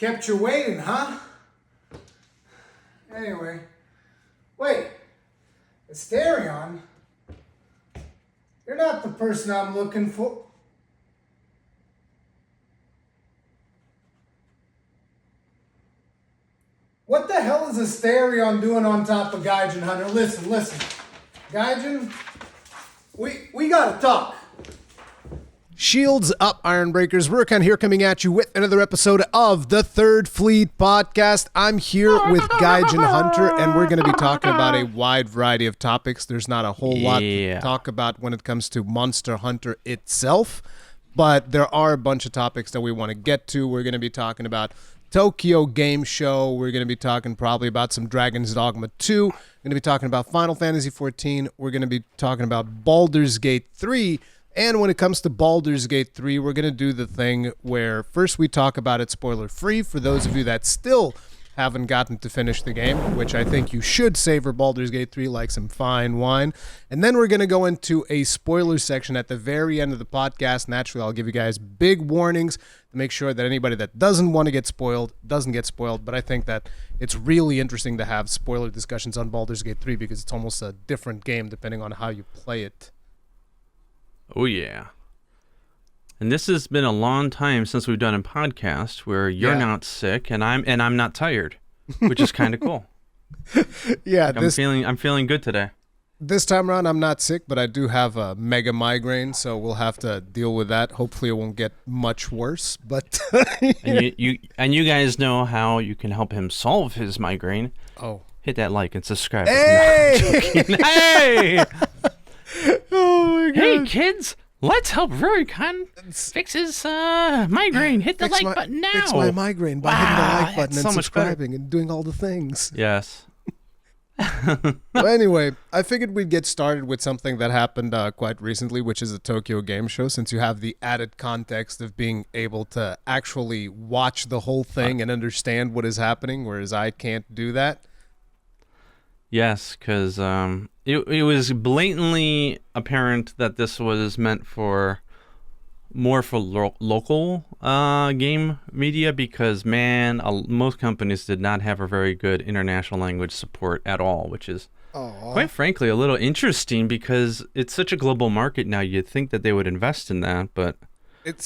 Kept you waiting, huh? Anyway. Wait. Asterion? You're not the person I'm looking for. What the hell is Asterion doing on top of Gaijin Hunter? Listen. Gaijin, we gotta talk. Shields up, Ironbreakers. Rurikhan here, coming at you with another episode of the Third Fleet Podcast. I'm here with Gaijin Hunter, and we're going to be talking about a wide variety of topics. There's not a whole lot to talk about when it comes to Monster Hunter itself, but there are a bunch of topics that we want to get to. We're going to be talking about Tokyo Game Show. We're going to be talking probably about some Dragon's Dogma 2. We're going to be talking about Final Fantasy XIV. We're going to be talking about Baldur's Gate 3. And when it comes to Baldur's Gate 3, we're going to do the thing where first we talk about it spoiler-free for those of you that still haven't gotten to finish the game, which I think you should savor Baldur's Gate 3 like some fine wine. And then we're going to go into a spoiler section at the very end of the podcast. Naturally, I'll give you guys big warnings to make sure that anybody that doesn't want to get spoiled doesn't get spoiled. But I think that it's really interesting to have spoiler discussions on Baldur's Gate 3 because it's almost a different game depending on how you play it. Oh, yeah. And this has been a long time since we've done a podcast where you're not sick and I'm not tired, which is kind of cool. Yeah, I'm feeling good today. This time around, I'm not sick, but I do have a mega migraine, so we'll have to deal with that. Hopefully, it won't get much worse. But and you guys know how you can help him solve his migraine. Oh, hit that like and subscribe. Hey! No, hey! Oh my God! Hey kids, let's help Rurikhan fix his migraine. Hit the like button now. Fix my migraine by hitting the like button and so subscribing and doing all the things. Yes. Well, anyway, I figured we'd get started with something that happened quite recently, which is the Tokyo Game Show, since you have the added context of being able to actually watch the whole thing and understand what is happening, whereas I can't do that. Yes, because it was blatantly apparent that this was meant for more for local game media because, man, most companies did not have a very good international language support at all, which is, quite frankly, a little interesting because it's such a global market now. You'd think that they would invest in that, but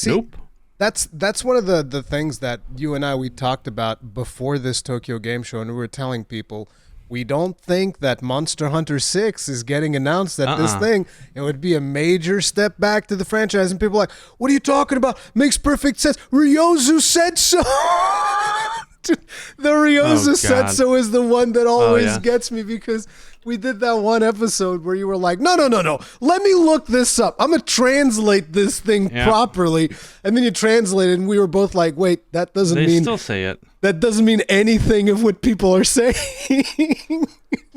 nope. That's one of the things that you and we talked about before this Tokyo Game Show, and we were telling people, we don't think that Monster Hunter 6 is getting announced at this thing. It would be a major step back to the franchise. And people are like, what are you talking about? Makes perfect sense. Ryozu said so. Dude, the Ryozu said so is the one that always gets me because we did that one episode where you were like, no. Let me look this up. I'm going to translate this thing properly. And then you translate it and we were both like, wait, that doesn't mean... They still say it. That doesn't mean anything of what people are saying.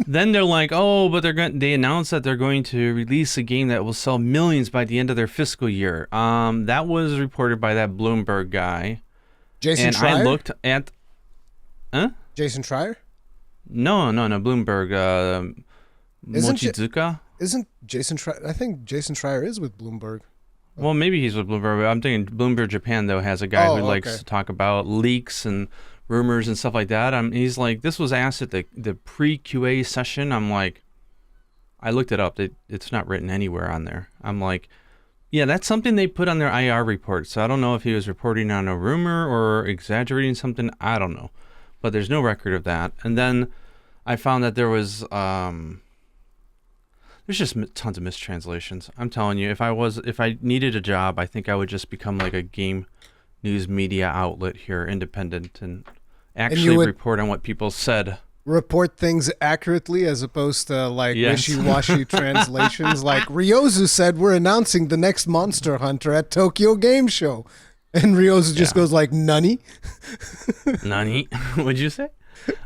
Then they're like, but they announced that they're going to release a game that will sell millions by the end of their fiscal year. That was reported by that Bloomberg guy. Jason Schreier? I looked at... Huh? Jason Schreier? No, Bloomberg. Mochizuka? Isn't Jason Schreier... I think Jason Schreier is with Bloomberg. Well, maybe he's with Bloomberg. I'm thinking Bloomberg Japan, though, has a guy who likes to talk about leaks and rumors and stuff like that. He's like, this was asked at the pre-QA session. I'm like, I looked it up. It's not written anywhere on there. I'm like, yeah, that's something they put on their IR report. So I don't know if he was reporting on a rumor or exaggerating something. I don't know. But there's no record of that. And then I found that there was... There's just tons of mistranslations. I'm telling you, if I needed a job, I think I would just become like a game news media outlet here, independent, and actually report on what people said. Report things accurately as opposed to like wishy-washy translations. Like Ryozu said, we're announcing the next Monster Hunter at Tokyo Game Show. And Ryozu just goes like, nani? Nani? What'd you say?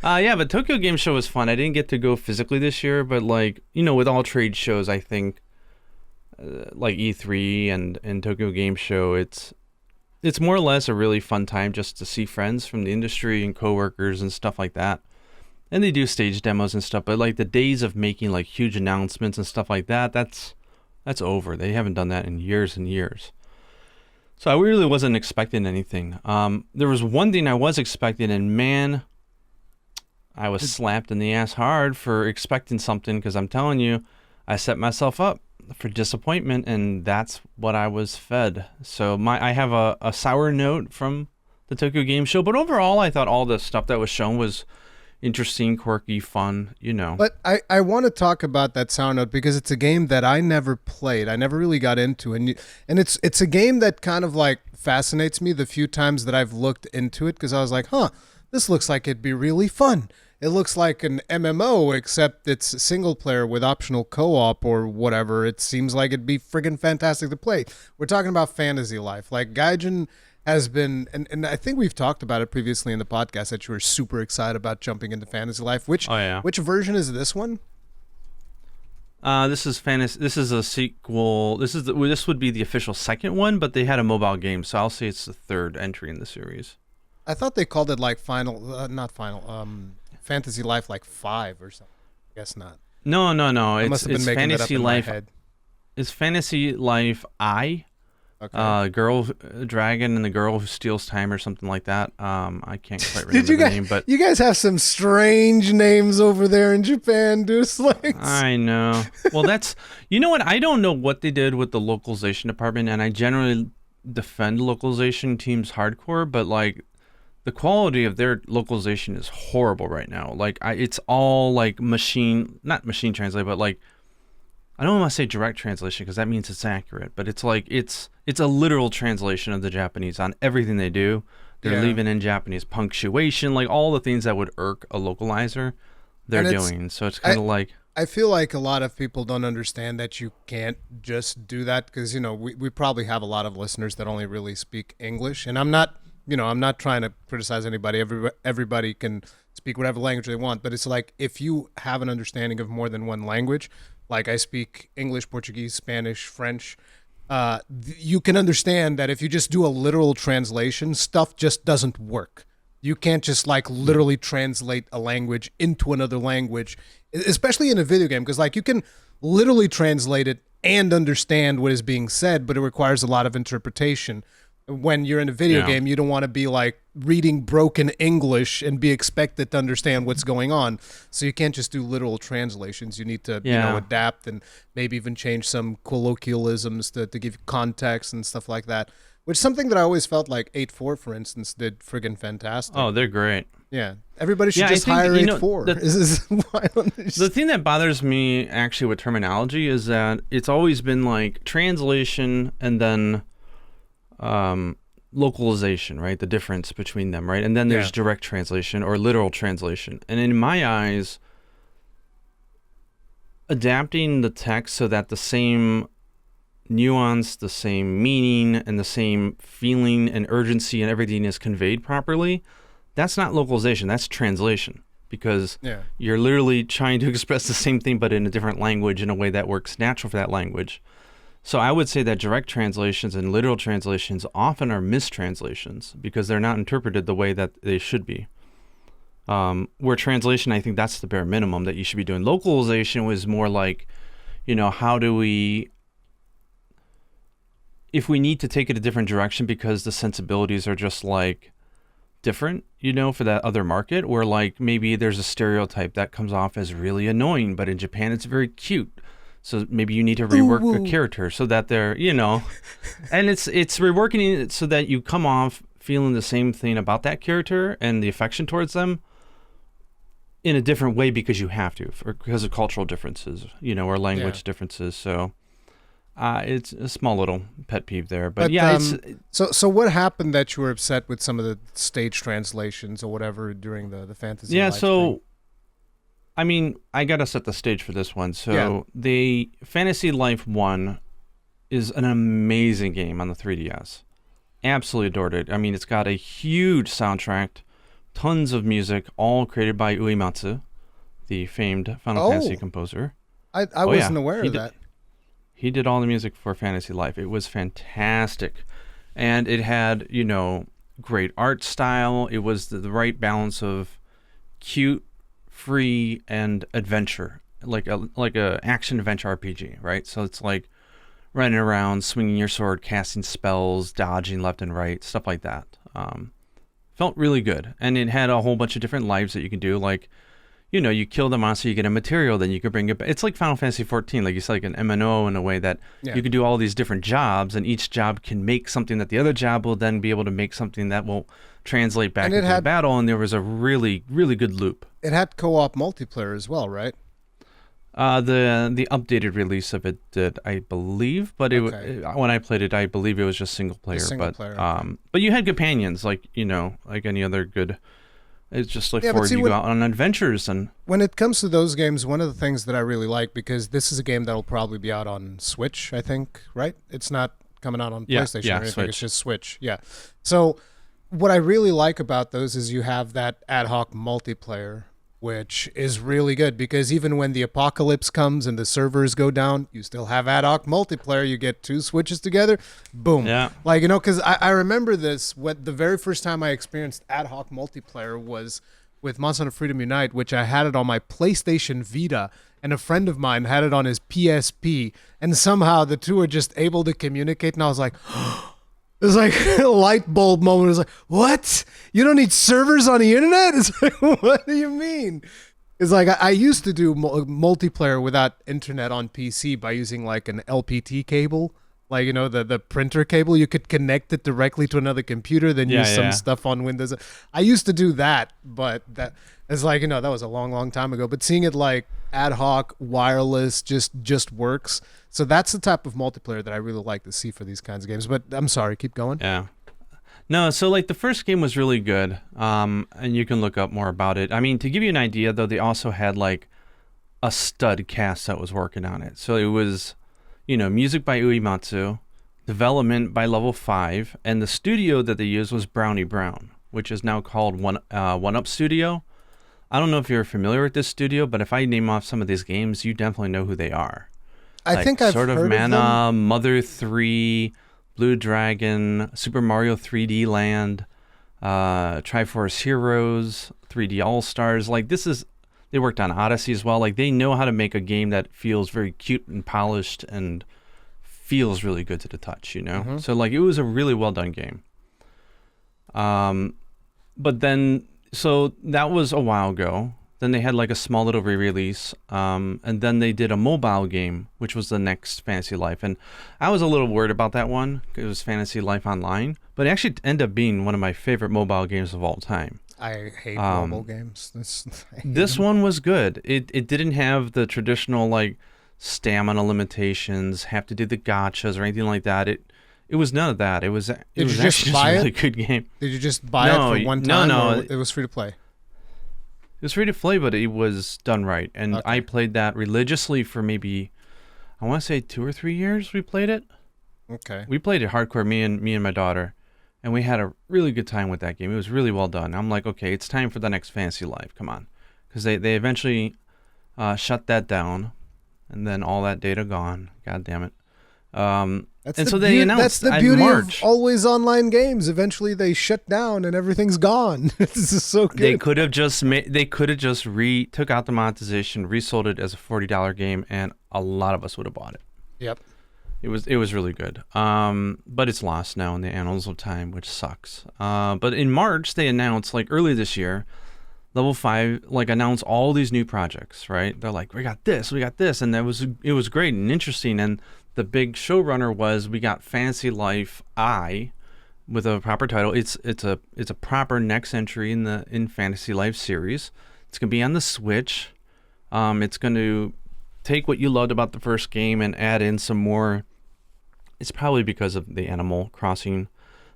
But Tokyo Game Show was fun. I didn't get to go physically this year, but with all trade shows, I think like E3 and Tokyo Game Show, it's more or less a really fun time just to see friends from the industry and coworkers and stuff like that. And they do stage demos and stuff, but like the days of making like huge announcements and stuff like that, that's over. They haven't done that in years and years. So I really wasn't expecting anything. There was one thing I was expecting, and man, I was slapped in the ass hard for expecting something, because I'm telling you, I set myself up for disappointment, and that's what I was fed. So I have a sour note from the Tokyo Game Show, but overall, I thought all the stuff that was shown was interesting, quirky, fun, you know. But I want to talk about that sour note because it's a game that I never played. I never really got into, and it's a game that kind of like fascinates me the few times that I've looked into it, because I was like, this looks like it'd be really fun. It looks like an MMO, except it's single player with optional co-op or whatever. It seems like it'd be friggin' fantastic to play. We're talking about Fantasy Life. Like, Gaijin has been, and I think we've talked about it previously in the podcast, that you were super excited about jumping into Fantasy Life. Which version is this one? This is fantasy. This is a sequel. This would be the official second one, but they had a mobile game, so I'll say it's the third entry in the series. I thought they called it like Fantasy Life like 5 or something. I guess not. No. It's Fantasy Life. It's Fantasy Life I. Okay. Girl Dragon and the Girl Who Steals Time or something like that. I can't quite remember the name, but you guys have some strange names over there in Japan, dude. Like, I know. Well, that's, you know what? I don't know what they did with the localization department, and I generally defend localization teams hardcore, but like the quality of their localization is horrible right now. Like it's all like not machine translate, but like, I don't want to say direct translation because that means it's accurate, but it's like it's a literal translation of the Japanese on everything they do. They're leaving in Japanese punctuation, like all the things that would irk a localizer, they're doing. So it's kind of like, I feel like a lot of people don't understand that you can't just do that, because we probably have a lot of listeners that only really speak English, and I'm not trying to criticize anybody. Everybody can speak whatever language they want, but it's like if you have an understanding of more than one language. Like I speak English, Portuguese, Spanish, French. You can understand that if you just do a literal translation, stuff just doesn't work. You can't just like literally translate a language into another language, especially in a video game, because like you can literally translate it and understand what is being said, but it requires a lot of interpretation. When you're in a video game, you don't want to be like reading broken English and be expected to understand what's going on. So you can't just do literal translations. You need to adapt and maybe even change some colloquialisms to give you context and stuff like that. Which is something that I always felt like 8.4, for instance, did friggin' fantastic. Oh, they're great. Yeah. Everybody should just hire 8.4. The thing that bothers me actually with terminology is that it's always been like translation and then localization, right? The difference between them, right? And then there's direct translation or literal translation. And in my eyes, adapting the text so that the same nuance, the same meaning, and the same feeling and urgency and everything is conveyed properly, that's not localization, that's translation. Because you're literally trying to express the same thing but in a different language in a way that works natural for that language. So I would say that direct translations and literal translations often are mistranslations because they're not interpreted the way that they should be. Where translation, I think that's the bare minimum that you should be doing. Localization was more like, how do we, if we need to take it a different direction because the sensibilities are just like different, for that other market, where like maybe there's a stereotype that comes off as really annoying, but in Japan it's very cute. So maybe you need to rework a character so that they're, and it's reworking it so that you come off feeling the same thing about that character and the affection towards them in a different way because you have to, because of cultural differences, or language differences. So it's a small little pet peeve there, but it's so what happened that you were upset with some of the stage translations or whatever during the fantasy? Yeah, thing? I mean, I got to set the stage for this one. So the Fantasy Life 1 is an amazing game on the 3DS. Absolutely adored it. I mean, it's got a huge soundtrack, tons of music, all created by Uematsu, the famed Final Fantasy composer. I wasn't aware of that. He did all the music for Fantasy Life. It was fantastic. And it had, great art style. It was the right balance of cute, free, and adventure, like a action adventure RPG, right? So it's like running around, swinging your sword, casting spells, dodging left and right, stuff like that. Felt really good. And it had a whole bunch of different lives that you can do. Like, you know, you kill the monster, you get a material, then you can bring it back. It's like Final Fantasy XIV, like it's like an MMO in a way that you can do all these different jobs, and each job can make something that the other job will then be able to make something that will translate back into the battle, and there was a really, really good loop. It had co-op multiplayer as well, right? The updated release of it did, I believe, but when I played it, I believe it was just single player. But you had companions, like, you know, like any other good. It's just like forward you go out on adventures. And when it comes to those games, one of the things that I really like, because this is a game that'll probably be out on Switch, I think, right? It's not coming out on PlayStation or anything. Switch. It's just Switch. Yeah. So what I really like about those is you have that ad hoc multiplayer, which is really good, because even when the apocalypse comes and the servers go down, you still have ad hoc multiplayer. You get two Switches together, boom. Yeah. Like, you know, because I remember this, the very first time I experienced ad hoc multiplayer was with Monster Hunter Freedom Unite, which I had it on my PlayStation Vita, and a friend of mine had it on his PSP, and somehow the two were just able to communicate, and I was like, it was like a light bulb moment. It was like, what? You don't need servers on the internet? It's like, what do you mean? It's like I used to do multiplayer without internet on PC by using like an LPT cable. Like, you know, the printer cable. You could connect it directly to another computer, then use some stuff on Windows. I used to do that, but that it's like, you know, that was a long, long time ago. But seeing it like ad hoc, wireless, just works. So that's the type of multiplayer that I really like to see for these kinds of games. But I'm sorry, keep going. Yeah. No, so like the first game was really good, and you can look up more about it. I mean, to give you an idea, though, they also had like a stud cast that was working on it. So it was, you know, music by Uematsu, development by Level 5, and the studio that they used was Brownie Brown, which is now called One Up Studio. I don't know if you're familiar with this studio, but if I name off some of these games, you definitely know who they are. I think I've heard of Mana, them. Mother 3, Blue Dragon, Super Mario 3D Land, Triforce Heroes, 3D All-Stars. Like, they worked on Odyssey as well. Like, they know how to make a game that feels very cute and polished and feels really good to the touch, you know? Mm-hmm. So, like, it was a really well-done game. But then, so that was a while ago. Then they had like a small little re-release, and then they did a mobile game, which was the next Fantasy Life. And I was a little worried about that one. It was Fantasy Life Online, but it actually ended up being one of my favorite mobile games of all time. I hate mobile games. This one was good. It didn't have the traditional like stamina limitations, have to do the gotchas or anything like that. It was none of that. It was actually just a really good game. Did you just buy it for one time? No. It was free to play. It was free to play, but it was done right. And I played that religiously for maybe, I want to say 2 or 3 years we played it. Okay. We played it hardcore, me and my daughter, and we had a really good time with that game. It was really well done. I'm like, okay, it's time for the next Fantasy Life. Come on. Because they eventually shut that down, and then all that data gone. God damn it. They announced that's the beauty of always online games. Eventually they shut down and everything's gone. This is so good. They could have just took out the monetization, resold it as a $40 game, and a lot of us would have bought it. Yep. It was really good. But it's lost now in the annals of time, which sucks. But in March they announced, like early this year, Level 5 like announced all these new projects, right? They're like, we got this, and it was great and interesting. And the big showrunner was, we got Fantasy Life I with a proper title. It's a proper next entry in Fantasy Life series. It's gonna be on the Switch. It's going to take what you loved about the first game and add in some more. It's probably because of the Animal Crossing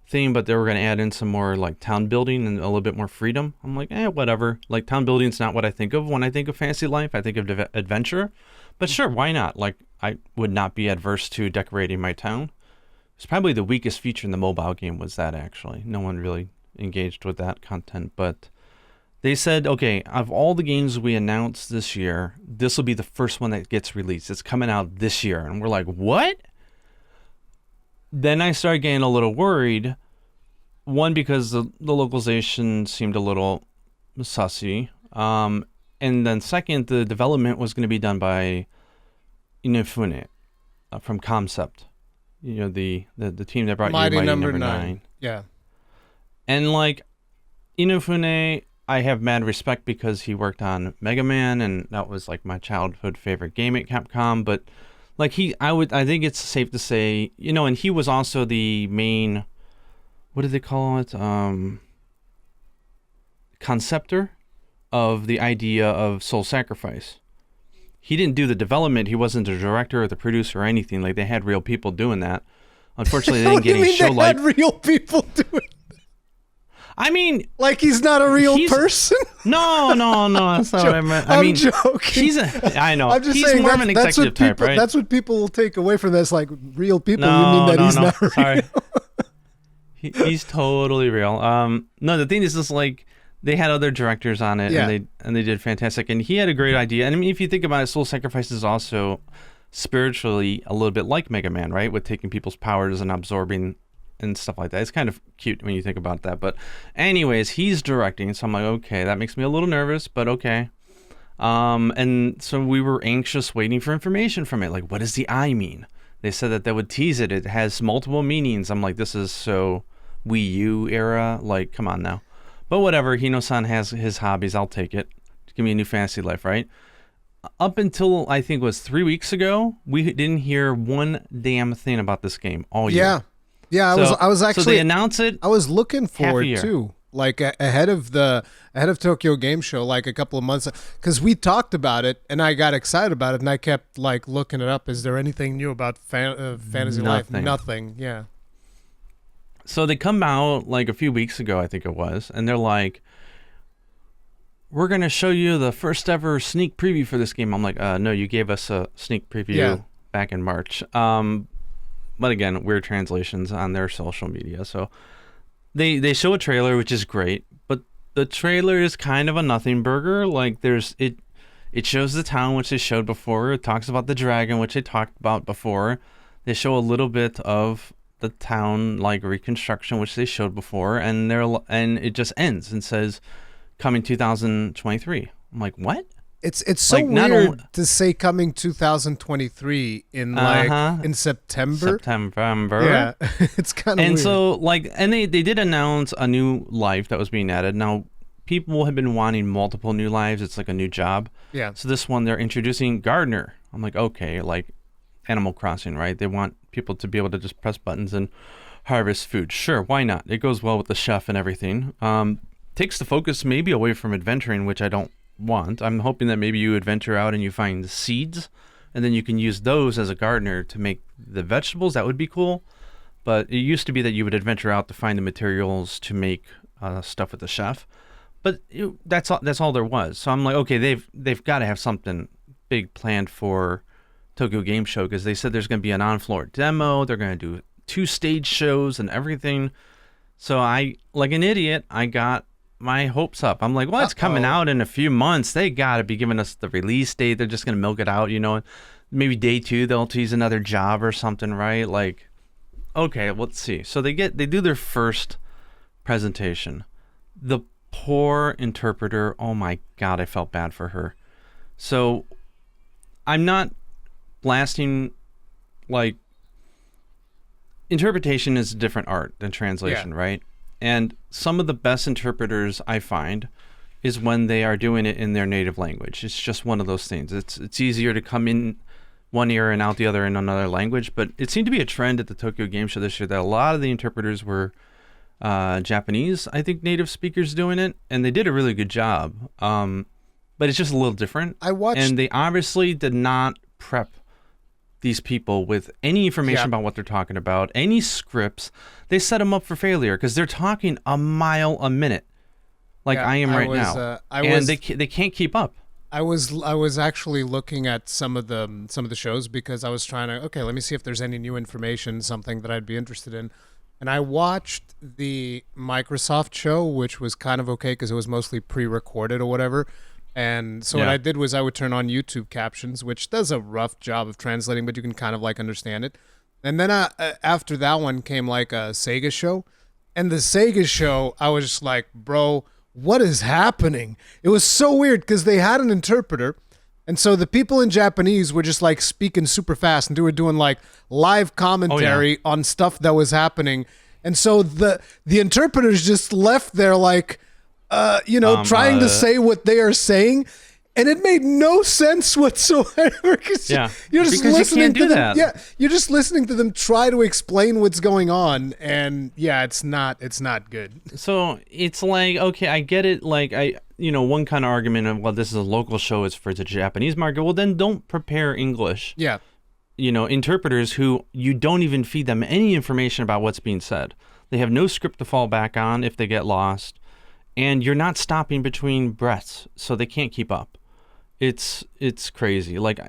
theme, but they were going to add in some more like town building and a little bit more freedom. I'm like, whatever. Like, town building's not what I think of when I think of Fantasy Life. I think of adventure. But sure, why not? Like, I would not be adverse to decorating my town. It's probably the weakest feature in the mobile game was that, actually. No one really engaged with that content. But they said, okay, of all the games we announced this year, this will be the first one that gets released. It's coming out this year. And we're like, what? Then I started getting a little worried. One, because the localization seemed a little sussy. And then second, the development was going to be done by Inafune from Concept. the team that brought Mighty you Number 9. Yeah. And like Inafune, I have mad respect because he worked on Mega Man, and that was like my childhood favorite game at Capcom. But like I think it's safe to say, and he was also the main, what did they call it? Conceptor of the idea of Soul Sacrifice. He didn't do the development. He wasn't the director or the producer or anything. Like, they had real people doing that. Unfortunately, they didn't get any show like. They had real people doing. I mean, like he's not a real person. No, that's not what I meant. I'm joking. I know. I'm just he's saying more of an executive type, right? That's what people will take away from this. Like, real people. You mean that he's not real? Sorry. He's totally real. No, the thing is, just like, they had other directors on it, and they did fantastic. And he had a great idea. And I mean, if you think about it, Soul Sacrifice is also spiritually a little bit like Mega Man, right? With taking people's powers and absorbing and stuff like that. It's kind of cute when you think about that. But anyways, he's directing, so I'm like, okay, that makes me a little nervous, but okay. And so we were anxious, waiting for information from it. Like, what does the I mean? They said that they would tease it. It has multiple meanings. I'm like, this is so Wii U era. Like, come on now. But whatever, Hino-san has his hobbies. I'll take it. Give me a new fantasy life, right? Up until, I think it was 3 weeks ago, we didn't hear one damn thing about this game all year. Yeah, I was actually. So they announce it. I was looking forward to, like, ahead of Tokyo Game Show, like a couple of months, because we talked about it and I got excited about it and I kept like looking it up. Is there anything new about Fantasy Life? Nothing. Yeah. So they come out like a few weeks ago, I think it was, and they're like, "We're gonna show you the first ever sneak preview for this game." I'm like, "No, you gave us a sneak preview back in March." But again, weird translations on their social media. So they show a trailer, which is great, but the trailer is kind of a nothing burger. Like, it shows the town, which they showed before. It talks about the dragon, which they talked about before. They show a little bit of the town, like, reconstruction, which they showed before, and it just ends and says coming 2023. I'm like, what? It's so like, weird to say coming 2023 in like in September. Yeah, it's kind of weird. And so like, and they did announce a new life that was being added. Now, people have been wanting multiple new lives. It's like a new job. Yeah. So this one, they're introducing Gardener. I'm like, okay, like Animal Crossing, right? They want people to be able to just press buttons and harvest food. Sure, why not? It goes well with the chef and everything. Takes the focus maybe away from adventuring, which I don't want. I'm hoping that maybe you adventure out and you find seeds, and then you can use those as a gardener to make the vegetables. That would be cool. But it used to be that you would adventure out to find the materials to make stuff with the chef. But that's all there was. So I'm like, okay, they've got to have something big planned for Tokyo Game Show, because they said there's going to be an on-floor demo. They're going to do 2 stage shows and everything. So I, like an idiot, I got my hopes up. I'm like, well, it's coming out in a few months. They got to be giving us the release date. They're just going to milk it out, Maybe day 2 they'll tease another job or something, right? Like, okay, let's see. So they do their first presentation. The poor interpreter, oh my God, I felt bad for her. So I'm not blasting, like, interpretation is a different art than translation, right? And some of the best interpreters I find is when they are doing it in their native language. It's just one of those things. It's easier to come in one ear and out the other in another language. But it seemed to be a trend at the Tokyo Game Show this year that a lot of the interpreters were Japanese, I think, native speakers doing it, and they did a really good job. But it's just a little different. And they obviously did not prep these people with any information about what they're talking about, any scripts. They set them up for failure because they're talking a mile a minute, like I am right now, and they can't keep up. I was actually looking at some of the shows because I was trying to, let me see if there's any new information, something that I'd be interested in. And I watched the Microsoft show, which was kind of okay because it was mostly pre-recorded or whatever. And so what I did was I would turn on YouTube captions, which does a rough job of translating, but you can kind of like understand it. And then after that one came like a Sega show. And the Sega show, I was just like, bro, what is happening? It was so weird because they had an interpreter And so the people in Japanese were just like speaking super fast and they were doing like live commentary on stuff that was happening. And so the interpreters just left there like, trying to say what they are saying. And it made no sense whatsoever because you're just listening to them. Yeah, you're just listening to them try to explain what's going on, and it's not good. So it's like, okay, I get it. Like one kind of argument of, well, this is a local show, it's for the Japanese market. Well, then don't prepare English. Yeah. Interpreters who you don't even feed them any information about what's being said. They have no script to fall back on if they get lost, and you're not stopping between breaths, so they can't keep up. It's crazy. Like,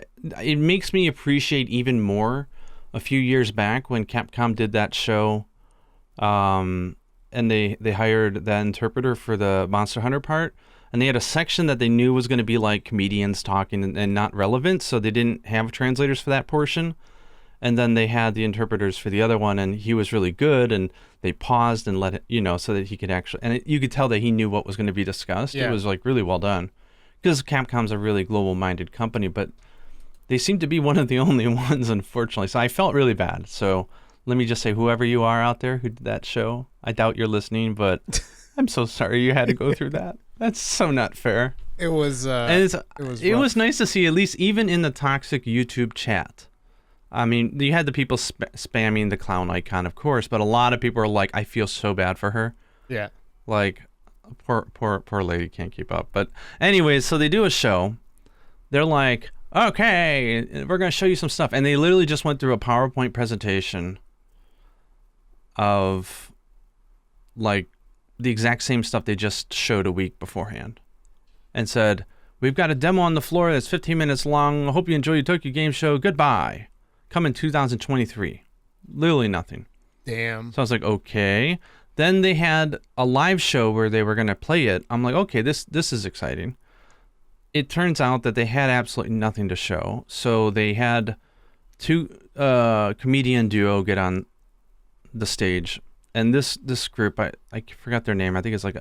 it makes me appreciate even more a few years back when Capcom did that show, and they hired that interpreter for the Monster Hunter part, and they had a section that they knew was going to be like comedians talking and not relevant, so they didn't have translators for that portion. And then they had the interpreters for the other one, and he was really good, and they paused and let it, so that he could actually, and you could tell that he knew what was going to be discussed. Yeah. It was like really well done. Because Capcom's a really global-minded company, but they seem to be one of the only ones, unfortunately. So I felt really bad. So let me just say, whoever you are out there who did that show, I doubt you're listening, but I'm so sorry you had to go through that. That's so not fair. It was it was nice to see, at least even in the toxic YouTube chat. I mean, you had the people spamming the clown icon, of course, but a lot of people are like, I feel so bad for her. Yeah. Like, poor lady can't keep up. But anyways, so they do a show. They're like, okay, we're going to show you some stuff. And they literally just went through a PowerPoint presentation of like the exact same stuff they just showed a week beforehand and said, we've got a demo on the floor that's 15 minutes long. I hope you enjoy your Tokyo Game Show. Goodbye. Come in 2023. Literally nothing. Damn. So I was like, okay. Then they had a live show where they were going to play it. I'm like, okay, this is exciting. It turns out that they had absolutely nothing to show. So they had two comedian duo get on the stage. And this group, I forgot their name. I think it's like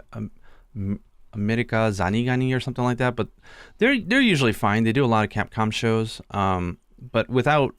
America Zanigani or something like that. But they're usually fine. They do a lot of Capcom shows. But without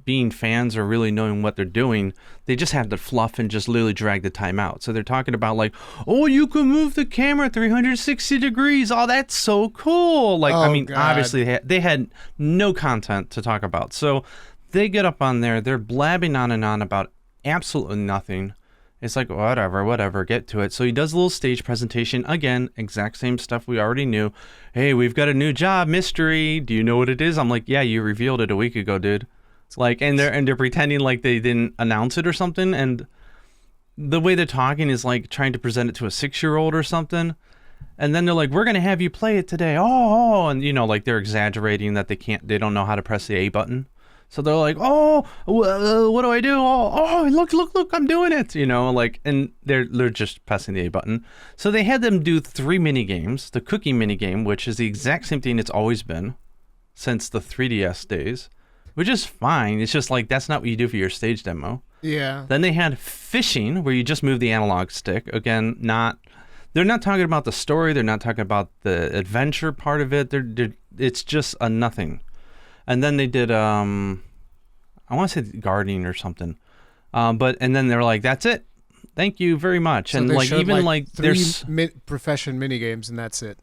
being fans or really knowing what they're doing, they just have to fluff and just literally drag the time out. So they're talking about like, oh, you can move the camera 360 degrees. Oh, that's so cool. Like, I mean, God. Obviously they had no content to talk about. So they get up on there, they're blabbing on and on about absolutely nothing. It's like, whatever, get to it. So he does a little stage presentation. Again, exact same stuff we already knew. Hey, we've got a new job, mystery. Do you know what it is? I'm like, yeah, you revealed it a week ago, dude. Like, and they're pretending like they didn't announce it or something, and the way they're talking is like trying to present it to a 6-year-old or something, and then they're like, "We're gonna have you play it today." And like they're exaggerating that they don't know how to press the A button, so they're like, "Oh, what do I do? Oh, look, I'm doing it." And they're just pressing the A button. So they had them do 3 mini games, the cookie mini game, which is the exact same thing it's always been since the 3DS days. Which is fine. It's just like, that's not what you do for your stage demo. Yeah. Then they had fishing, where you just move the analog stick. Again, they're not talking about the story. They're not talking about the adventure part of it. It's just a nothing. And then they did, I want to say gardening or something. And then they're like, that's it. Thank you very much. So and like even like 3 there's profession mini games, and that's it.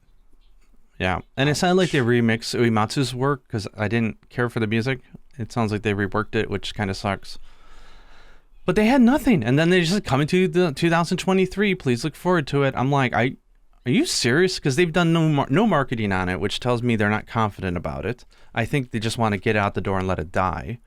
Yeah, and it sounded like they remixed Uematsu's work because I didn't care for the music. It sounds like they reworked it, which kind of sucks. But they had nothing, and then they just coming to the 2023. Please look forward to it. I'm like, are you serious? Because they've done no marketing on it, which tells me they're not confident about it. I think they just want to get out the door and let it die.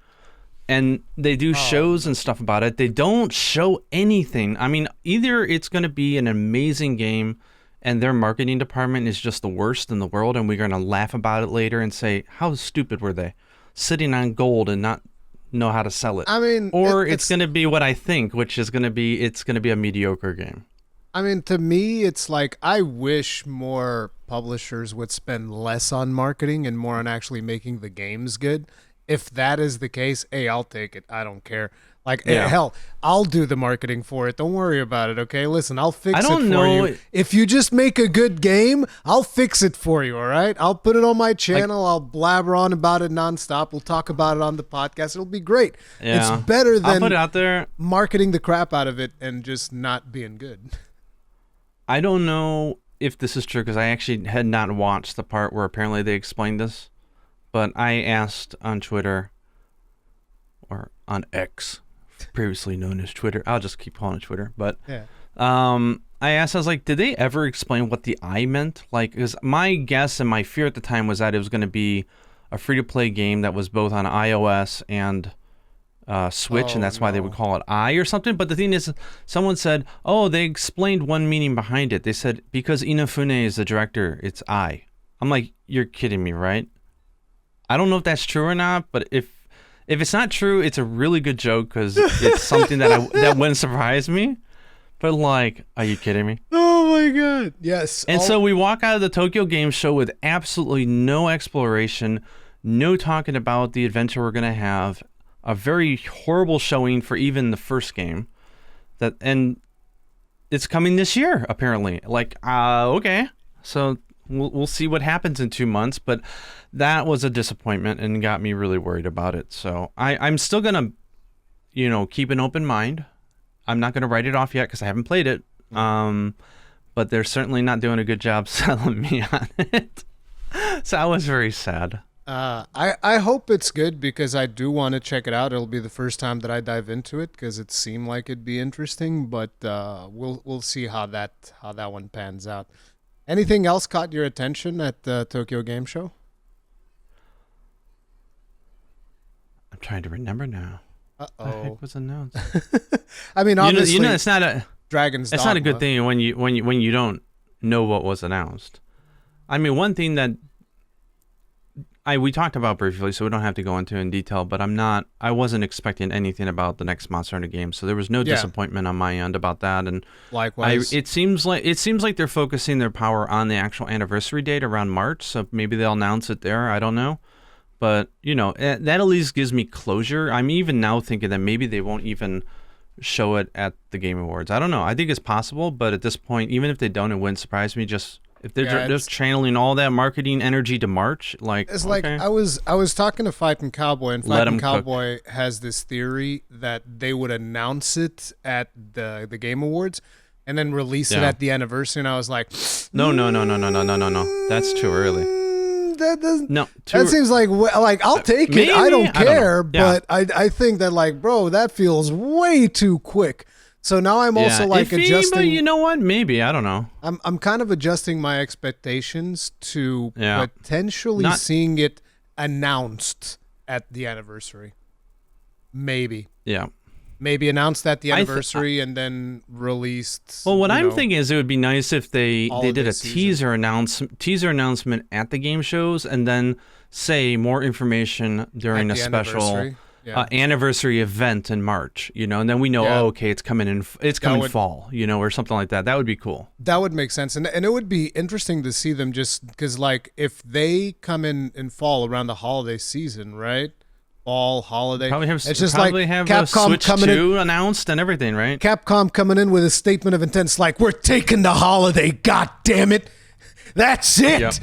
And they do shows and stuff about it. They don't show anything. I mean, either it's going to be an amazing game, and their marketing department is just the worst in the world, and we're going to laugh about it later and say, how stupid were they? Sitting on gold and not know how to sell it. I mean, or it's going to be what I think, which is going to be, it's going to be a mediocre game. I mean, to me, it's like, I wish more publishers would spend less on marketing and more on actually making the games good. If that is the case, hey, I'll take it. I don't care. Like, hell, I'll do the marketing for it. Don't worry about it, okay? Listen, I'll fix it for you. If you just make a good game, I'll fix it for you, all right? I'll put it on my channel. I'll blabber on about it nonstop. We'll talk about it on the podcast. It'll be great. Yeah. It's better than I'll put it out there. Marketing the crap out of it and just not being good. I don't know if this is true because I actually had not watched the part where apparently they explained this, but I asked on Twitter or on X, previously known as Twitter. I'll just keep calling it Twitter. But I asked, I was like, did they ever explain what the I meant? Like, because my guess and my fear at the time was that it was going to be a free-to-play game that was both on iOS and Switch, and that's why they would call it I or something. But the thing is, someone said, they explained one meaning behind it. They said, because Inafune is the director, it's I. I'm like, you're kidding me, right? I don't know if that's true or not, but if it's not true, it's a really good joke because it's something that wouldn't surprise me. But like, are you kidding me? Oh my god! Yes. And so we walk out of the Tokyo Game Show with absolutely no exploration, no talking about the adventure we're gonna have. A very horrible showing for even the first game. And it's coming this year apparently. Like, okay, so we'll see what happens in 2 months, but that was a disappointment and got me really worried about it. So I'm still going to, keep an open mind. I'm not going to write it off yet because I haven't played it. But they're certainly not doing a good job selling me on it. So I was very sad. I hope it's good because I do want to check it out. It'll be the first time that I dive into it because it seemed like it'd be interesting, but we'll see how that one pans out. Anything else caught your attention at the Tokyo Game Show? I'm trying to remember now. What the heck was announced? I mean, obviously, it's not a Dragon's It's Dogma. not a good thing when you don't know what was announced. I mean, one thing that we talked about briefly, so we don't have to go into in detail, but I wasn't expecting anything about the next Monster Hunter game, so there was no disappointment on my end about that. And likewise, it seems like they're focusing their power on the actual anniversary date around March, so maybe they'll announce it there. I don't know, but that at least gives me closure. I'm even now thinking that maybe they won't even show it at the Game Awards. I don't know. I think it's possible, but at this point, even if they don't, it wouldn't surprise me. Just if they're just channeling all that marketing energy to March, like it's like I was talking to Fightin' Cowboy, and Fightin' Cowboy has this theory that they would announce it at the Game Awards and then release it at the anniversary. And I was like, no, that's too early. That doesn't. No, that seems like I'll take it. I don't care, but I think that bro, that feels way too quick. So now I'm also adjusting. But you know what? Maybe, I don't know. I'm kind of adjusting my expectations to potentially seeing it announced at the anniversary. Maybe. Yeah. Maybe announced at the anniversary and then released. Well, what I'm thinking is it would be nice if they did a teaser announcement at the game shows and then say more information during a special anniversary event in March, and then we know, okay, it's coming fall, or something like that. That would be cool. That would make sense. And it would be interesting to see them just because, if they come in fall around the holiday season, right? Fall, holiday. It's just have Capcom Switch coming 2 announced and everything, right? Capcom coming in with a statement of intent. It's we're taking the holiday, god damn it. That's it. Yep.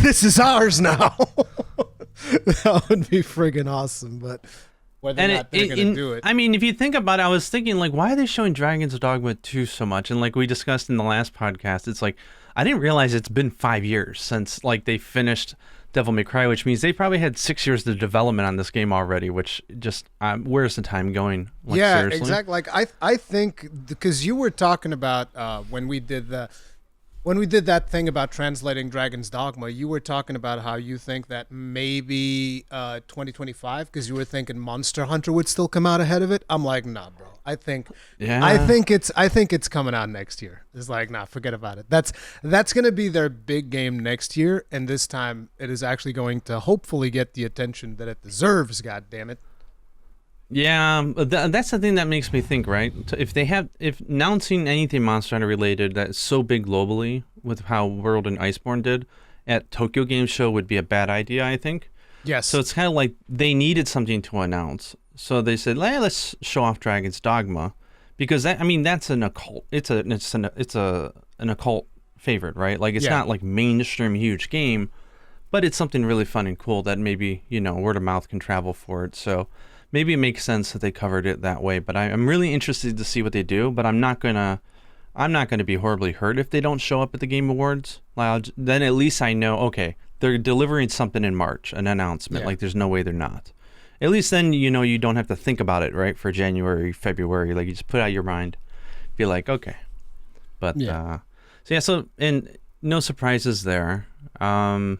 This is ours now. That would be friggin' awesome, but whether or not they're going to do it. I mean, if you think about it, I was thinking, why are they showing Dragon's Dogma 2 so much? And we discussed in the last podcast, it's I didn't realize it's been 5 years since, they finished Devil May Cry, which means they probably had 6 years of development on this game already, which just, where's the time going? Seriously? Exactly. I think, because you were talking about when we did that thing about translating Dragon's Dogma, you were talking about how you think that maybe 2025, because you were thinking Monster Hunter would still come out ahead of it. I'm like, nah, bro. I think it's coming out next year. It's nah, forget about it. That's going to be their big game next year, and this time it is actually going to hopefully get the attention that it deserves. God damn it. Yeah, that's the thing that makes me think, right? If announcing anything Monster Hunter related that's so big globally with how World and Iceborne did at Tokyo Game Show would be a bad idea, I think. Yes. So it's kind of they needed something to announce. So they said, let's show off Dragon's Dogma, because that's an occult. It's an occult favorite, right? Like it's not like mainstream huge game, but it's something really fun and cool that maybe word of mouth can travel for it. So maybe it makes sense that they covered it that way. But I'm really interested to see what they do. But I'm not gonna be horribly hurt if they don't show up at the Game Awards. Then at least I know, okay, they're delivering something in March, an announcement. Like there's no way they're not. At least then you don't have to think about it, right? For January, February, like you just put out your mind, be like, okay. But so and no surprises there. And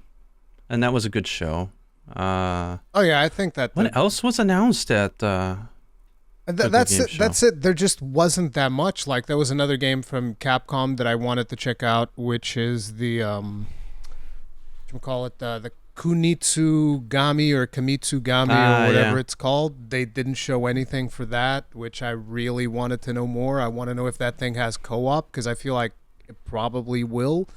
that was a good show. I think that. What else was announced at? That's it. Show? That's it. There just wasn't that much. Like there was another game from Capcom that I wanted to check out, which is the the Kunitsugami or Kamitsugami or whatever it's called. They didn't show anything for that, which I really wanted to know more. I want to know if that thing has co-op, because I feel like it probably will.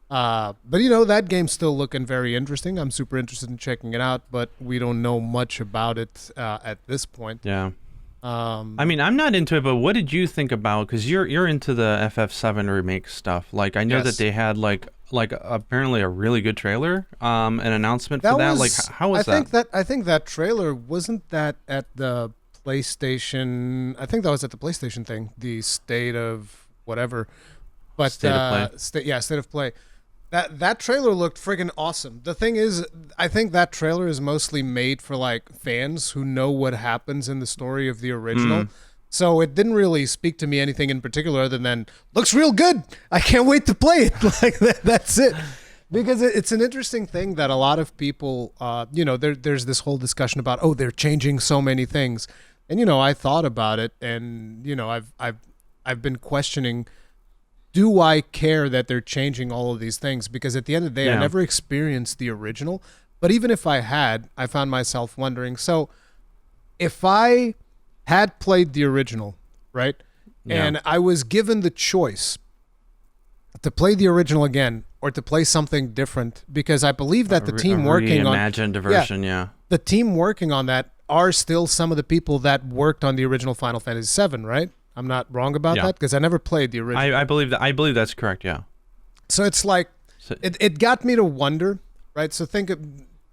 But that game's still looking very interesting. I'm super interested in checking it out, but we don't know much about it at this point. Yeah. I'm not into it, but what did you think about? Because you're into the FF7 remake stuff. Like I know that they had like apparently a really good trailer, an announcement for that. Like how was that? I think that trailer wasn't that at the PlayStation. I think that was at the PlayStation thing, the State of whatever. But State of Play. State of Play. That trailer looked friggin' awesome. The thing is, I think that trailer is mostly made for like fans who know what happens in the story of the original. So it didn't really speak to me anything in particular other than looks real good. I can't wait to play it. Like that's it. Because it's an interesting thing that a lot of people, there's this whole discussion about, they're changing so many things, and I thought about it, and I've been questioning. Do I care that they're changing all of these things? Because at the end of the day, I never experienced the original. But even if I had, I found myself wondering, so if I had played the original, right, and I was given the choice to play the original again or to play something different, because I believe that the team working on... reimagined version, the team working on that are still some of the people that worked on the original Final Fantasy VII, right? I'm not wrong about that, because I never played the original. I believe that. I believe that's correct. Yeah. So it's like it got me to wonder, right? So think of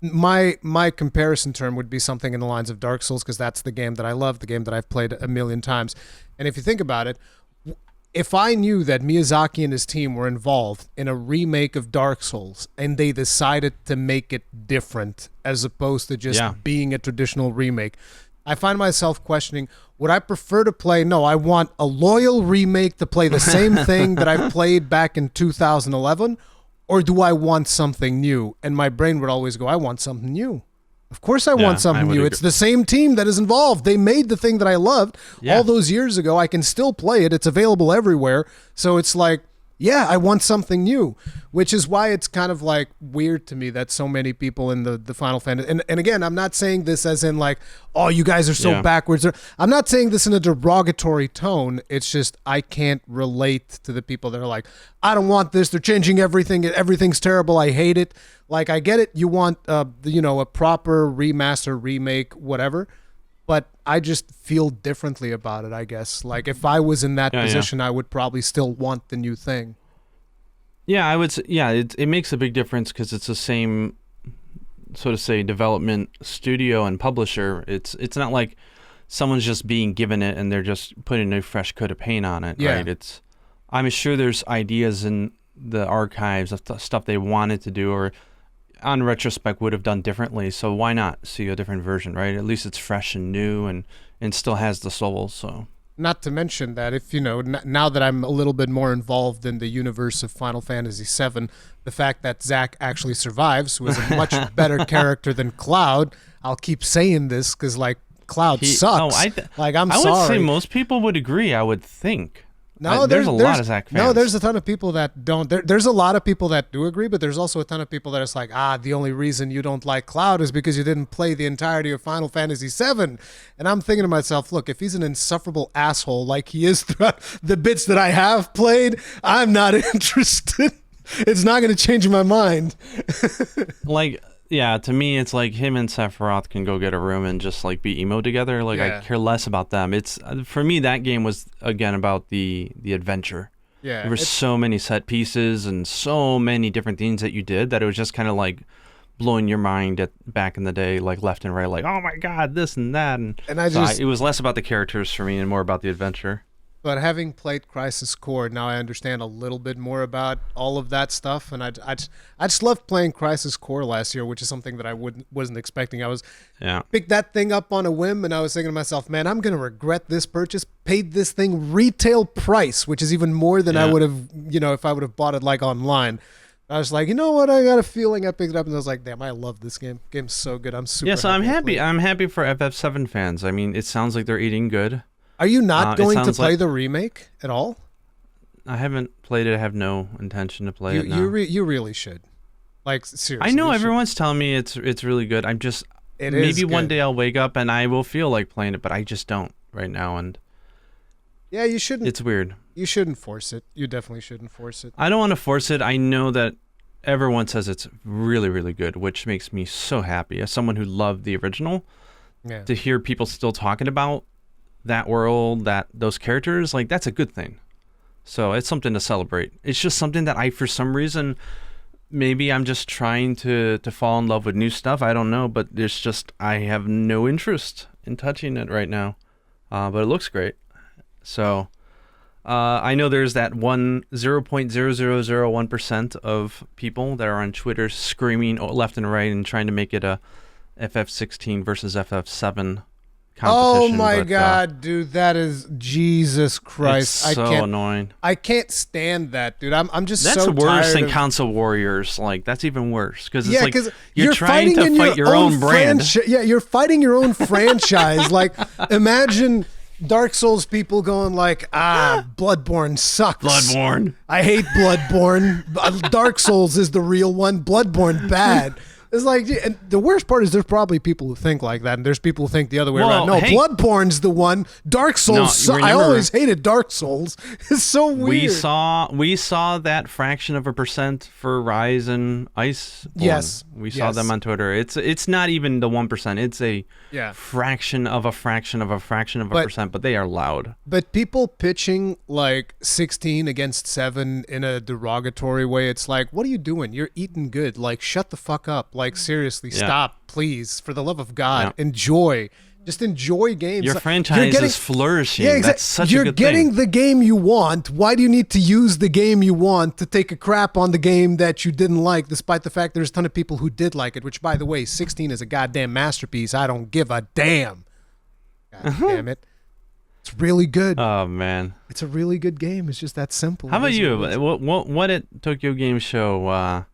my comparison term would be something in the lines of Dark Souls, because that's the game that I love, the game that I've played a million times. And if you think about it, if I knew that Miyazaki and his team were involved in a remake of Dark Souls and they decided to make it different as opposed to just being a traditional remake, I find myself questioning, would I prefer to play, no, I want a loyal remake to play the same thing that I played back in 2011, or do I want something new? And my brain would always go, I want something new. Of course I want something new. It's the same team that is involved. They made the thing that I loved all those years ago. I can still play it. It's available everywhere. So it's like, I want something new, which is why it's kind of like weird to me that so many people in the Final Fantasy, and again, I'm not saying this as in like, oh, you guys are so backwards. I'm not saying this in a derogatory tone. It's just I can't relate to the people that are like, I don't want this. They're changing everything. Everything's terrible. I hate it. Like, I get it. You want, a proper remaster, remake, whatever. But I just feel differently about it, I guess. Like, if I was in that position, I would probably still want the new thing. Yeah, I would say, it makes a big difference because it's the same, so to say, development studio and publisher. It's not like someone's just being given it and they're just putting a new fresh coat of paint on it, right? I'm sure there's ideas in the archives of stuff they wanted to do or on retrospect would have done differently, so why not see a different version, right? At least it's fresh and new and still has the soul. So not to mention that if now that I'm a little bit more involved in the universe of Final Fantasy VII, the fact that Zack actually survives, who is a much better character than Cloud, I'll keep saying this because like Cloud sucks. I'm sorry. I would say most people would agree, I would think. No, there's a lot of Zack fans. No, there's a ton of people that don't. There's a lot of people that do agree, but there's also a ton of people that are like, the only reason you don't like Cloud is because you didn't play the entirety of Final Fantasy VII. And I'm thinking to myself, look, if he's an insufferable asshole like he is throughout the bits that I have played, I'm not interested. It's not going to change my mind. yeah, to me, it's like him and Sephiroth can go get a room and just like be emo together. Like I care less about them. It's for me that game was again about the adventure. Yeah, there were so many set pieces and so many different things that you did that it was just kind of like blowing your mind back in the day, like left and right, like oh my god, this and that, and it was less about the characters for me and more about the adventure. But having played Crisis Core, now I understand a little bit more about all of that stuff, and I just loved playing Crisis Core last year, which is something that I wasn't expecting. I picked that thing up on a whim, and I was thinking to myself, man, I'm gonna regret this purchase. Paid this thing retail price, which is even more than I would have, if I would have bought it like online. I was like, you know what? I got a feeling. I picked it up and I was like, damn, I love this game. Game's so good. I'm super. So I'm happy. I'm happy for FF7 fans. I mean, it sounds like they're eating good. Are you not going to play the remake at all? I haven't played it. I have no intention to play it now. You really should. Like, seriously. I know everyone's telling me it's really good. I'm just... maybe one day I'll wake up and I will feel like playing it, but I just don't right now. And yeah, you shouldn't. It's weird. You shouldn't force it. You definitely shouldn't force it. I don't want to force it. I know that everyone says it's really, really good, which makes me so happy. As someone who loved the original, to hear people still talking about that world, those characters, like that's a good thing. So it's something to celebrate. It's just something that for some reason, maybe I'm just trying to fall in love with new stuff. I don't know, but I have no interest in touching it right now. But it looks great. So I know there's that 0.0001% of people that are on Twitter screaming left and right and trying to make it a FF16 versus FF7 oh my god, dude, that is Jesus Christ! It's so annoying. I can't stand that, dude. I'm just that's so worse tired than Console Warriors. Like that's even worse because it's like you're trying to fight your own brand. You're fighting your own franchise. Like imagine Dark Souls people going like, Bloodborne sucks. Bloodborne. I hate Bloodborne. Dark Souls is the real one. Bloodborne bad. It's like, and the worst part is there's probably people who think like that, and there's people who think the other way around. No, Bloodborne's the one. Dark Souls. I always hated Dark Souls. It's so weird. We saw that fraction of a percent for Rise and Iceborne. Yes, we saw them on Twitter. It's not even the 1%. It's a fraction of a fraction of a fraction of a percent, but they are loud. But people pitching like 16 against 7 in a derogatory way, it's like, what are you doing? You're eating good. Like, shut the fuck up. Like, seriously, stop, please. For the love of God, enjoy. Just enjoy games. Your franchise is flourishing. Yeah, exactly. That's such a good thing. You're getting the game you want. Why do you need to use the game you want to take a crap on the game that you didn't like, despite the fact there's a ton of people who did like it, which, by the way, 16 is a goddamn masterpiece. I don't give a damn. God damn it. It's really good. Oh, man. It's a really good game. It's just that simple. How about you? What at Tokyo Game Show,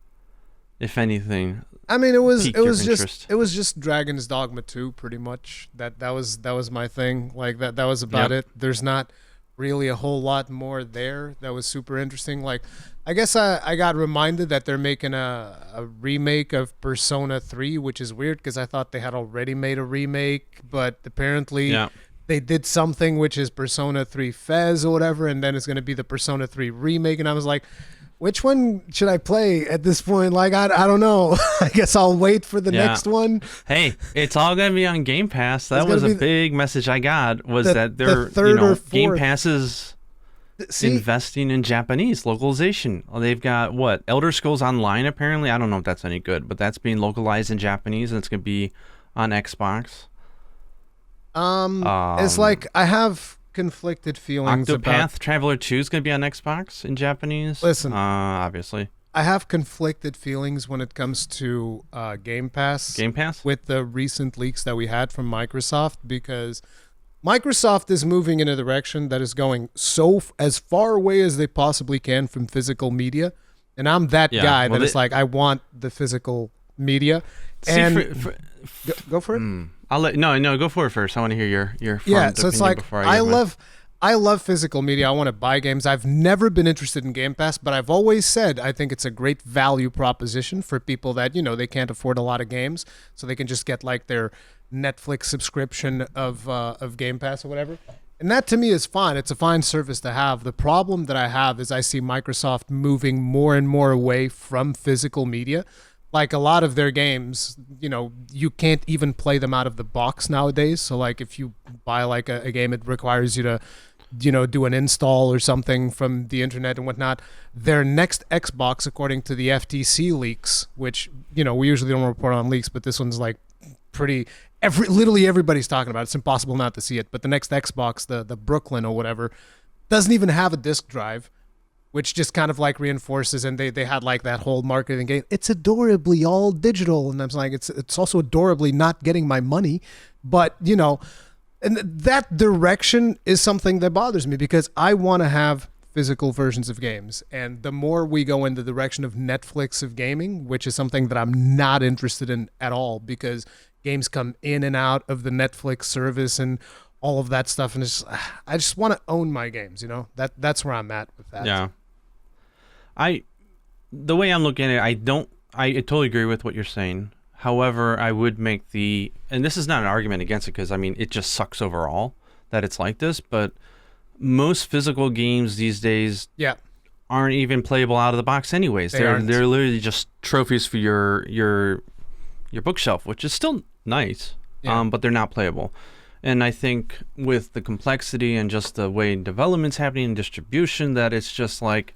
if anything? I mean, it was just Dragon's Dogma 2 pretty much. That was my thing. Like that was about it. There's not really a whole lot more there that was super interesting. Like I guess I got reminded that they're making a remake of Persona 3, which is weird because I thought they had already made a remake, but apparently they did something which is Persona 3 Fez or whatever, and then it's going to be the Persona 3 remake, and I was like, which one should I play at this point? Like, I don't know. I guess I'll wait for the next one. Hey, it's all going to be on Game Pass. That was a big message I got, was that they're, Game Pass is investing in Japanese localization. They've got, Elder Scrolls Online, apparently. I don't know if that's any good, but that's being localized in Japanese, and it's going to be on Xbox. It's like, I have conflicted feelings Octopath Traveler 2 is going to be on Xbox in Japanese. Listen, obviously, I have conflicted feelings when it comes to Game Pass. Game Pass? With the recent leaks that we had from Microsoft, because Microsoft is moving in a direction that is going as far away as they possibly can from physical media, and I'm that guy that is like, I want the physical media. Go for it. I'll go for it first. I want to hear your so it's like I love physical media. I want to buy games. I've never been interested in Game Pass, but I've always said I think it's a great value proposition for people that they can't afford a lot of games, so they can just get like their Netflix subscription of Game Pass or whatever. And that to me is fine. It's a fine service to have. The problem that I have is I see Microsoft moving more and more away from physical media. Like a lot of their games, you can't even play them out of the box nowadays. So like if you buy like a game, it requires you to, do an install or something from the internet and whatnot. Their next Xbox, according to the FTC leaks, which, we usually don't report on leaks, but this one's like literally everybody's talking about it. It's impossible not to see it. But the next Xbox, the Brooklyn or whatever, doesn't even have a disk drive, which just kind of like reinforces, and they had like that whole marketing game. It's adorably all digital, and I'm like, it's also adorably not getting my money, but and that direction is something that bothers me because I want to have physical versions of games, and the more we go in the direction of Netflix of gaming, which is something that I'm not interested in at all because games come in and out of the Netflix service and all of that stuff, and I just want to own my games, that's where I'm at with that. Yeah. The way I'm looking at it, I totally agree with what you're saying. However, I would make and this is not an argument against it because, it just sucks overall that it's like this, but most physical games these days aren't even playable out of the box anyways. They're literally just trophies for your bookshelf, which is still nice, but they're not playable. And I think with the complexity and just the way development's happening and distribution, that it's just like,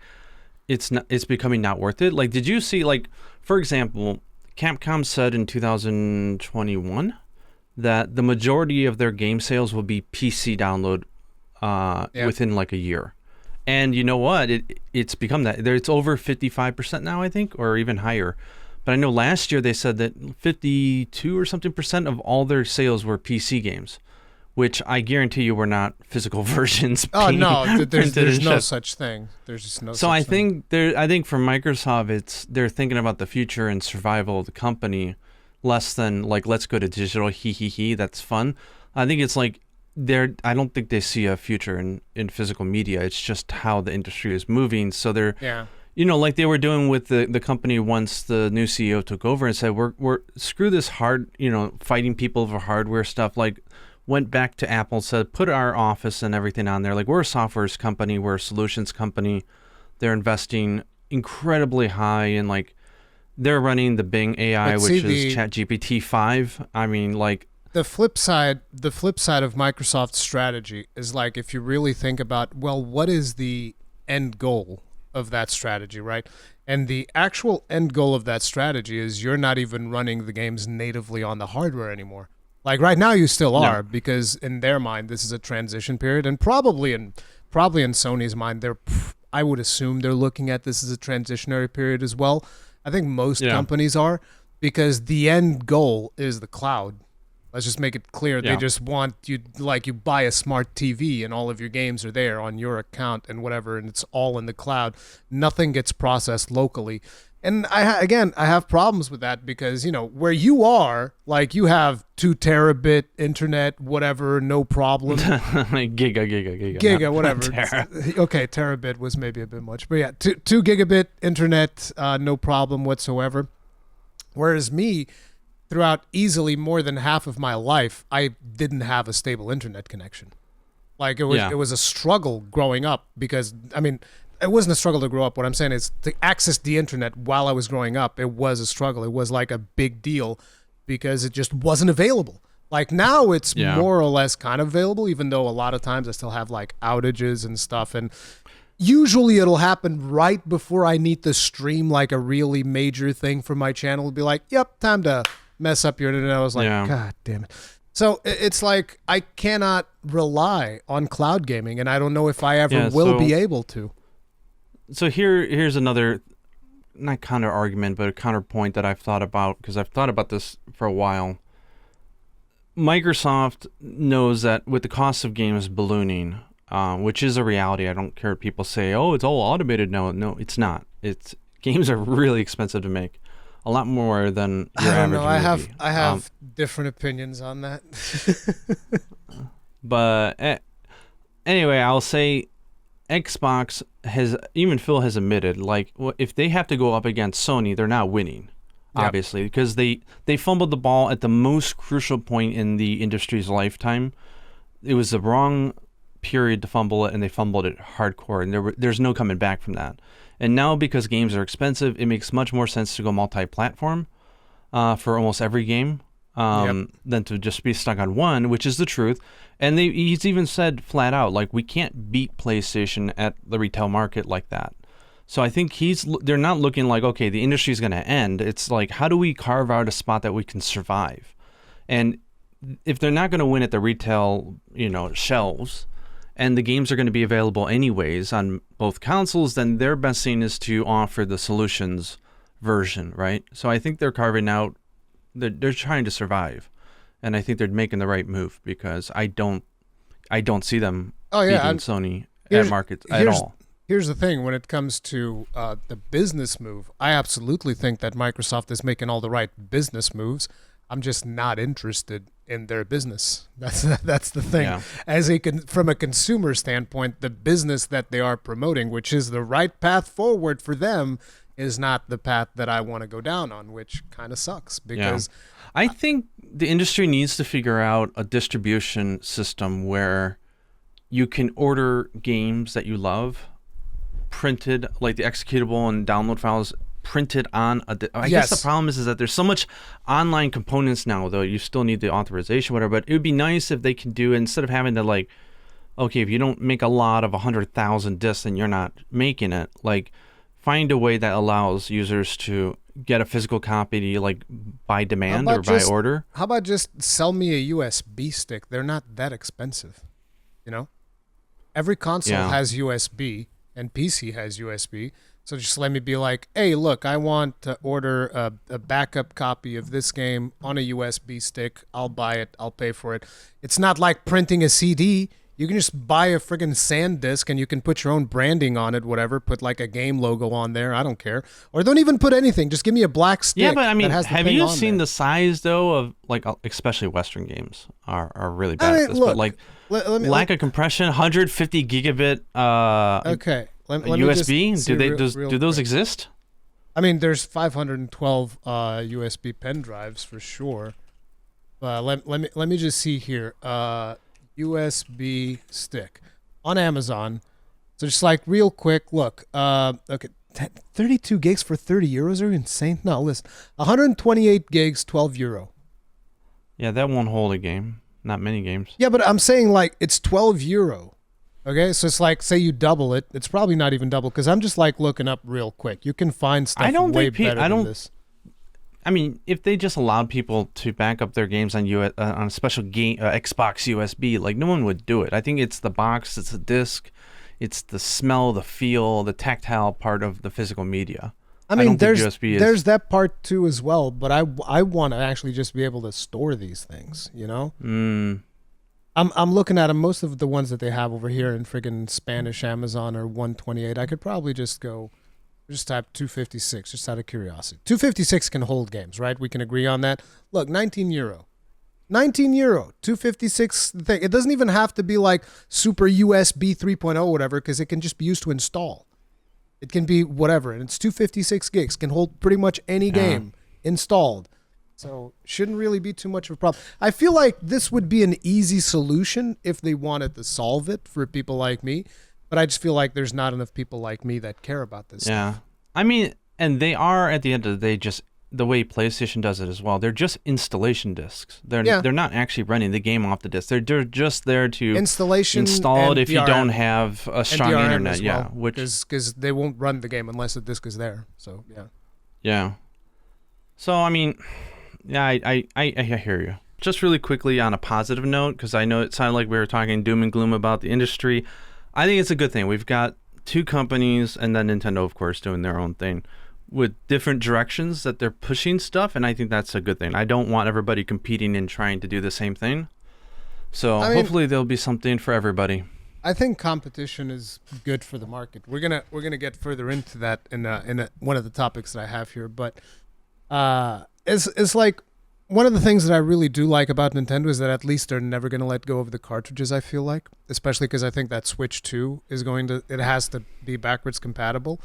it's becoming not worth it. Like, did you see, like, for example, Capcom said in 2021 that the majority of their game sales will be PC download within like a year. And you know what? It's become that. It's over 55% now, I think, or even higher. But I know last year they said that 52 or something % of all their sales were PC games, which I guarantee you were not physical versions. Oh no, there's no such thing. There's just no. So I think for Microsoft, they're thinking about the future and survival of the company, less than like let's go to digital. That's fun. I think it's like I don't think they see a future in physical media. It's just how the industry is moving. So they're like they were doing with the company once the new CEO took over and said we're screw this hard fighting people for hardware stuff, like. Went back to Apple, said, put our office and everything on there. Like, we're a software company, we're a solutions company. They're investing incredibly high in, like, they're running the Bing AI, which is ChatGPT 5. The flip side of Microsoft's strategy is, like, if you really think about, well, what is the end goal of that strategy, right? And the actual end goal of that strategy is you're not even running the games natively on the hardware anymore. Like right now you still are, because in their mind this is a transition period, and probably in Sony's mind I would assume they're looking at this as a transitionary period as well. I think most companies are, because the end goal is the cloud. Let's just make it clear. They just want you, like, you buy a smart TV and all of your games are there on your account and whatever, and it's all in the cloud. Nothing gets processed locally. And I have problems with that because, where you are, like, you have 2 terabit internet, whatever, no problem. Giga, whatever. Okay, terabit was maybe a bit much. But yeah, 2 gigabit internet, no problem whatsoever. Whereas me, throughout easily more than half of my life, I didn't have a stable internet connection. Like, it was a struggle growing up because, it wasn't a struggle to grow up. What I'm saying is to access the internet while I was growing up, it was a struggle. It was like a big deal because it just wasn't available. Like now it's more or less kind of available, even though a lot of times I still have like outages and stuff. And usually it'll happen right before I need to stream like a really major thing for my channel. It'll be like, yep, time to mess up your internet. I was like, God damn it. So it's like I cannot rely on cloud gaming, and I don't know if I ever will be able to. So here's another, not counter argument, but a counterpoint that I've thought about, because I've thought about this for a while. Microsoft knows that with the cost of games ballooning, which is a reality. I don't care what people say, oh, it's all automated. No, it's not. Games are really expensive to make. A lot more than your average movie. I have different opinions on that. But anyway, I'll say Xbox even Phil has admitted, like, if they have to go up against Sony, they're not winning, obviously, because they fumbled the ball at the most crucial point in the industry's lifetime. It was the wrong period to fumble it, and they fumbled it hardcore, and there's no coming back from that. And now, because games are expensive, it makes much more sense to go multi-platform for almost every game than to just be stuck on one, which is the truth. And he's even said flat out, like, we can't beat PlayStation at the retail market like that. So I think they're not looking like, okay, the industry's going to end. It's like, how do we carve out a spot that we can survive? And if they're not going to win at the retail, shelves, and the games are going to be available anyways on both consoles, then their best thing is to offer the solutions version, right? So I think they're carving out, they're trying to survive. And I think they're making the right move, because I don't see them beating Sony at market at all. Here's the thing: when it comes to the business move, I absolutely think that Microsoft is making all the right business moves. I'm just not interested in their business. That's the thing. Yeah. From a consumer standpoint, the business that they are promoting, which is the right path forward for them, is not the path that I want to go down on, which kind of sucks, because I think the industry needs to figure out a distribution system where you can order games that you love printed, like the executable and download files printed on I guess the problem is that there's so much online components now, though you still need the authorization, whatever. But it would be nice if they can do, instead of having to, like, okay, if you don't make a lot of 100,000 discs, then you're not making it. Like, find a way that allows users to get a physical copy, like, by demand or by order. How about just sell me a USB stick? They're not that expensive, Every console has USB, and PC has USB. So just let me be like, hey, look, I want to order a backup copy of this game on a USB stick. I'll buy it. I'll pay for it. It's not like printing a CD. You can just buy a friggin' SanDisk, and you can put your own branding on it, whatever. Put like a game logo on there. I don't care. Or don't even put anything. Just give me a black stick. Yeah, but I mean, have you seen the size, though, of, like, especially Western games are really bad at this. Look, but, like, lack of compression, 150 gigabit okay. Let USB? Do those exist? I mean, there's 512 USB pen drives for sure. Let me just see here. USB stick on Amazon. So just like real quick, look. Okay, 32 gigs for 30 euros are insane. No, listen, 128 gigs, 12 euro. Yeah, that won't hold a game. Not many games. Yeah, but I'm saying, like, it's 12 euro. Okay, so it's like, say you double it. It's probably not even double, because I'm just like looking up real quick. You can find stuff way better than this. I mean, if they just allowed people to back up their games on a special game Xbox USB, like, no one would do it. I think it's the box, it's the disc, it's the smell, the feel, the tactile part of the physical media. I mean, there's that part too as well, but I want to actually just be able to store these things, I'm looking at them. Most of the ones that they have over here in friggin' Spanish Amazon are 128. I could probably just type 256, just out of curiosity. 256 can hold games, right? We can agree on that. Look, 19 euro. 19 euro, 256 thing. It doesn't even have to be like super USB 3.0 whatever, because it can just be used to install. It can be whatever, and it's 256 gigs. Can hold pretty much any game installed. So shouldn't really be too much of a problem. I feel like this would be an easy solution if they wanted to solve it for people like me. But I just feel like there's not enough people like me that care about this stuff. I mean, and they are, at the end of the day, just the way PlayStation does it as well. They're just installation discs. They're not actually running the game off the disc. They're just there to install it if you don't have a strong internet. Because they won't run the game unless the disc is there. So yeah. So I mean, I hear you. Just really quickly on a positive note, because I know it sounded like we were talking doom and gloom about the industry. I think it's a good thing. We've got two companies, and then Nintendo, of course, doing their own thing with different directions that they're pushing stuff, and I think that's a good thing. I don't want everybody competing and trying to do the same thing. So hopefully there'll be something for everybody. I think competition is good for the market. We're gonna get further into that in one of the topics that I have here, but it's like one of the things that I really do like about Nintendo is that at least they're never going to let go of the cartridges, I feel like. Especially because I think that Switch 2 it has to be backwards compatible.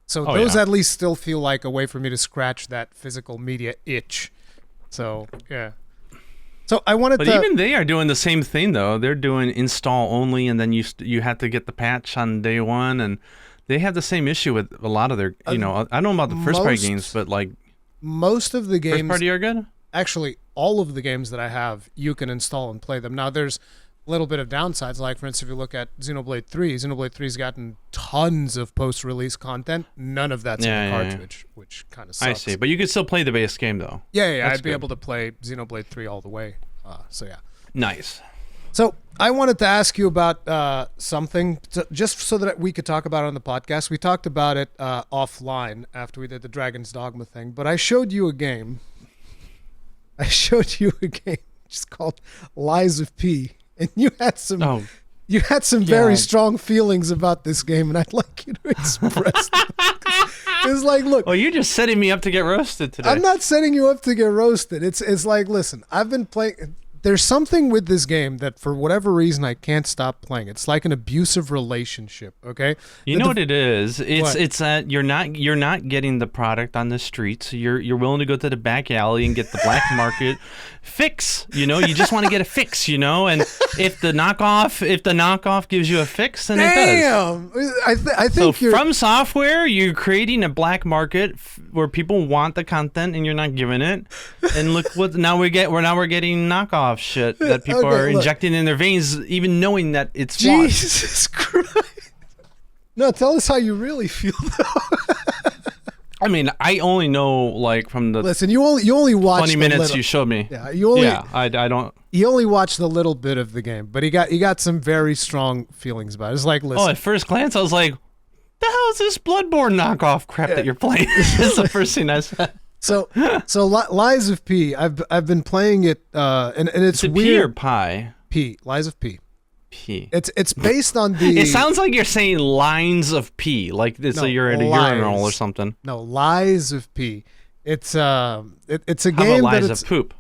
So those at least still feel like a way for me to scratch that physical media itch. So, yeah. So I wanted But even they are doing the same thing, though. They're doing install only, and then you have to get the patch on day one, and they have the same issue with a lot of their, I don't know about the first-party games, but like... Most of the games... First-party are good? Actually, all of the games that I have, you can install and play them. Now, there's a little bit of downsides. Like, for instance, if you look at Xenoblade 3, Xenoblade 3's gotten tons of post-release content. None of that's in the cartridge, which kind of sucks. I see, but you could still play the base game, though. Yeah, I'd be able to play Xenoblade 3 all the way. So, yeah. Nice. So, I wanted to ask you about something, just so that we could talk about it on the podcast. We talked about it offline after we did the Dragon's Dogma thing, but I showed you a game. Just called Lies of P, and you had some very strong feelings about this game, and I'd like you to express them. It's like, look. Well, you're just setting me up to get roasted today. I'm not setting you up to get roasted. It's like, listen, I've been playing. There's something with this game that for whatever reason I can't stop playing. It's like an abusive relationship, okay? You know what it is? It's that you're not getting the product on the streets. You're willing to go to the back alley and get the black market fix. You just want to get a fix, and if the knockoff gives you a fix, then it does. I think so from software, you're creating a black market where people want the content and you're not giving it. And look what we're getting knockoff shit that people are injecting in their veins, even knowing that it's flawed. Jesus Christ! No, tell us how you really feel, though. I mean, I only know like from the you only watched 20 minutes you showed me. Yeah, I don't. You only watched a little bit of the game, but he got some very strong feelings about it. It's like, listen. Oh, at first glance, I was like, "The hell is this Bloodborne knockoff crap that you're playing?" That's the first thing I said. So Lies of P. I've been playing it, and it's weird. P or pie? P. Lies of P. P. It's based on the. It sounds like you're saying lines of P, like you're at a urinal or something. No, Lies of P. It's a How game about that lies of poop.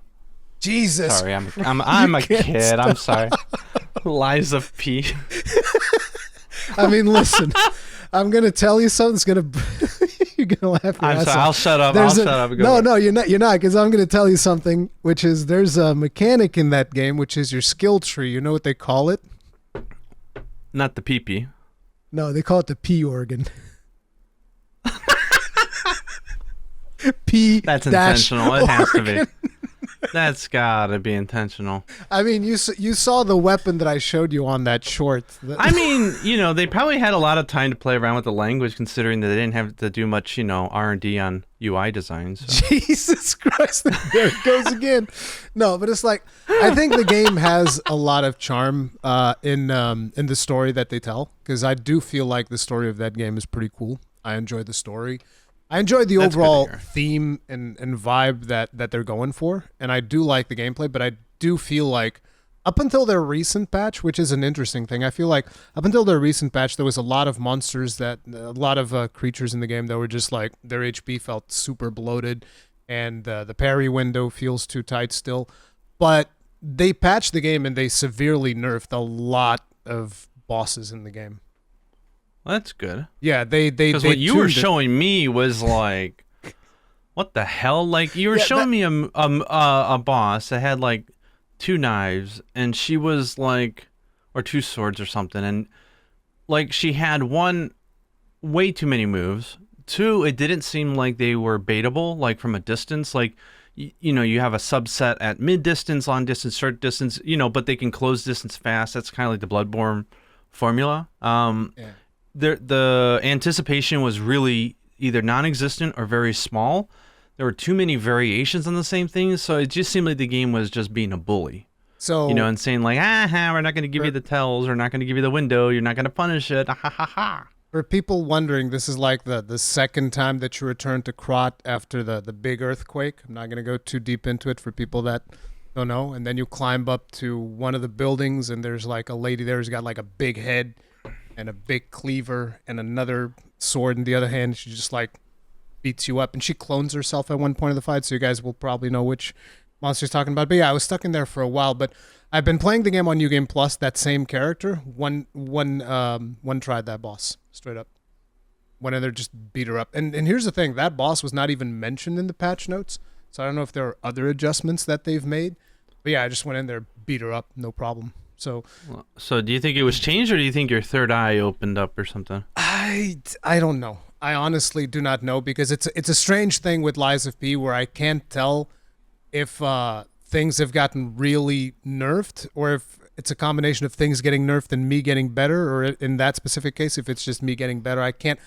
Jesus. Sorry, I'm a kid. Stop. I'm sorry. Lies of P. I mean, listen. I'm gonna tell you something. It's gonna you're gonna laugh. I'm sorry. I'll shut up. No, you're not. You're not, because I'm gonna tell you something. Which is, there's a mechanic in that game, which is your skill tree. You know what they call it? Not the pee-pee. No, they call it the P organ. P. That's intentional. It has to be. That's gotta be intentional. I mean, you saw the weapon that I showed you on that short. I mean, they probably had a lot of time to play around with the language, considering that they didn't have to do much, R&D on UI designs. So. Jesus Christ, there it goes again. No, but it's like, I think the game has a lot of charm in the story that they tell, because I do feel like the story of that game is pretty cool. I enjoy the story. I enjoyed the overall theme and vibe that they're going for, and I do like the gameplay, but I do feel like up until their recent patch, which is an interesting thing, I feel like up until their recent patch, there was a lot of monsters a lot of creatures in the game that were just like, their HP felt super bloated, and the parry window feels too tight still. But they patched the game and they severely nerfed a lot of bosses in the game. That's good. Yeah, they because what you were showing me was like, what the hell? Like, you were showing me a boss that had like 2 knives, and she was like, or 2 swords or something, and like she had 1, way too many moves. 2, it didn't seem like they were baitable, like from a distance. Like, you have a subset at mid distance, long distance, short distance. But they can close distance fast. That's kind of like the Bloodborne formula. The anticipation was really either non-existent or very small. There were too many variations on the same thing, so it just seemed like the game was just being a bully. So and saying like, we're not going to give you the tells, we're not going to give you the window, you're not going to punish it, For people wondering, this is like the second time that you return to Krot after the big earthquake. I'm not going to go too deep into it for people that don't know. And then you climb up to one of the buildings, and there's like a lady there who's got like a big head and a big cleaver and another sword in the other hand. She just like beats you up, and she clones herself at one point of the fight, so you guys will probably know which monster he's talking about. But yeah, I was stuck in there for a while, but I've been playing the game on New Game Plus, that same character. One tried that boss, straight up. Went in there, just beat her up. And here's the thing, that boss was not even mentioned in the patch notes, so I don't know if there are other adjustments that they've made. But yeah, I just went in there, beat her up, no problem. So do you think it was changed, or do you think your third eye opened up or something? I don't know. I honestly do not know, because it's a strange thing with Lies of P where I can't tell if things have gotten really nerfed, or if it's a combination of things getting nerfed and me getting better, or in that specific case, if it's just me getting better. I can't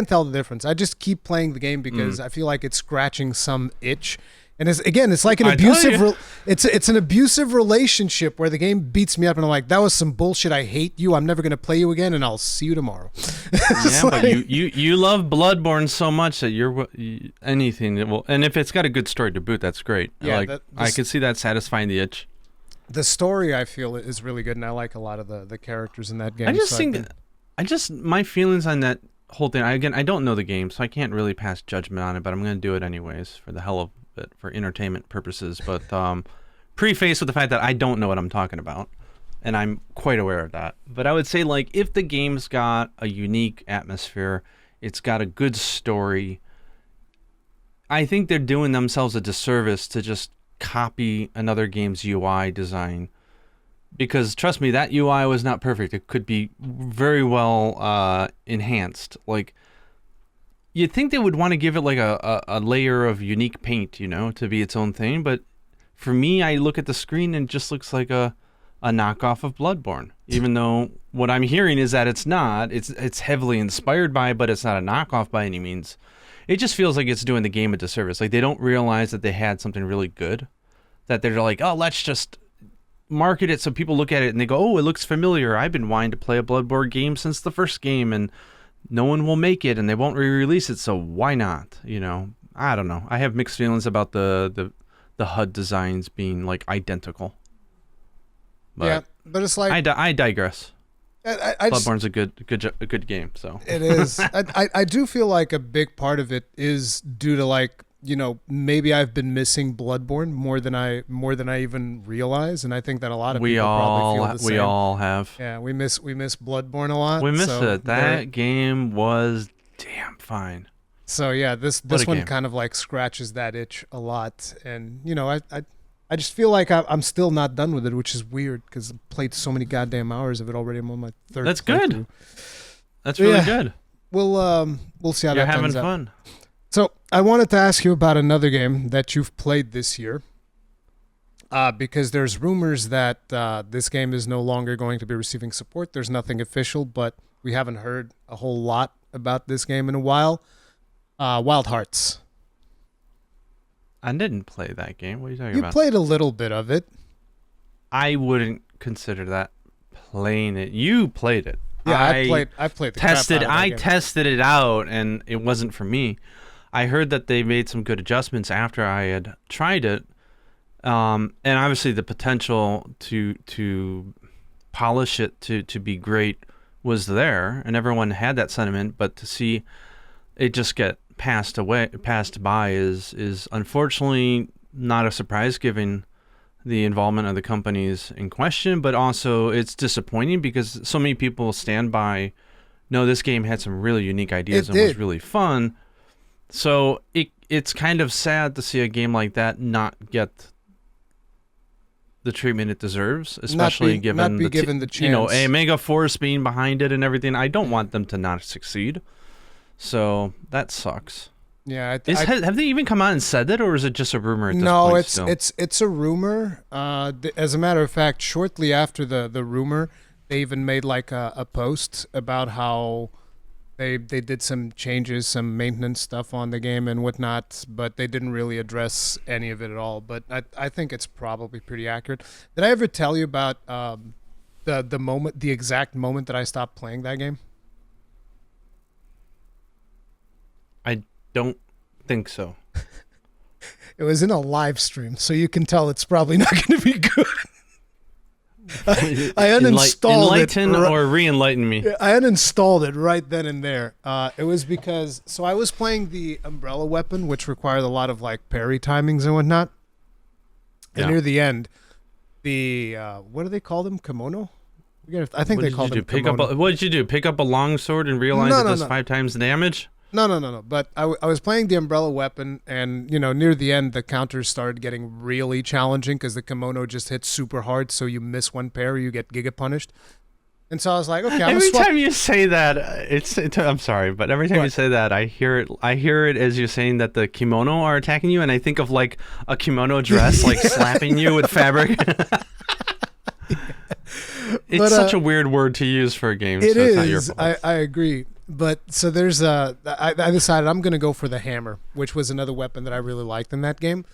tell the difference. I just keep playing the game because I feel like it's scratching some itch. And it's like an abusive. It's an abusive relationship where the game beats me up, and I'm like, that was some bullshit. I hate you. I'm never gonna play you again, and I'll see you tomorrow. Yeah, like, but you love Bloodborne so much that anything that will, and if it's got a good story to boot, that's great. Yeah, I could see that satisfying the itch. The story, I feel, is really good, and I like a lot of the characters in that game. My feelings on that whole thing. I don't know the game, so I can't really pass judgment on it, but I'm gonna do it anyways for the hell of it, for entertainment purposes. But prefaced with the fact that I don't know what I'm talking about, and I'm quite aware of that. But I would say, like, if the game's got a unique atmosphere, it's got a good story, I think they're doing themselves a disservice to just copy another game's UI design. Because trust me, that UI was not perfect. It could be very well enhanced. Like, you'd think they would want to give it like a layer of unique paint, to be its own thing. But for me, I look at the screen and it just looks like a knockoff of Bloodborne. Even though what I'm hearing is that it's not. It's heavily inspired by, but it's not a knockoff by any means. It just feels like it's doing the game a disservice. Like, they don't realize that they had something really good. That they're like, oh, let's just market it so people look at it and they go, oh, it looks familiar. I've been wanting to play a Bloodborne game since the first game, and no one will make it, and they won't re-release it, so why not? I don't know. I have mixed feelings about the HUD designs being like identical. But yeah, but it's like I digress. Bloodborne's a good game, so it is. I do feel like a big part of it is due to, like, maybe I've been missing Bloodborne more than I even realize, and I think that a lot of people probably feel the same. We all have. Yeah, we miss Bloodborne a lot. We miss it. That game was damn fine. So yeah, this one game kind of like scratches that itch a lot, and I just feel like I'm still not done with it, which is weird because I've played so many goddamn hours of it already. I'm on my third. That's good. That's really good. We'll see how that turns out. You're having fun. So I wanted to ask you about another game that you've played this year, because there's rumors that this game is no longer going to be receiving support. There's nothing official, but we haven't heard a whole lot about this game in a while. Wild Hearts. I didn't play that game. What are you talking about? You played a little bit of it. I wouldn't consider that playing it. You played it. Yeah, I played the crap out of that game. Tested it out, and it wasn't for me. I heard that they made some good adjustments after I had tried it, and obviously the potential to polish it to be great was there, and everyone had that sentiment. But to see it just get passed by is unfortunately not a surprise, given the involvement of the companies in question. But also it's disappointing because so many people stand by, no, this game had some really unique ideas and was really fun. So it's kind of sad to see a game like that not get the treatment it deserves, especially given the chance. Omega Force being behind it and everything. I don't want them to not succeed. So that sucks. Yeah, have they even come out and said that, or is it just a rumor at this point? No, it's a rumor. As a matter of fact, shortly after the rumor, they even made like a post about how they did some changes, some maintenance stuff on the game and whatnot, but they didn't really address any of it at all. But I think it's probably pretty accurate. Did I ever tell you about the exact moment that I stopped playing that game? I don't think so. It was in a live stream, so you can tell it's probably not going to be good. I uninstalled Enlighten or re-enlighten me. I uninstalled it right then and there. It was because, so I was playing the umbrella weapon, which required a lot of like parry timings and whatnot. And near the end, the what do they call them? Kimono? I think they called them kimono. What did you do? Pick up a long sword and realize it does 5 times the damage? No. But I was playing the umbrella weapon, and near the end, the counters started getting really challenging because the kimono just hits super hard. So you miss one pair, you get giga punished. And so I was like, okay. Every time you say that, I'm sorry, but every time you say that, I hear it as you're saying that the kimono are attacking you, and I think of like a kimono dress like slapping you with fabric. It's such a weird word to use for a game. It so is. It's not your fault. I agree. But so there's I decided I'm going to go for the hammer, which was another weapon that I really liked in that game.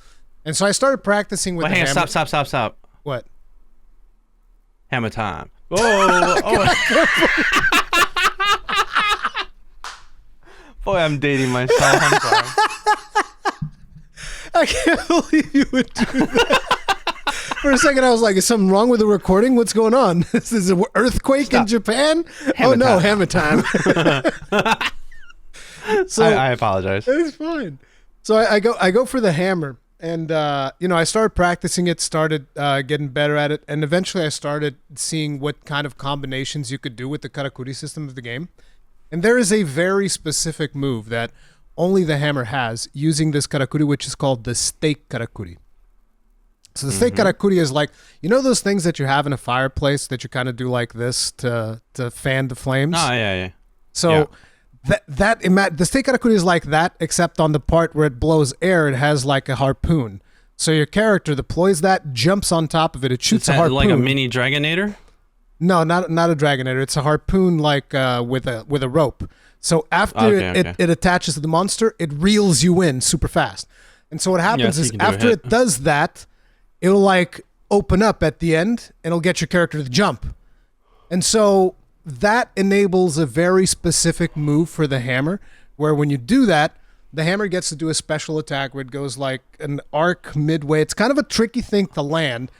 And so I started practicing with the hammer. Stop. What? Hammer time. Oh. Boy, I'm dating myself. I'm sorry. I can't believe you would do that. For a second, I was like, is something wrong with the recording? What's going on? Is this an earthquake in Japan? Hammer time. So I apologize. It's fine. So I go for the hammer. And, I started practicing it, started getting better at it, and eventually I started seeing what kind of combinations you could do with the karakuri system of the game. And there is a very specific move that only the hammer has using this karakuri, which is called the stake karakuri. So the stake karakuri is like, those things that you have in a fireplace that you kind of do like this to fan the flames? Oh, yeah. So... Yeah. The stake karakuri is like that, except on the part where it blows air, it has like a harpoon. So your character deploys that, jumps on top of it, it shoots a harpoon. Like a mini Dragonator? No, not a Dragonator. It's a harpoon like with a rope. So after it attaches to the monster, it reels you in super fast. And so what happens is after it does that, it'll like open up at the end and it'll get your character to jump. And so that enables a very specific move for the hammer, where when you do that, the hammer gets to do a special attack where it goes like an arc midway. It's kind of a tricky thing to land,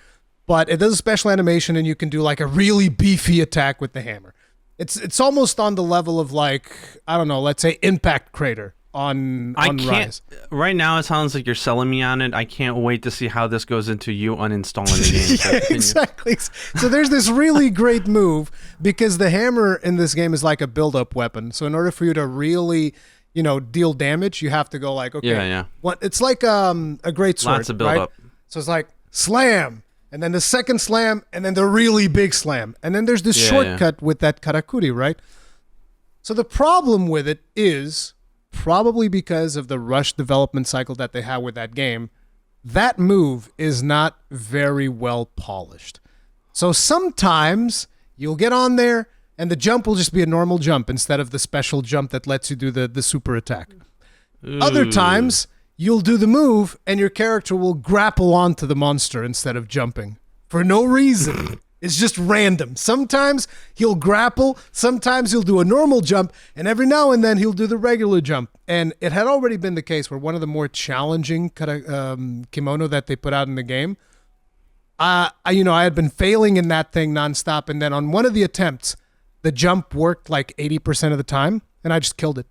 but it does a special animation and you can do like a really beefy attack with the hammer. It's almost on the level of like, I don't know, let's say Impact Crater on Rise. Right now it sounds like you're selling me on it. I can't wait to see how this goes into you uninstalling the game. Yeah, exactly. So there's this really great move because the hammer in this game is like a build-up weapon. So in order for you to really, deal damage, you have to go like, okay, it's like a great sword. Lots of build-up. Right? So it's like slam, and then the second slam, and then the really big slam, and then there's this shortcut with that karakuri, right? So the problem with it is, probably because of the rush development cycle that they have with that game, that move is not very well polished. So sometimes you'll get on there and the jump will just be a normal jump instead of the special jump that lets you do the super attack. Ooh. Other times you'll do the move and your character will grapple onto the monster instead of jumping for no reason. It's just random. Sometimes he'll grapple, sometimes he'll do a normal jump, and every now and then he'll do the regular jump. And it had already been the case where one of the more challenging kimono that they put out in the game, I had been failing in that thing nonstop, and then on one of the attempts, the jump worked like 80% of the time, and I just killed it.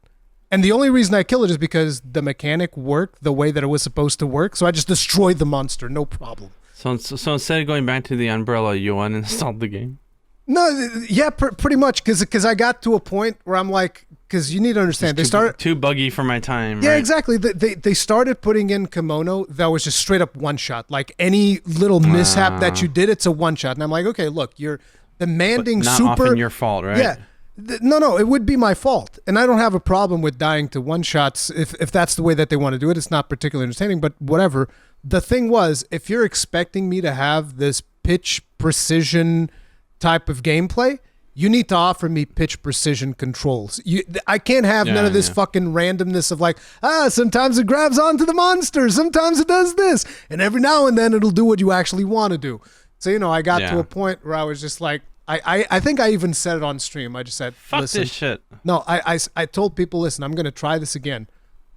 And the only reason I killed it is because the mechanic worked the way that it was supposed to work, so I just destroyed the monster, no problem. So instead of going back to the umbrella, you uninstalled the game? No, yeah, pretty much, because I got to a point where I'm like, because you need to understand, they started too buggy for my time. Yeah, right? exactly. They started putting in kimono that was just straight up one shot. Like any little mishap that you did, it's a one shot. And I'm like, okay, look, you're demanding but not super. often your fault, right? Yeah. No, it would be my fault. And I don't have a problem with dying to one shots if that's the way that they want to do it. It's not particularly entertaining, but whatever. The thing was, if you're expecting me to have this pitch precision type of gameplay, you need to offer me pitch precision controls. I can't have none of this fucking randomness of like, sometimes it grabs onto the monster, sometimes it does this, and every now and then it'll do what you actually want to do. So, I got to a point where I was just like, I think I even said it on stream. I just said, fuck listen. This shit. No, I told people, listen, I'm going to try this again.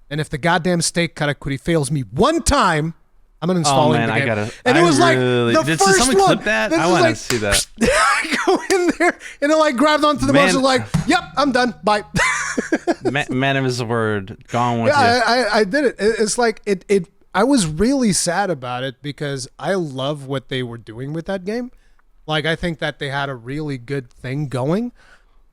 And if the goddamn steak karakuri fails me one time, I'm going to install it in the game. And it was like the did first someone one. clip that? I want to see that. I go in there and it like grabbed onto the monster like, yep, I'm done. Bye. Man of his word. Gone with you. I did it. It's like it. I was really sad about it because I love what they were doing with that game. Like, I think that they had a really good thing going.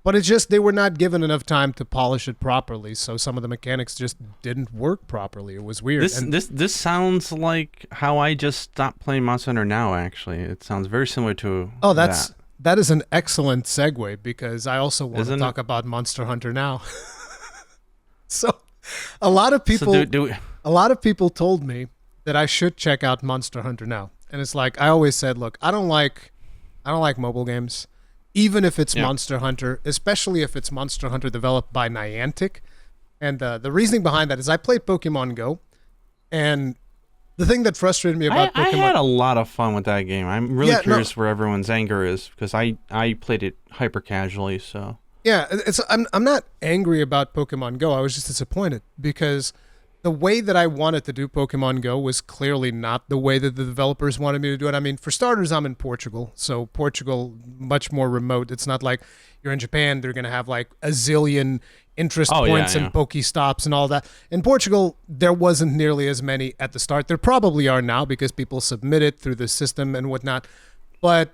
But it's just they were not given enough time to polish it properly, so some of the mechanics just didn't work properly. It was weird. This sounds like how I just stopped playing Monster Hunter now, actually. It sounds very similar to that is an excellent segue, because I also want to talk about Monster Hunter now. So a lot of people a lot of people told me that I should check out Monster Hunter now. And it's like I always said, look, I don't like mobile games. Even if it's Monster Hunter, especially if it's Monster Hunter developed by Niantic. And the reasoning behind that is I played Pokemon Go, and the thing that frustrated me about Pokemon... I had a lot of fun with that game. I'm really curious where everyone's anger is, because I played it hyper casually, so... Yeah, I'm not angry about Pokemon Go. I was just disappointed, because the way that I wanted to do Pokemon Go was clearly not the way that the developers wanted me to do it. I mean, for starters, I'm in Portugal, so Portugal, much more remote. It's not like you're in Japan, they're going to have like a zillion interest points and Pokestops and all that. In Portugal, there wasn't nearly as many at the start. There probably are now because people submit it through the system and whatnot. But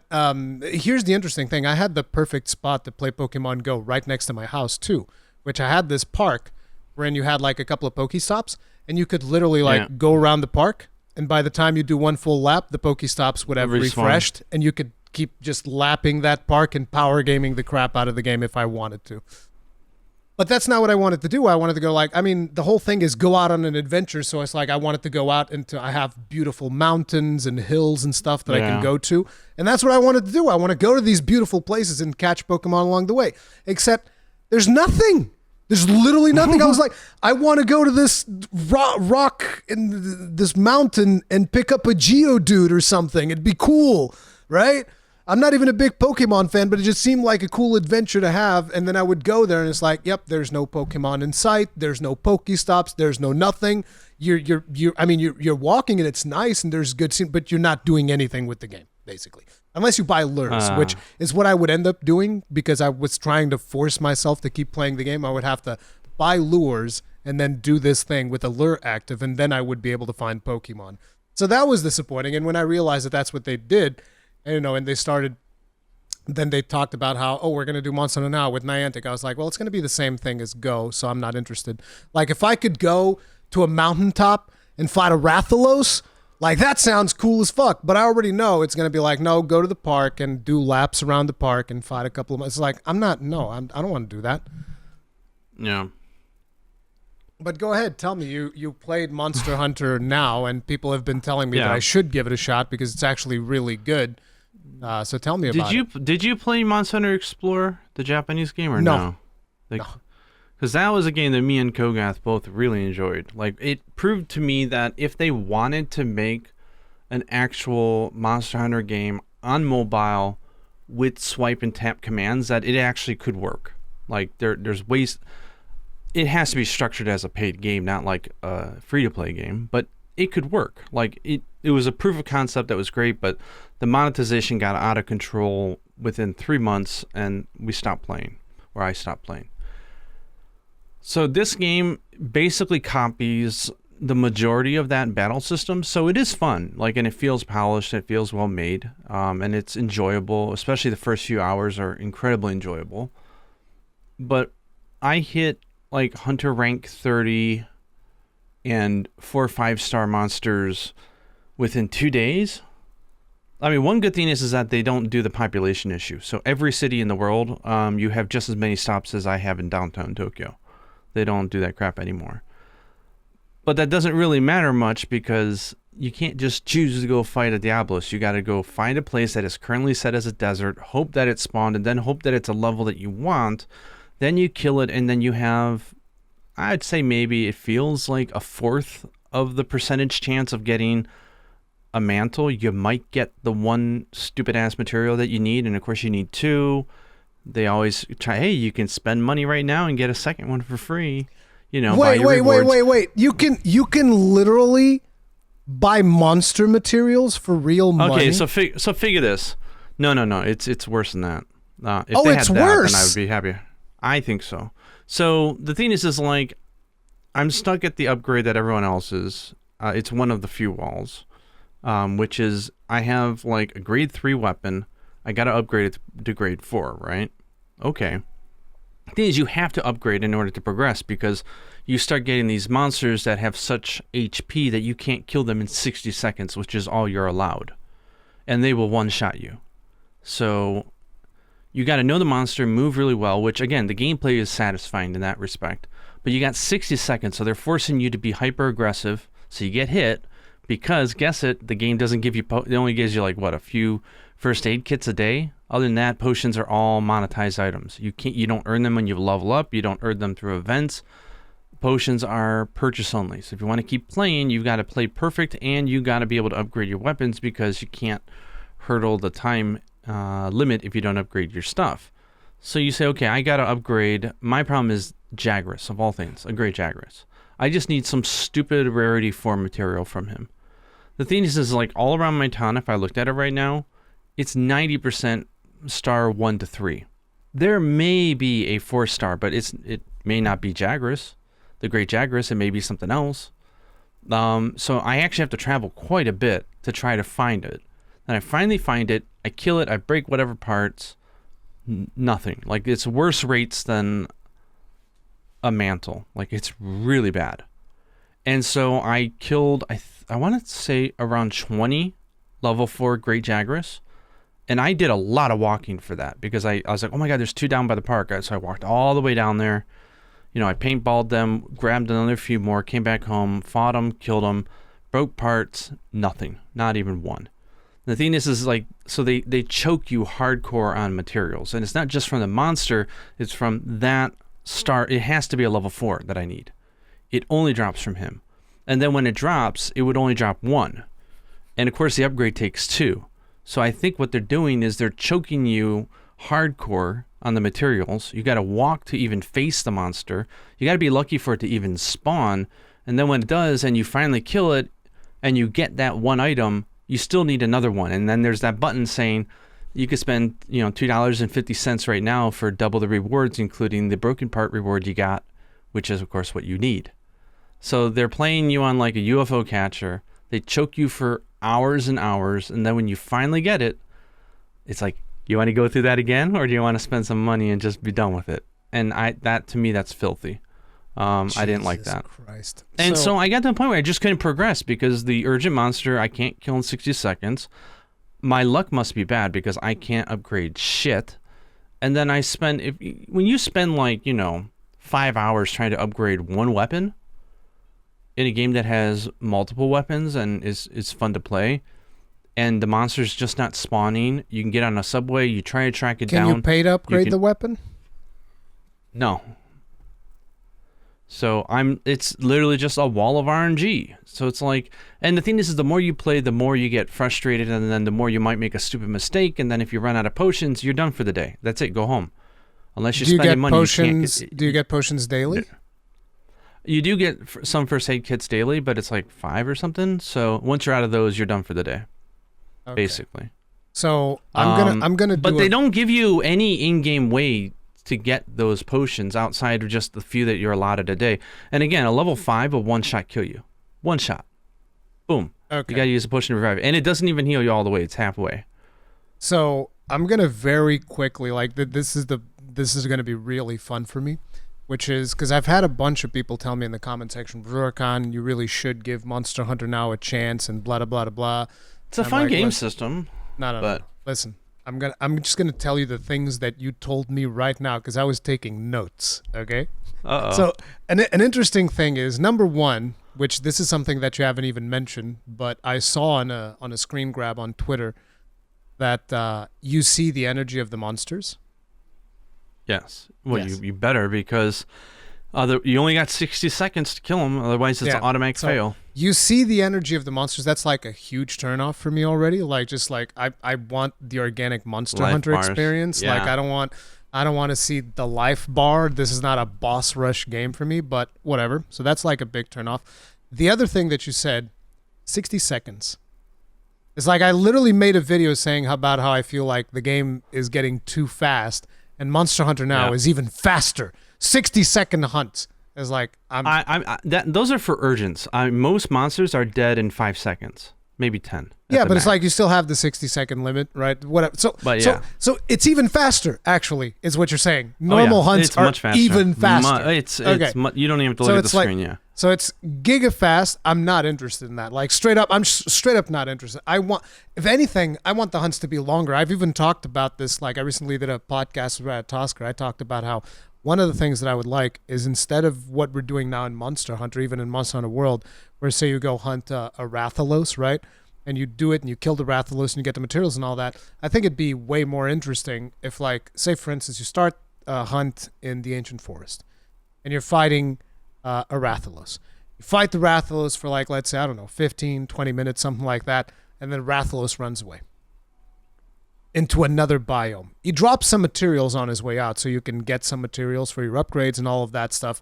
here's the interesting thing. I had the perfect spot to play Pokemon Go right next to my house, too, which I had this park wherein you had like a couple of Pokestops, and you could literally like go around the park, and by the time you do one full lap, the Pokestops would have refreshed, and you could keep just lapping that park and power gaming the crap out of the game if I wanted to. But that's not what I wanted to do. I wanted to go like, I mean, the whole thing is go out on an adventure, so it's like I wanted to go out into, I have beautiful mountains and hills and stuff that I can go to, and that's what I wanted to do. I want to go to these beautiful places and catch Pokemon along the way, except there's nothing. There's literally nothing. I was like, I want to go to this rock in this mountain and pick up a Geodude or something. It'd be cool, right? I'm not even a big Pokemon fan, but it just seemed like a cool adventure to have. And then I would go there, and it's like, yep, there's no Pokemon in sight. There's no Pokestops. There's no nothing. You're walking, and it's nice, and there's good scene, but you're not doing anything with the game, basically. Unless you buy lures, which is what I would end up doing, because I was trying to force myself to keep playing the game. I would have to buy lures and then do this thing with a lure active, and then I would be able to find Pokemon. So that was disappointing. And when I realized that that's what they did, and they started, then they talked about how, we're going to do Monster Hunter now with Niantic. I was like, well, it's going to be the same thing as Go, so I'm not interested. Like, if I could go to a mountaintop and fight a Rathalos, like, that sounds cool as fuck, but I already know it's going to be like, no, go to the park and do laps around the park and fight a couple of... It's like, I don't want to do that. Yeah. But go ahead, tell me, you played Monster Hunter now, and people have been telling me that I should give it a shot because it's actually really good. So tell me about it. Did you play Monster Hunter Explorer, the Japanese game, or no? No. Because that was a game that me and Kogath both really enjoyed. Like, it proved to me that if they wanted to make an actual Monster Hunter game on mobile with swipe and tap commands, that it actually could work. Like, there's ways... It has to be structured as a paid game, not like a free-to-play game, but it could work. Like, it was a proof of concept that was great, but the monetization got out of control within 3 months, and we stopped playing, or I stopped playing. So this game basically copies the majority of that battle system, so it is fun. Like, and it feels polished, it feels well made, and it's enjoyable. Especially the first few hours are incredibly enjoyable. But I hit like Hunter rank 30 and 4 or 5-star monsters within 2 days. I mean, one good thing is that they don't do the population issue. So every city in the world, you have just as many stops as I have in downtown Tokyo. They don't do that crap anymore. But that doesn't really matter much because you can't just choose to go fight a Diablos. You got to go find a place that is currently set as a desert, hope that it's spawned, and then hope that it's a level that you want. Then you kill it, and then you have, I'd say maybe it feels like a fourth of the percentage chance of getting a mantle. You might get the one stupid-ass material that you need, and of course you need 2. They always try, hey, you can spend money right now and get a second one for free. You know, wait. You can literally buy monster materials for real money. Okay, so figure this. No. It's worse than that. If it's worse. Then I would be happier. I think so. So the thing is like, I'm stuck at the upgrade that everyone else is. It's one of the few walls, which is I have like a grade 3 weapon. I got to upgrade it to grade 4, right? Okay. The thing is, you have to upgrade in order to progress, because you start getting these monsters that have such HP that you can't kill them in 60 seconds, which is all you're allowed. And they will one-shot you. So you got to know the monster, move really well, which, again, the gameplay is satisfying in that respect. But you got 60 seconds, so they're forcing you to be hyper-aggressive, so you get hit, because, guess it, the game doesn't give you... it only gives you, like, what, a few first aid kits a day? Other than that, potions are all monetized items. You don't earn them when you level up. You don't earn them through events. Potions are purchase only. So if you want to keep playing, you've got to play perfect, and you got to be able to upgrade your weapons, because you can't hurdle the time limit if you don't upgrade your stuff. So you say, okay, I got to upgrade. My problem is Jagras, of all things, a great Jagras. I just need some stupid rarity 4 material from him. The thing is like all around my town, if I looked at it right now, it's 90% star 1 to 3. There may be a 4-star, but it may not be Jagras, the great Jagras. It may be something else. So I actually have to travel quite a bit to try to find it. Then I finally find it, I kill it, I break whatever parts, nothing. Like, it's worse rates than a mantle. Like, it's really bad. And so I killed, I want to say around 20 level 4 great Jagras. And I did a lot of walking for that, because I was like, oh my god, there's 2 down by the park. So I walked all the way down there. You know, I paintballed them, grabbed another few more, came back home, fought them, killed them, broke parts, nothing. Not even one. The thing is like, so they choke you hardcore on materials. And it's not just from the monster, it's from that star. It has to be a level 4 that I need. It only drops from him. And then when it drops, it would only drop 1. And of course the upgrade takes 2. So I think what they're doing is they're choking you hardcore on the materials. You got to walk to even face the monster. You got to be lucky for it to even spawn. And then when it does, and you finally kill it, and you get that one item, you still need another one. And then there's that button saying you could spend, $2.50 right now for double the rewards, including the broken part reward you got, which is of course what you need. So they're playing you on like a UFO catcher. They choke you for hours and hours, and then when you finally get it, it's like, you want to go through that again, or do you want to spend some money and just be done with it? And to me, that's filthy. I didn't like that. Christ. And so I got to the point where I just couldn't progress, because the urgent monster I can't kill in 60 seconds. My luck must be bad, because I can't upgrade shit. And then when you spend 5 hours trying to upgrade one weapon in a game that has multiple weapons and is fun to play, and the monster's just not spawning, you can get on a subway, you try to track it down. Can you pay to upgrade the weapon? No. So it's literally just a wall of RNG. So it's like, and the thing is the more you play, the more you get frustrated, and then the more you might make a stupid mistake, and then if you run out of potions, you're done for the day. That's it, go home. Unless you're spending money. Do you get potions daily? You do get some first aid kits daily, but it's like 5 or something. So once you're out of those, you're done for the day. Okay. Basically. So I'm gonna. But they don't give you any in-game way to get those potions outside of just the few that you're allotted a day. And again, a level 5 will one-shot kill you. One shot. Boom. Okay. You gotta use a potion to revive it. And it doesn't even heal you all the way. It's halfway. So I'm gonna very quickly, this is gonna be really fun for me, which is because I've had a bunch of people tell me in the comment section, Rurikhan, you really should give Monster Hunter Now a chance, and blah, blah, blah, blah. It's a fun game system. No. Listen, I'm just gonna tell you the things that you told me right now, because I was taking notes. Okay. So an interesting thing is, number one, which this is something that you haven't even mentioned, but I saw on a screen grab on Twitter that you see the energy of the monsters. Yes. Well, yes. You better, because you only got 60 seconds to kill them, otherwise it's an automatic fail. You see the energy of the monsters. That's like a huge turnoff for me already. I want the organic Monster Hunter experience. Yeah. I don't want to see the life bar. This is not a boss rush game for me, but whatever. So that's like a big turnoff. The other thing that you said, 60 seconds. It's like I literally made a video saying about how I feel like the game is getting too fast, and Monster Hunter Now is even faster. 60-second hunts is like those are for urgents. Most monsters are dead in 5 seconds, maybe 10. Yeah, but it's like you still have the 60-second limit, right? Whatever. So it's even faster, actually, is what you're saying. Normal hunts are much faster. Even faster. You don't even have to look at the screen, yeah. So it's gigafast. I'm not interested in that. Like straight up, I'm straight up not interested. If anything, I want the hunts to be longer. I've even talked about this. Like I recently did a podcast with Brad Tosker. I talked about how one of the things that I would like is instead of what we're doing now in Monster Hunter, even in Monster Hunter World, where say you go hunt a Rathalos, right? And you do it and you kill the Rathalos and you get the materials and all that. I think it'd be way more interesting if, like, say for instance, you start a hunt in the Ancient Forest and you're fighting a Rathalos. You fight the Rathalos for, like, let's say, I don't know, 15, 20 minutes, something like that, and then Rathalos runs away into another biome. He drops some materials on his way out so you can get some materials for your upgrades and all of that stuff,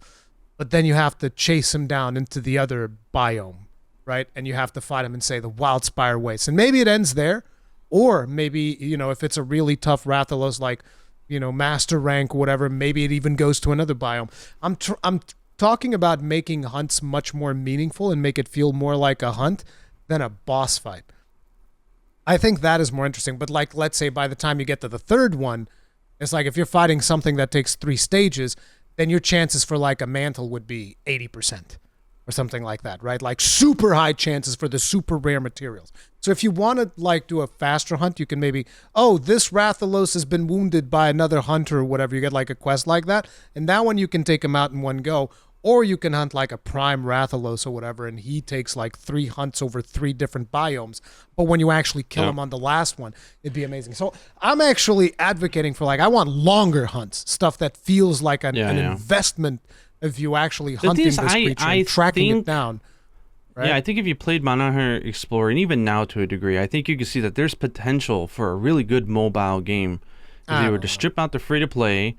but then you have to chase him down into the other biome, right? And you have to fight him in, say, the Wildspire Wastes. And maybe it ends there, or maybe, if it's a really tough Rathalos, like, master rank or whatever, maybe it even goes to another biome. I'm talking about making hunts much more meaningful and make it feel more like a hunt than a boss fight. I think that is more interesting. But, like, let's say by the time you get to the third one, it's like if you're fighting something that takes 3 stages, then your chances for, like, a mantle would be 80%. Or something like that, right? Like super high chances for the super rare materials. So if you want to, like, do a faster hunt, you can maybe, this Rathalos has been wounded by another hunter or whatever. You get like a quest like that, and that one you can take him out in one go. Or you can hunt like a prime Rathalos or whatever, and he takes like 3 hunts over 3 different biomes. But when you actually kill him on the last one, it'd be amazing. So I'm actually advocating for, like, I want longer hunts, stuff that feels like an investment of you actually hunting this creature and tracking it down. Right? Yeah, I think if you played Monster Hunter Explorer, and even now to a degree, I think you can see that there's potential for a really good mobile game. If you were to strip out the free-to-play,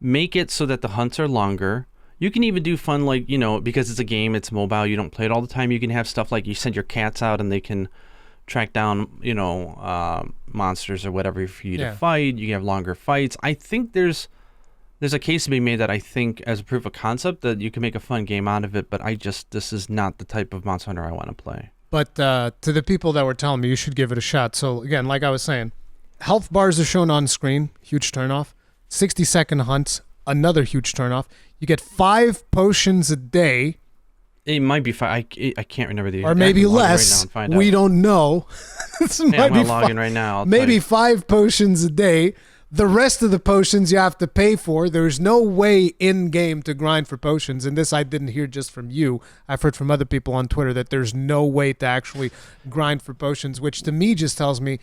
make it so that the hunts are longer. You can even do fun, like, because it's a game, it's mobile, you don't play it all the time. You can have stuff like you send your cats out and they can track down, monsters or whatever for you to fight. You can have longer fights. I think there's a case to be made that I think, as a proof of concept, that you can make a fun game out of it, but this is not the type of Monster Hunter I want to play. But to the people that were telling me you should give it a shot, so again, like I was saying, health bars are shown on screen, huge turnoff. 60-second hunts, another huge turnoff. You get 5 potions a day. It might be 5. I can't remember the. Or maybe less. Right, we don't know. I'm gonna log in right now. Maybe 5 potions a day. The rest of the potions you have to pay for. There's no way in-game to grind for potions. And this I didn't hear just from you. I've heard from other people on Twitter that there's no way to actually grind for potions, which to me just tells me...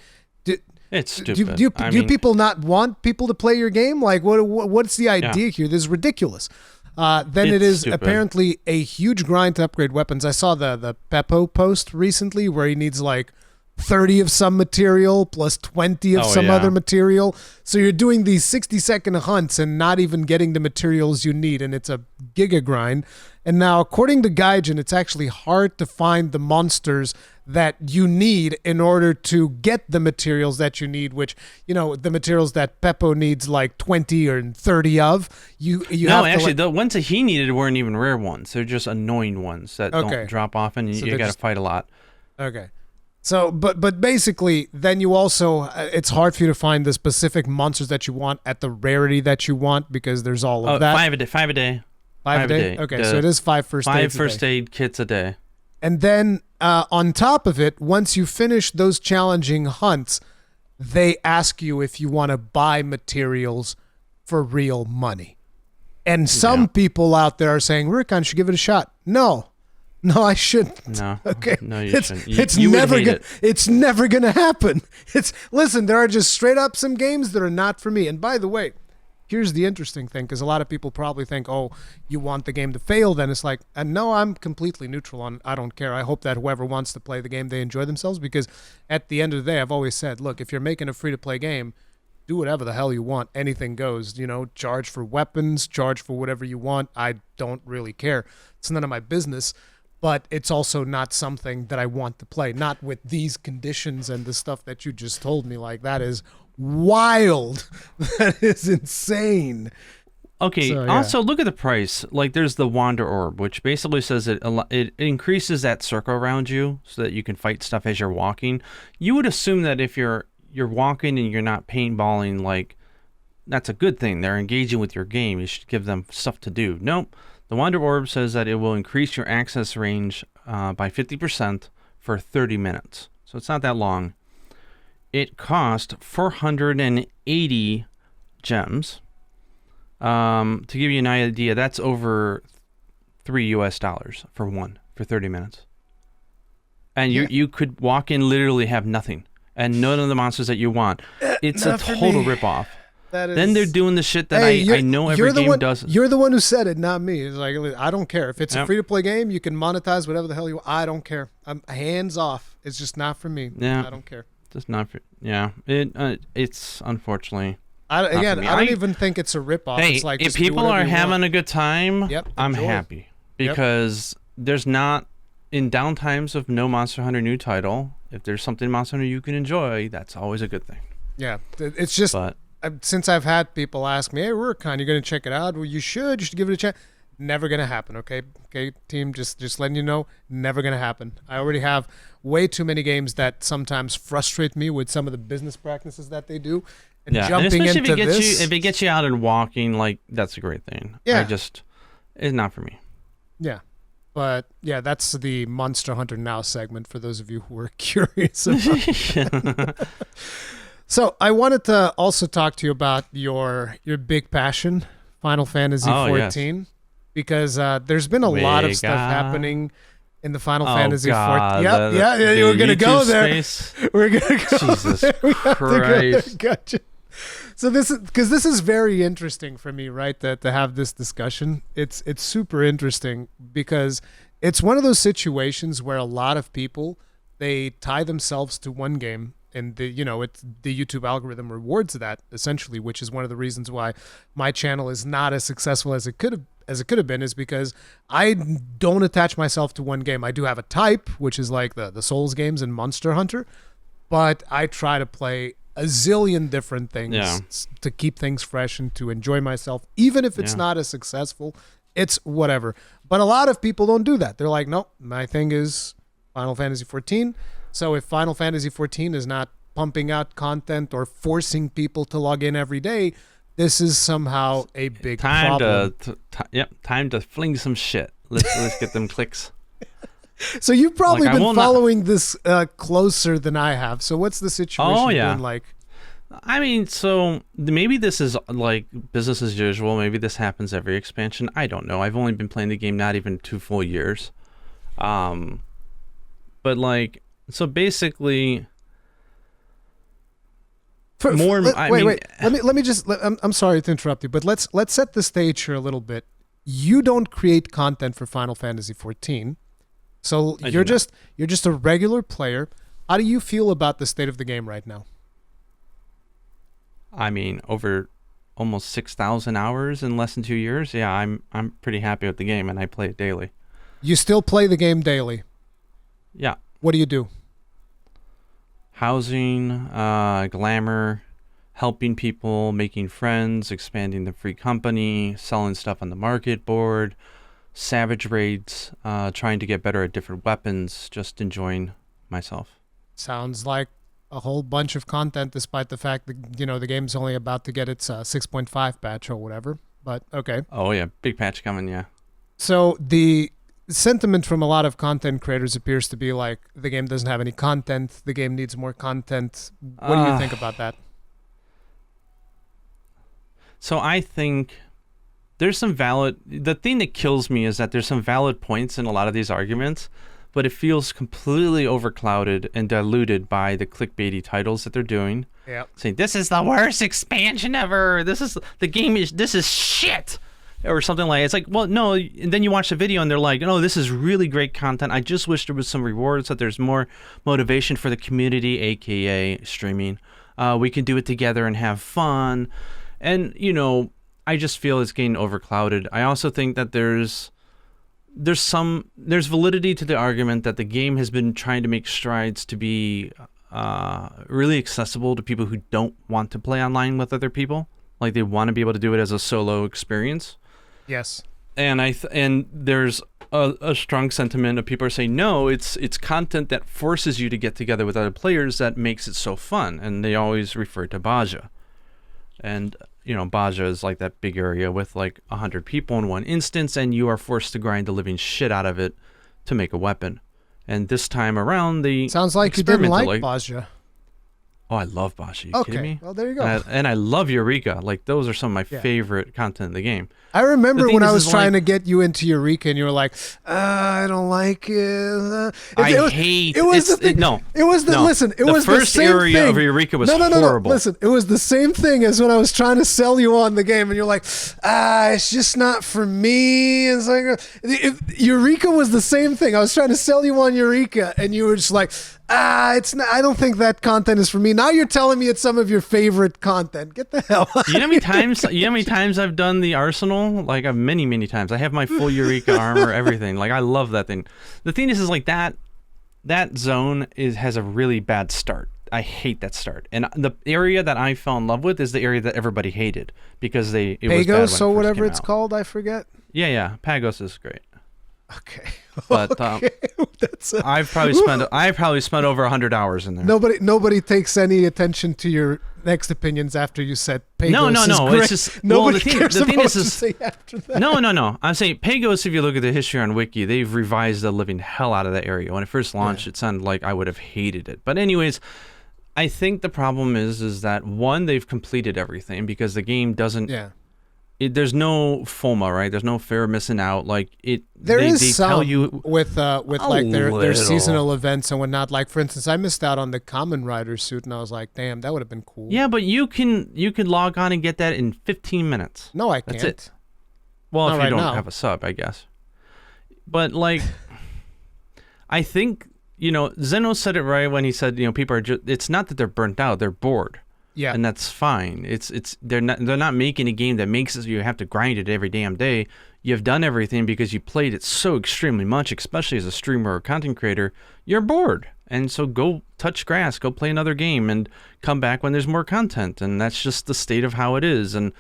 It's stupid. Do people not want people to play your game? Like, what's the idea here? This is ridiculous. Then it is stupid. Apparently a huge grind to upgrade weapons. I saw the Peppo post recently where he needs like 30 of some material plus 20 of some other material. So you're doing these 60-second hunts and not even getting the materials you need, and it's a giga grind. And now, according to Gaijin, it's actually hard to find the monsters that you need in order to get the materials that you need, which, the materials that Peppo needs like 20 or 30 of. The ones that he needed weren't even rare ones. They're just annoying ones that don't drop off, and you got to fight a lot. Okay. So, but basically, then you also, it's hard for you to find the specific monsters that you want at the rarity that you want, because there's all of that. 5 a day. 5 a day. 5 a day? Okay, so it is 5 first aids 5 first aid kits a day. And then on top of it, once you finish those challenging hunts, they ask you if you want to buy materials for real money. And some people out there are saying, Rurikhan should give it a shot. No, I shouldn't. No. Okay. No, you shouldn't. It's never gonna happen. Listen, there are just straight up some games that are not for me. And by the way, here's the interesting thing, because a lot of people probably think, you want the game to fail, then it's like, no, I'm completely neutral on, I don't care. I hope that whoever wants to play the game, they enjoy themselves, because at the end of the day, I've always said, look, if you're making a free-to-play game, do whatever the hell you want. Anything goes, charge for weapons, charge for whatever you want. I don't really care. It's none of my business, but it's also not something that I want to play, not with these conditions and the stuff that you just told me. Like, that is wild. That is insane. Okay. So, yeah. Also, look at the price. Like, there's the Wander Orb, which basically says it increases that circle around you so that you can fight stuff as you're walking. You would assume that if you're walking and you're not paintballing, like, that's a good thing. They're engaging with your game. You should give them stuff to do. Nope. The Wander Orb says that it will increase your access range by 50% for 30 minutes. So it's not that long. It cost 480 gems. To give you an idea, that's over $3 for 30 minutes. And you could walk in, literally have nothing, and none of the monsters that you want. It's a total ripoff. Then they're doing the shit that I know every game does. You're the one who said it, not me. It's like, I don't care. If it's a free-to-play game, you can monetize whatever the hell you want. I don't care. I'm hands off. It's just not for me. Yeah. I don't care. Just not for... Yeah. It's unfortunately... I don't even think it's a ripoff. Hey, it's like, if people are having a good time, I'm enjoy. happy. Because there's not... In downtimes of no Monster Hunter new title, if there's something Monster Hunter you can enjoy, that's always a good thing. Yeah. It's just... since I've had people ask me, hey, Rurikhan, you're going to check it out? Well, you should give it a chance. Never going to happen, okay? Okay, team, just letting you know, never going to happen. I already have way too many games that sometimes frustrate me with some of the business practices that they do. And jumping and into if it gets you out and walking, like, that's a great thing. Yeah. It's not for me. Yeah. But, yeah, that's the Monster Hunter Now segment for those of you who are curious about So I wanted to also talk to you about your big passion, Final Fantasy XIV, because there's been a lot of stuff happening in the Final Fantasy XIV. Yeah, you were going to go there. We're going to go Jesus Christ. Gotcha. So this is very interesting for me, right? To have this discussion. It's super interesting because it's one of those situations where a lot of people, they tie themselves to one game. And the YouTube algorithm rewards that essentially, which is one of the reasons why my channel is not as successful as it could have been, is because I don't attach myself to one game. I do have a type, which is like the Souls games and Monster Hunter, but I try to play a zillion different things to keep things fresh and to enjoy myself, even if it's not as successful. It's whatever. But a lot of people don't do that. They're like, nope, my thing is Final Fantasy XIV. So if Final Fantasy XIV is not pumping out content or forcing people to log in every day, this is somehow a big problem. Time to fling some shit. Let's get them clicks. So you've probably been following this closer than I have. So what's the situation been like? I mean, so maybe this is like business as usual. Maybe this happens every expansion. I don't know. I've only been playing the game not even 2 full years. But like... So basically, I'm sorry to interrupt you, but let's set the stage here a little bit. You don't create content for Final Fantasy XIV, so you're just a regular player. How do you feel about the state of the game right now? I mean, over almost 6,000 hours in less than 2 years. Yeah, I'm pretty happy with the game, and I play it daily. You still play the game daily? Yeah. What do you do? Housing, glamour, helping people, making friends, expanding the free company, selling stuff on the market board, savage raids, trying to get better at different weapons, just enjoying myself. Sounds like a whole bunch of content, despite the fact that, the game's only about to get its 6.5 patch or whatever. But okay. Oh, yeah. Big patch coming, yeah. So the sentiment from a lot of content creators appears to be like the game doesn't have any content, the game needs more content. What do you think about that? So I think there's some the thing that kills me is that there's some valid points in a lot of these arguments, but it feels completely overclouded and diluted by the clickbaity titles that they're doing. Yeah. Saying this is the worst expansion ever. This is shit. Or something like, it's like, well, no, and then you watch the video and they're like, no, this is really great content. I just wish there was some rewards, that there's more motivation for the community, aka streaming. We can do it together and have fun. And, I just feel it's getting overclouded. I also think that there's validity to the argument that the game has been trying to make strides to be really accessible to people who don't want to play online with other people. Like they want to be able to do it as a solo experience. Yes. And and there's a strong sentiment of people are saying no, it's content that forces you to get together with other players that makes it so fun, and they always refer to Baja. And Baja is like that big area with like 100 people in one instance, and you are forced to grind the living shit out of it to make a weapon. And this time around, the sounds like you didn't like Baja. Oh, I love Baja. You kidding me? Well, there you go. And I love Eureka. Like, those are some of my favorite content in the game. I remember when I was trying to get you into Eureka, and you were like, I don't like it. It was the thing. No. It was the, listen, it was the same thing. The first area of Eureka was horrible. No. Listen, it was the same thing as when I was trying to sell you on the game, and you're like, it's just not for me. It's like, Eureka was the same thing. I was trying to sell you on Eureka, and you were just like, it's not, I don't think that content is for me. Now you're telling me it's some of your favorite content. Get the hell out. You know how many times I've done the Arsenal? Like, I've many times. I have my full Eureka armor, everything. Like, I love that thing. The thing is like that zone has a really bad start. I hate that start. And the area that I fell in love with is the area that everybody hated because it was bad when Pagos or whatever it's called, I forget. Yeah. Pagos is great. Okay. But I've probably spent over 100 hours in there. Nobody takes any attention to your next opinions after you said Pagos. No. Great. It's just nobody cares the thing is to say after that. No. I'm saying Pagos. If you look at the history on Wiki, they've revised the living hell out of that area. When it first launched, it sounded like I would have hated it. But anyways, I think the problem is that one, they've completed everything because the game doesn't. Yeah. There's no FOMA, right? There's no fear of missing out. Like there is they some tell you with like their seasonal events and whatnot. Like for instance, I missed out on the Kamen Rider suit, and I was like, "Damn, that would have been cool." Yeah, but you can log on and get that in 15 minutes. No, I can't. That's it. Well, Not if you don't now. have a sub, I guess. But like, I think Zeno said it right when he said people are just. It's not that they're burnt out; they're bored. Yeah, and that's fine. They're not making a game that makes it so you have to grind it every damn day. You've done everything because you played it so extremely much, especially as a streamer or content creator. You're bored, and so go touch grass, go play another game, and come back when there's more content. And that's just the state of how it is. And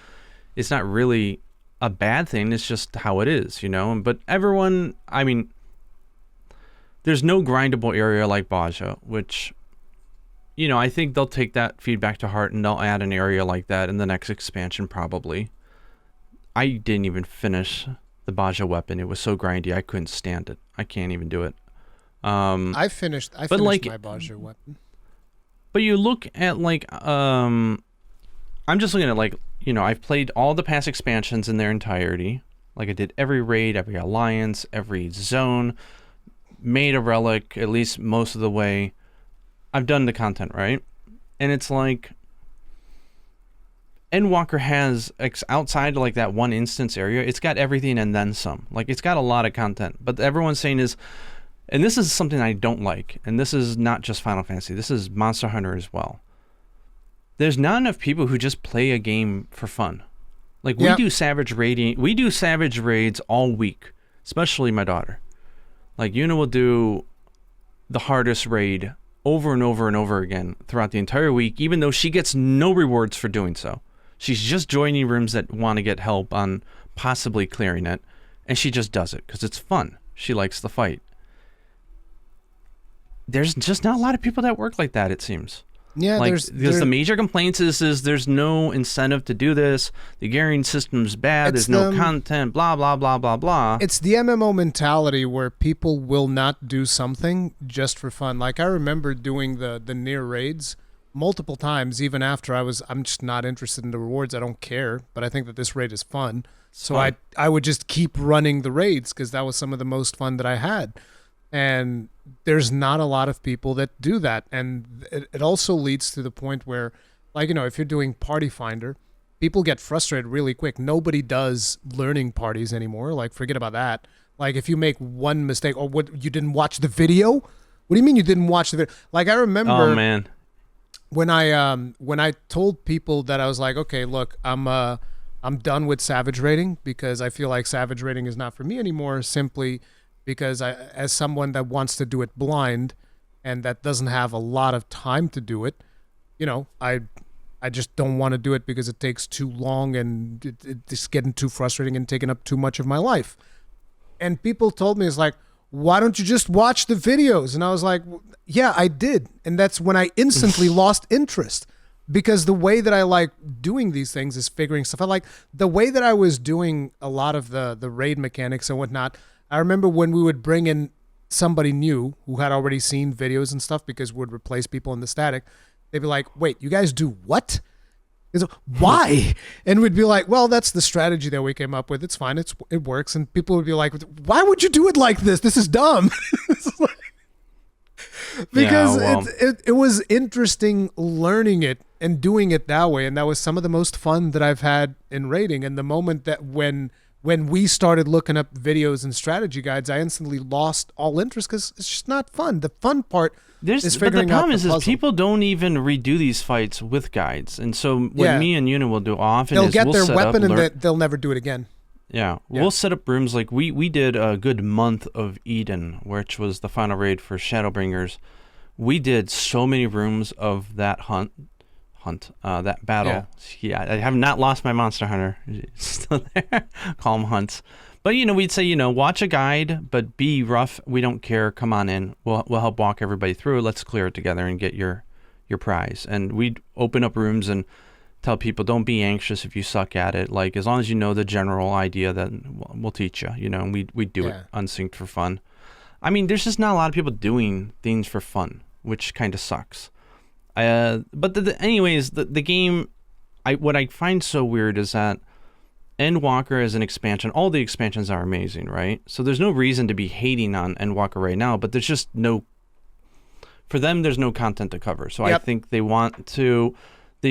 it's not really a bad thing. It's just how it is, But everyone, I mean, there's no grindable area like Baja, which. I think they'll take that feedback to heart and they'll add an area like that in the next expansion probably. I didn't even finish the Baja weapon. It was so grindy, I couldn't stand it. I can't even do it. I finished my Baja weapon. But you look at I'm just looking at I've played all the past expansions in their entirety. Like I did every raid, every alliance, every zone, made a relic at least most of the way. I've done the content, right? And it's like Endwalker has outside like that one instance area, it's got everything and then some. Like it's got a lot of content. But everyone's saying is, and this is something I don't like, and this is not just Final Fantasy, this is Monster Hunter as well. There's not enough people who just play a game for fun. Like we do savage raids all week, especially my daughter. Like Yuna will do the hardest raid over and over and over again throughout the entire week, even though she gets no rewards for doing so. She's just joining rooms that want to get help on possibly clearing it, and she just does it because it's fun. She likes the fight. There's just not a lot of people that work like that, it seems. Yeah, because the major complaints is there's no incentive to do this. The gearing system's bad. There's no content. Blah blah blah blah blah. It's the MMO mentality where people will not do something just for fun. Like I remember doing the near raids multiple times, even after I'm just not interested in the rewards. I don't care, but I think that this raid is fun. So I would just keep running the raids because that was some of the most fun that I had. And there's not a lot of people that do that. And it also leads to the point where, if you're doing Party Finder, people get frustrated really quick. Nobody does learning parties anymore. Like, forget about that. Like, if you make one mistake, or what, you didn't watch the video? What do you mean you didn't watch the video? Like, I remember... Oh, man. When I told people that I was like, okay, look, I'm done with Savage Raiding because I feel like Savage Raiding is not for me anymore, simply... because as someone that wants to do it blind and that doesn't have a lot of time to do it, I I just don't want to do it because it takes too long and it's getting too frustrating and taking up too much of my life. And people told me, it's like, why don't you just watch the videos? And I was like, yeah, I did. And that's when I instantly lost interest, because the way that I like doing these things is figuring stuff out. Like the way that I was doing a lot of the raid mechanics and whatnot. I remember when we would bring in somebody new who had already seen videos and stuff, because we would replace people in the static. They'd be like, wait, you guys do what? Why? And we'd be like, well, that's the strategy that we came up with. It's fine. It works. And people would be like, why would you do it like this? This is dumb. Because it was interesting learning it and doing it that way. And that was some of the most fun that I've had in raiding. And the moment that when we started looking up videos and strategy guides, I instantly lost all interest because it's just not fun. The fun part is figuring out the puzzle. But the problem is people don't even redo these fights with guides. And so what me and Una will do often is they'll get their weapon and they'll never do it again. Yeah, we'll set up rooms like we did a good month of Eden, which was the final raid for Shadowbringers. We did so many rooms of that that battle. Yeah, I have not lost my Monster Hunter. It's still there. Call them hunts. But, we'd say, watch a guide, but be rough. We don't care. Come on in. We'll help walk everybody through. Let's clear it together and get your prize. And we'd open up rooms and tell people, don't be anxious if you suck at it. Like, as long as you know the general idea, that we'll teach you, and we do it unsynced for fun. I mean, there's just not a lot of people doing things for fun, which kind of sucks. But anyways, the game, what I find so weird is that Endwalker as an expansion, all the expansions are amazing, right? So there's no reason to be hating on Endwalker right now, but there's just for them, there's no content to cover. So I think they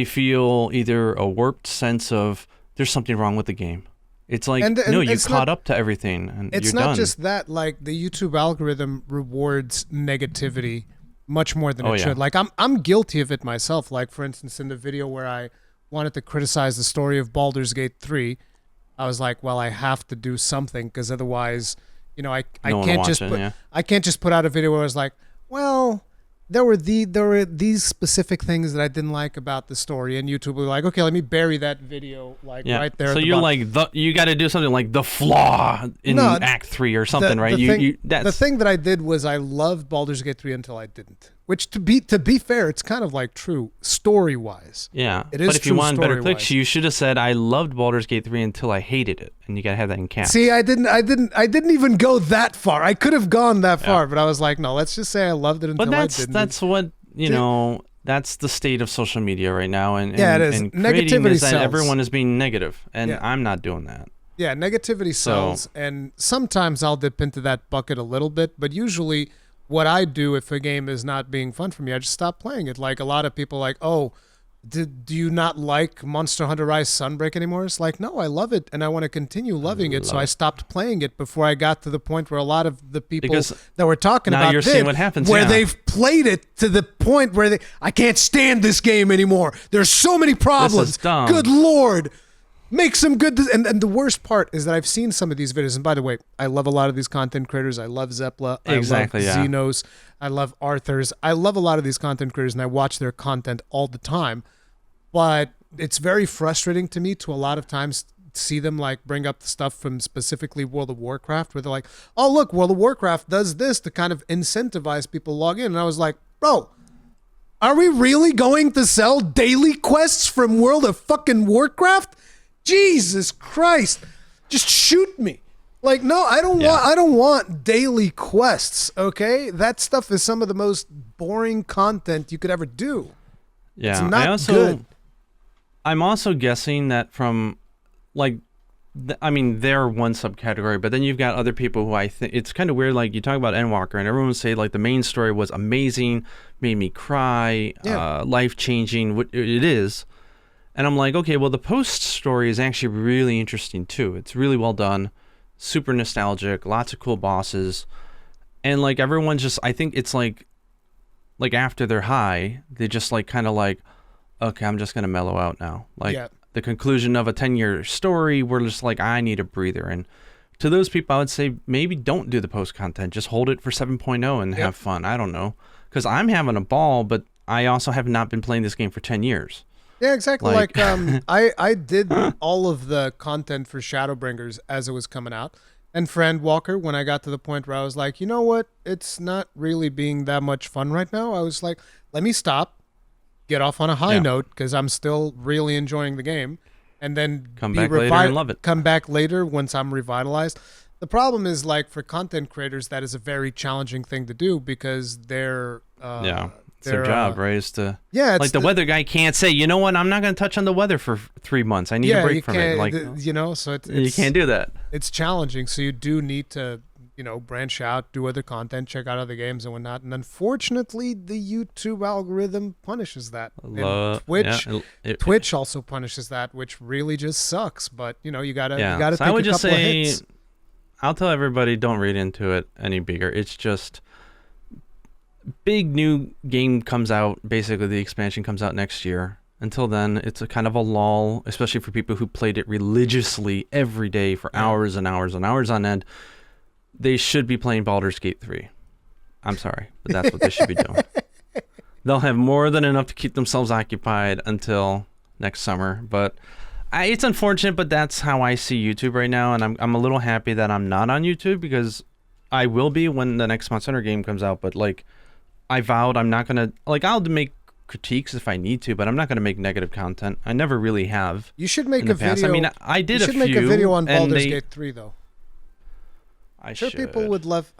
feel either a warped sense of there's something wrong with the game. It's like, no, you caught up to everything and it's you're not done. Just that, like the YouTube algorithm rewards negativity much more than it should. Like I'm guilty of it myself. Like for instance, in the video where I wanted to criticize the story of Baldur's Gate 3, I was like, well, I have to do something because otherwise, I can't just put out a video where I was like, well, there were these specific things that I didn't like about the story, and YouTube was like, okay, let me bury that video right there. So you're like, you got to do something like the flaw in Act 3 or something, right? The thing that I did was I loved Baldur's Gate 3 until I didn't. Which, to be fair, it's kind of like true story-wise. Yeah, it is. But if you want better clicks, you should have said, "I loved Baldur's Gate 3 until I hated it," and you gotta have that in caps. See, I didn't even go that far. I could have gone that far, but I was like, no, let's just say I loved it until I didn't. But that's what that's the state of social media right now, and it is. And Negativity is that sells. Everyone is being negative, and I'm not doing that. Yeah, negativity sells, and sometimes I'll dip into that bucket a little bit, but usually what I do if a game is not being fun for me, I just stop playing it. Like a lot of people like, oh, do you not like Monster Hunter Rise Sunbreak anymore? It's like, no, I love it and I want to continue loving it. So I stopped playing it before I got to the point where a lot of the people that were talking about you're seeing what happens, where they've played it to the point where I can't stand this game anymore. There's so many problems. This is dumb. Good Lord. Make some good... And the worst part is that I've seen some of these videos. And by the way, I love a lot of these content creators. I love Zepla. I love Xenos. I love Arthur's. I love a lot of these content creators, and I watch their content all the time. But it's very frustrating to me to a lot of times see them like bring up the stuff from specifically World of Warcraft, where they're like, oh, look, World of Warcraft does this to kind of incentivize people to log in. And I was like, bro, are we really going to sell daily quests from World of fucking Warcraft? Jesus Christ, just shoot me. Like, no, I don't want daily quests, okay? That stuff is some of the most boring content you could ever do. Yeah, it's not good. I'm also guessing that from, like, they're one subcategory, but then you've got other people who I think, it's kind of weird, like, you talk about Endwalker, and everyone would say, like, the main story was amazing, made me cry, life-changing, it is. And I'm like, okay, well, the post story is actually really interesting too. It's really well done, super nostalgic, lots of cool bosses, and like everyone's just, I think it's like after they're high, they just like kind of like, okay, I'm just gonna mellow out now. Like the conclusion of a 10-year story, we're just like, I need a breather. And to those people, I would say maybe don't do the post content. Just hold it for 7.0 and have fun. I don't know, because I'm having a ball, but I also have not been playing this game for 10 years. Yeah, exactly. Like I did all of the content for Shadowbringers as it was coming out. And for Endwalker, when I got to the point where I was like, you know what? It's not really being that much fun right now. I was like, let me stop, get off on a high note, because I'm still really enjoying the game. And then come back later and love it. Come back later once I'm revitalized. The problem is, like, for content creators, that is a very challenging thing to do because they're... It's their job, right? Is to it's the weather guy can't say, you know what, I'm not going to touch on the weather for 3 months. I need a break from it. Like, so you can't do that. It's challenging. So you do need to, branch out, do other content, check out other games and whatnot. And unfortunately, the YouTube algorithm punishes that. And Twitch also punishes that, which really just sucks. But you gotta take a couple of hits. I'll tell everybody, don't read into it any bigger. It's just. Big new game comes out, basically the expansion comes out next year. Until then, it's a kind of a lull, especially for people who played it religiously every day for hours and hours and hours on end. They should be playing Baldur's Gate 3. I'm sorry, but that's what they should be doing. They'll have more than enough to keep themselves occupied until next summer. But it's unfortunate, but that's how I see YouTube right now, and I'm a little happy that I'm not on YouTube because I will be when the next Monster Hunter game comes out, but like... I vowed I'm not going to... Like, I'll make critiques if I need to, but I'm not going to make negative content. I never really have. You should make a video... I mean, I did a few... You should make a video on Baldur's Gate 3, though. I'm sure people would love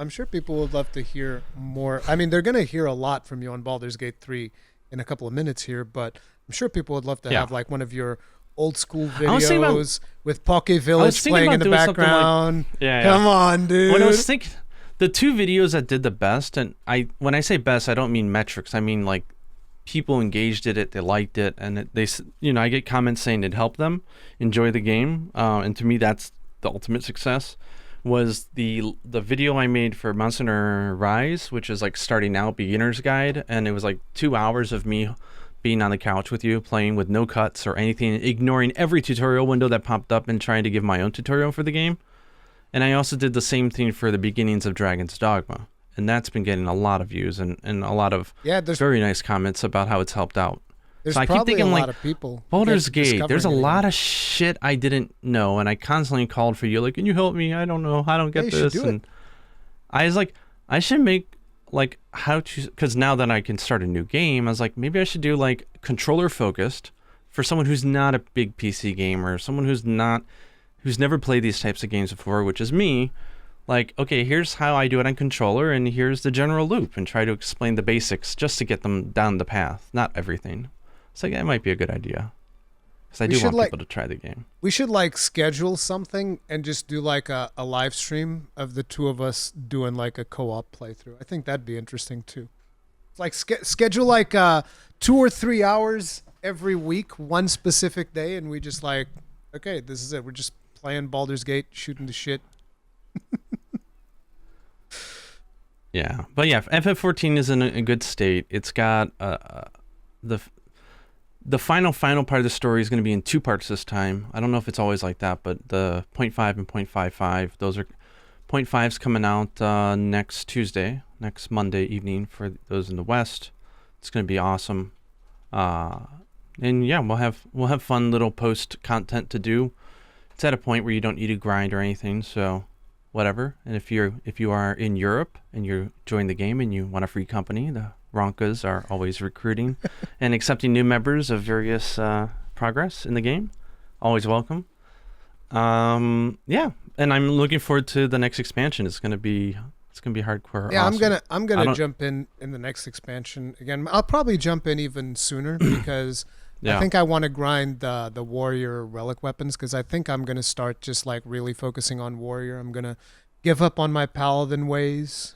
to hear more. I mean, they're going to hear a lot from you on Baldur's Gate 3 in a couple of minutes here, but I'm sure people would love to have, like, one of your old school videos with Poke Village playing in the background. Like, Come on, dude. When I was thinking... The two videos that did the best, and when I say best, I don't mean metrics. I mean, like, people engaged in it, they liked it, and I get comments saying it helped them enjoy the game. And to me, that's the ultimate success. Was the video I made for Monster Hunter Rise, which is like starting out beginner's guide, and it was like 2 hours of me being on the couch with you, playing with no cuts or anything, ignoring every tutorial window that popped up and trying to give my own tutorial for the game. And I also did the same thing for the beginnings of Dragon's Dogma. And that's been getting a lot of views and a lot of very nice comments about how it's helped out. So I keep thinking, like, Baldur's Gate, there's a lot of shit I didn't know. And I constantly called for you, like, can you help me? I don't know. I don't get this. And I was like, I should make, like, how to... Because now that I can start a new game, I was like, maybe I should do, like, controller focused for someone who's not a big PC gamer, someone who's never played these types of games before, which is me. Like, okay, here's how I do it on controller, and here's the general loop, and try to explain the basics just to get them down the path, not everything. So that might be a good idea. Because I do want people to try the game. We should, like, schedule something and just do, like, a live stream of the two of us doing, like, a co-op playthrough. I think that'd be interesting, too. It's like, schedule, like, 2 or 3 hours every week, one specific day, and we just, like, okay, this is it. We're just playing Baldur's Gate, shooting the shit. Yeah, but yeah, FF14 is in a good state. It's got the final part of the story is going to be in 2 parts this time. I don't know if it's always like that, but the 0.5 and 0.55, those are 0.5's coming out next Monday evening for those in the West. It's going to be awesome. And yeah, we'll have fun little post content to do. It's at a point where you don't need to grind or anything, so whatever. And if you are in Europe and you join the game and you want a free company, the Ronkas are always recruiting and accepting new members of various progress in the game. Always welcome. Yeah, and I'm looking forward to the next expansion. It's gonna be hardcore. Yeah, awesome. I'm gonna jump in the next expansion again. I'll probably jump in even sooner because. Yeah. I think I want to grind the warrior relic weapons because I think I'm going to start just like really focusing on warrior. I'm going to give up on my paladin ways,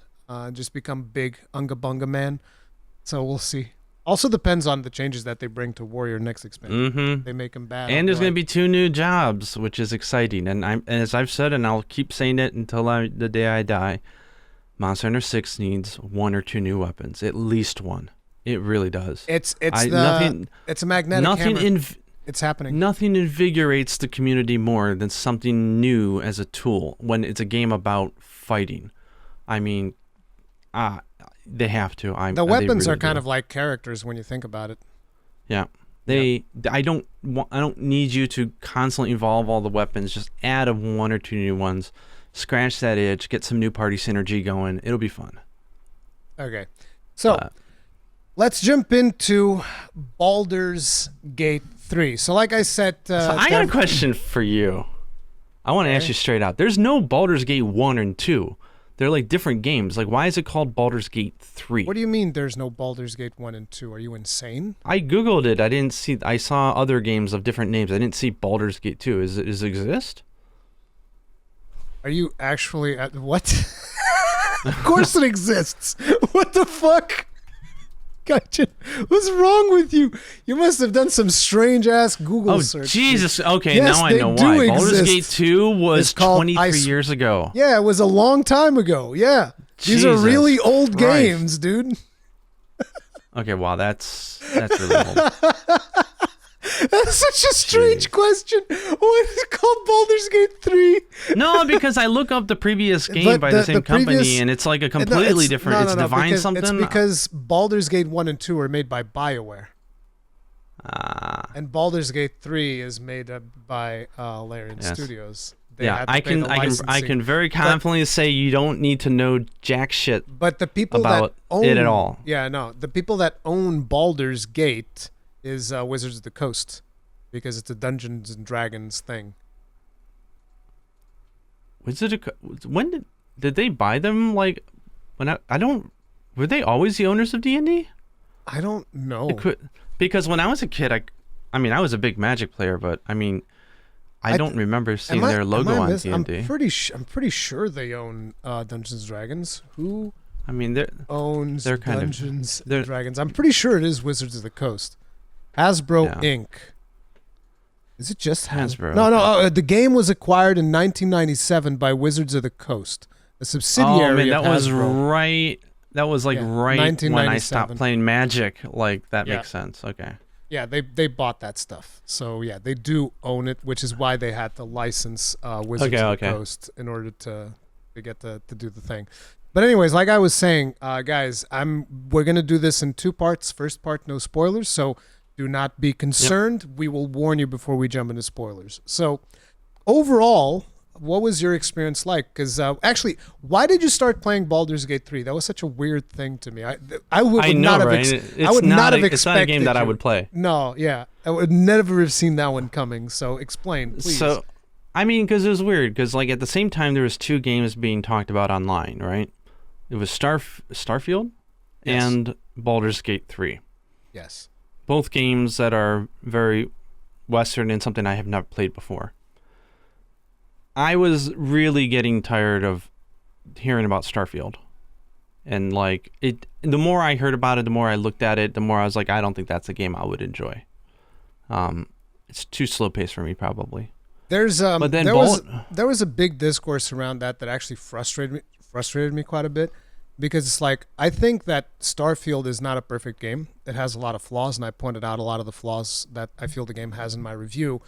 just become big Unga Bunga man. So we'll see. Also depends on the changes that they bring to warrior next expansion. Mm-hmm. They make them bad. And there's going to be 2 new jobs, which is exciting. And as I've said, and I'll keep saying it until the day I die, Monster Hunter 6 needs 1 or 2 new weapons, at least 1. It really does. It's a magnetic hammer. It's happening. Nothing invigorates the community more than something new as a tool when it's a game about fighting. I mean, they have to. The weapons are kind of like characters when you think about it. Yeah. I don't need you to constantly evolve all the weapons. Just add one or two new ones, scratch that itch, get some new party synergy going. It'll be fun. Okay, so let's jump into Baldur's Gate 3. So like I said, so I got a question for you. I want to ask you straight out. There's no Baldur's Gate 1 and 2. They're like different games. Like, why is it called Baldur's Gate 3? What do you mean there's no Baldur's Gate 1 and 2? Are you insane? I Googled it. I saw other games of different names. I didn't see Baldur's Gate 2. Does it exist? Are you actually at what? Of course it exists. What the fuck? Gaijin, what's wrong with you? You must have done some strange ass Google search. Oh, Jesus. Okay, yes, now I know why. Baldur's Gate 2 was 23 years years ago. Yeah, it was a long time ago. Yeah. These are really old games, dude. Okay, wow, that's really old. That's such a strange question. What is it called Baldur's Gate 3? No, because I look up the previous game by the same company, and it's like a completely different. It's Divine something. It's because Baldur's Gate 1 and 2 are made by BioWare. And Baldur's Gate 3 is made by Larian Studios. I can very confidently say you don't need to know jack shit. But the people about that own it at all. Yeah, no, the people that own Baldur's Gate is Wizards of the Coast, because it's a Dungeons and Dragons thing. When did they buy them? Like, were they always the owners of D&D? I don't know. Because when I was a kid, I was a big Magic player, but I don't remember seeing their logo on D&D. I'm pretty sure they own Dungeons and Dragons. Who? Owns Dungeons and Dragons? I'm pretty sure it is Wizards of the Coast. Hasbro Inc. Is it just Hasbro? No. The game was acquired in 1997 by Wizards of the Coast, a subsidiary of Hasbro. That was right when I stopped playing Magic. Like, that makes sense. Okay. Yeah, they bought that stuff. So yeah, they do own it, which is why they had to license Wizards of the Coast in order to get to do the thing. But anyways, like I was saying, guys, we're gonna do this in 2 parts. First part, no spoilers. So do not be concerned. Yep. We will warn you before we jump into spoilers. So overall, what was your experience like? Because actually, why did you start playing Baldur's Gate 3? That was such a weird thing to me. I would not have expected. It's not a game that I would play. No, yeah, I would never have seen that one coming. So explain, please. So, because it was weird. Because like at the same time, there was 2 games being talked about online, right? It was Starfield and Baldur's Gate 3. Yes. Both games that are very Western and something I have not played before. I was really getting tired of hearing about Starfield. And like the more I heard about it, the more I looked at it, the more I was like, I don't think that's a game I would enjoy. It's too slow paced for me, probably. There was a big discourse around that actually frustrated me quite a bit, because it's like, I think that Starfield is not a perfect game. It has a lot of flaws, and I pointed out a lot of the flaws that I feel the game has in my review.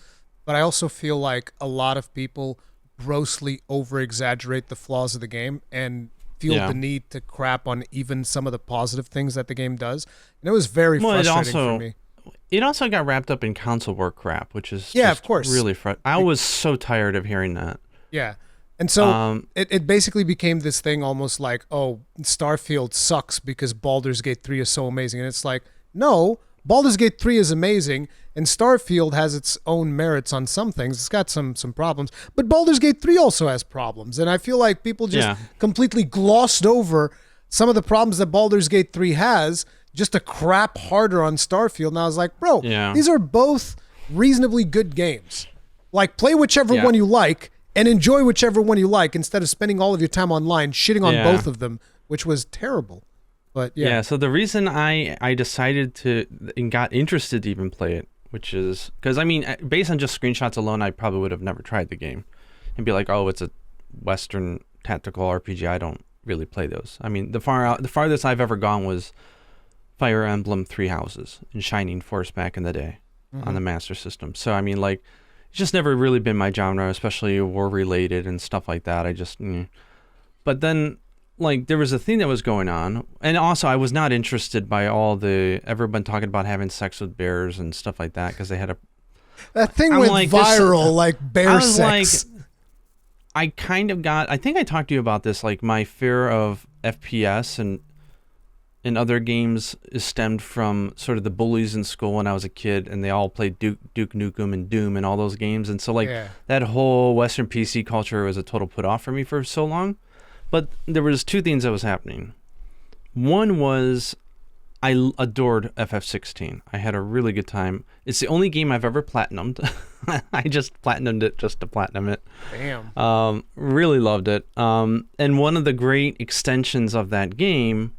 But I also feel like a lot of people grossly over-exaggerate the flaws of the game and feel the need to crap on even some of the positive things that the game does. And it was very frustrating for me. It also got wrapped up in console war crap, which is of course. Really frustrating. I was so tired of hearing that. Yeah. And so it basically became this thing almost like, oh, Starfield sucks because Baldur's Gate 3 is so amazing. And it's like, no, Baldur's Gate 3 is amazing, and Starfield has its own merits on some things. It's got some problems, but Baldur's Gate 3 also has problems. And I feel like people just completely glossed over some of the problems that Baldur's Gate 3 has just to crap harder on Starfield. And I was like, bro, these are both reasonably good games. Like, play whichever one you like and enjoy whichever one you like, instead of spending all of your time online shitting on both of them, which was terrible. But so the reason I decided to and got interested to even play it, which is because based on just screenshots alone, I probably would have never tried the game and be like, oh, it's a Western tactical RPG. I don't really play those. The farthest I've ever gone was Fire Emblem 3 Houses and Shining Force back in the day on the Master System. So it's just never really been my genre, especially war related and stuff like that. But then like there was a thing that was going on, and also I was not interested by all the everyone talking about having sex with bears and stuff like that because they had a that thing went like, viral, like bear sex. Like, I kind of got. I think I talked to you about this. Like my fear of FPS and in other games is stemmed from sort of the bullies in school when I was a kid, and they all played Duke Nukem and Doom and all those games, and so like that whole Western PC culture was a total put off for me for so long. But there was two things that was happening. One was I adored FF16. I had a really good time. It's the only game I've ever platinumed. I just platinumed it just to platinum it. Damn. Really loved it. And one of the great extensions of that game,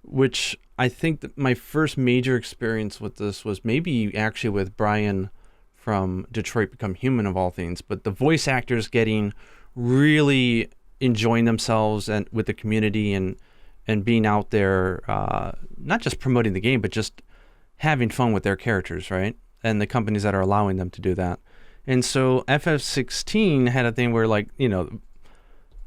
which I think that my first major experience with this was maybe actually with Brian from Detroit Become Human of all things, but the voice actors getting really enjoying themselves and with the community and being out there, not just promoting the game, but just having fun with their characters, right? And the companies that are allowing them to do that. And so FF16 had a thing where, like,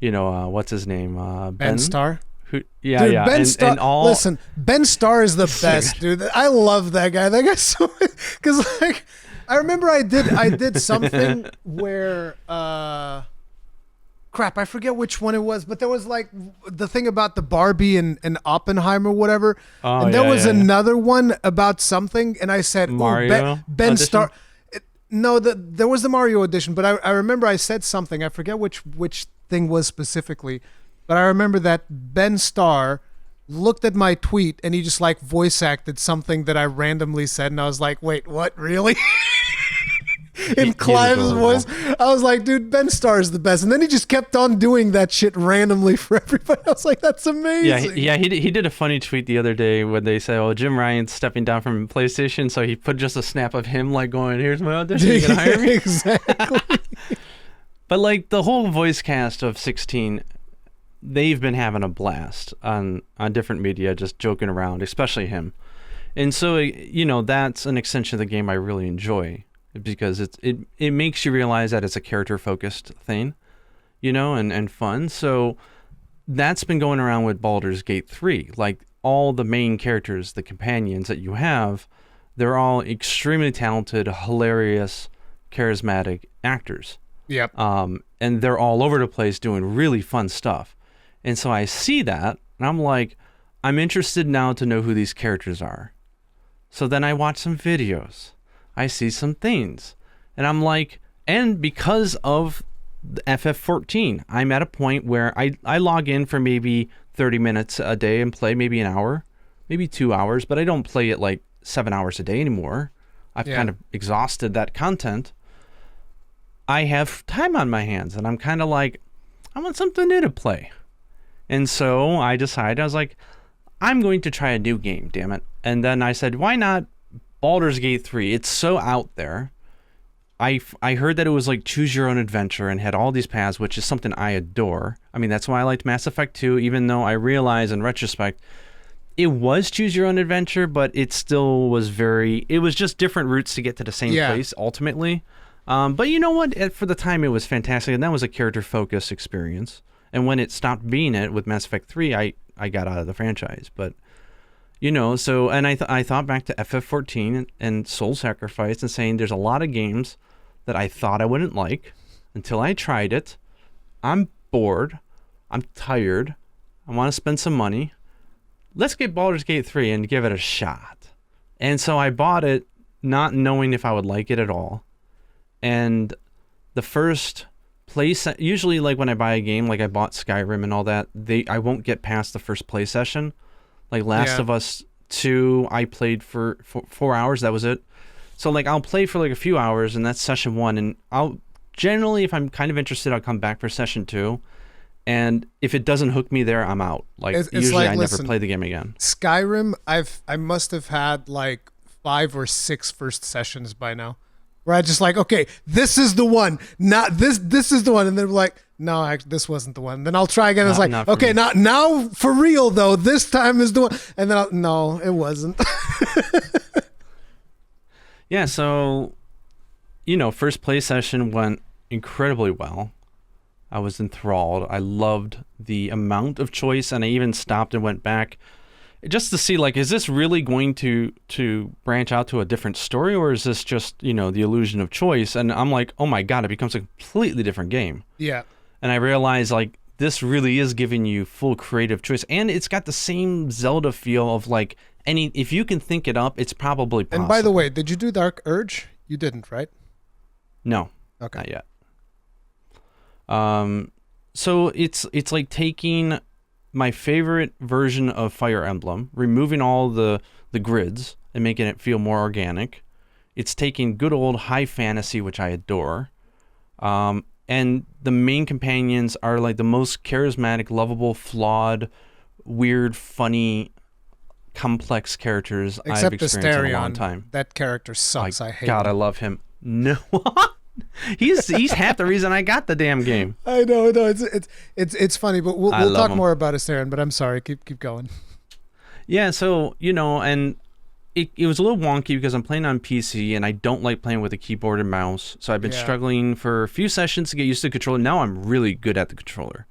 what's his name? Ben Starr. Dude, Ben Starr. And all... Listen, Ben Starr is the best, dude. I love that guy. That guy's so because like I remember I did something where. Crap, I forget which one it was, but there was like the thing about the Barbie and Oppenheimer, whatever. And there was another one about something, and I said, Mario Ben Starr. No, there was the Mario edition, but I remember I said something. I forget which thing was specifically, but I remember that Ben Starr looked at my tweet, and he just like voice acted something that I randomly said, and I was like, wait, what, really? In Clive's voice, I was like, dude, Ben Starr is the best. And then he just kept on doing that shit randomly for everybody. I was like, that's amazing. He did a funny tweet the other day when they said, oh, Jim Ryan's stepping down from PlayStation, so he put just a snap of him like going, here's my audition, you can hire me? Exactly. But like the whole voice cast of 16, they've been having a blast on different media, just joking around, especially him. And so, that's an extension of the game I really enjoy. Because it makes you realize that it's a character-focused thing, and fun. So that's been going around with Baldur's Gate 3. Like, all the main characters, the companions that you have, they're all extremely talented, hilarious, charismatic actors. Yep. And they're all over the place doing really fun stuff. And so I see that, and I'm like, I'm interested now to know who these characters are. So then I watch some videos. I see some things, and I'm like, and because of the FF14, I'm at a point where I log in for maybe 30 minutes a day and play maybe an hour, maybe 2 hours, but I don't play it like 7 hours a day anymore. I've kind of exhausted that content. I have time on my hands, and I'm kind of like, I want something new to play. And so I decided, I was like, I'm going to try a new game, damn it. And then I said, why not Baldur's Gate 3, it's so out there. I heard that it was like choose your own adventure and had all these paths, which is something I adore. I mean, that's why I liked Mass Effect 2, even though I realize in retrospect, it was choose your own adventure, but it still was it was just different routes to get to the same place ultimately. But you know what? For the time, it was fantastic, and that was a character-focused experience. And when it stopped being it with Mass Effect 3, I got out of the franchise, but... so, and I thought back to FF14 and Soul Sacrifice and saying there's a lot of games that I thought I wouldn't like until I tried it. I'm bored. I'm tired. I want to spend some money. Let's get Baldur's Gate 3 and give it a shot. And so I bought it not knowing if I would like it at all. And the first place, usually like when I buy a game, like I bought Skyrim and all that, I won't get past the first play session. Like Last of Us 2, I played for 4 hours. That was it. So like I'll play for like a few hours, and that's session 1. And I'll generally, if I'm kind of interested, I'll come back for session 2. And if it doesn't hook me there, I'm out. Like it's usually, like, I listen, never play the game again. Skyrim, I must have had like 5 or 6 first sessions by now. Where I just like, okay, this is the one. Not this. This is the one, and then we're like, no, actually, this wasn't the one. Then I'll try again. It's like, okay, now for real though. This time is the one. And then no, it wasn't. Yeah. So, first play session went incredibly well. I was enthralled. I loved the amount of choice, and I even stopped and went back just to see, like, is this really going to branch out to a different story, or is this just, the illusion of choice? And I'm like, oh my God, it becomes a completely different game. Yeah. And I realized, like, this really is giving you full creative choice, and it's got the same Zelda feel of, like, if you can think it up, it's probably possible. And by the way, did you do Dark Urge? You didn't, right? No. Okay. Not yet. So it's like taking my favorite version of Fire Emblem, removing all the grids and making it feel more organic. It's taking good old high fantasy, which I adore. And the main companions are like the most charismatic, lovable, flawed, weird, funny, complex characters I've experienced in a long time. That character sucks. I hate him. God, I love him. No. He's half the reason I got the damn game. I know. It's funny, but we'll talk more about Astarion. But I'm sorry, keep going. Yeah, so and it was a little wonky because I'm playing on PC and I don't like playing with a keyboard and mouse. So I've been struggling for a few sessions to get used to the controller. Now I'm really good at the controller.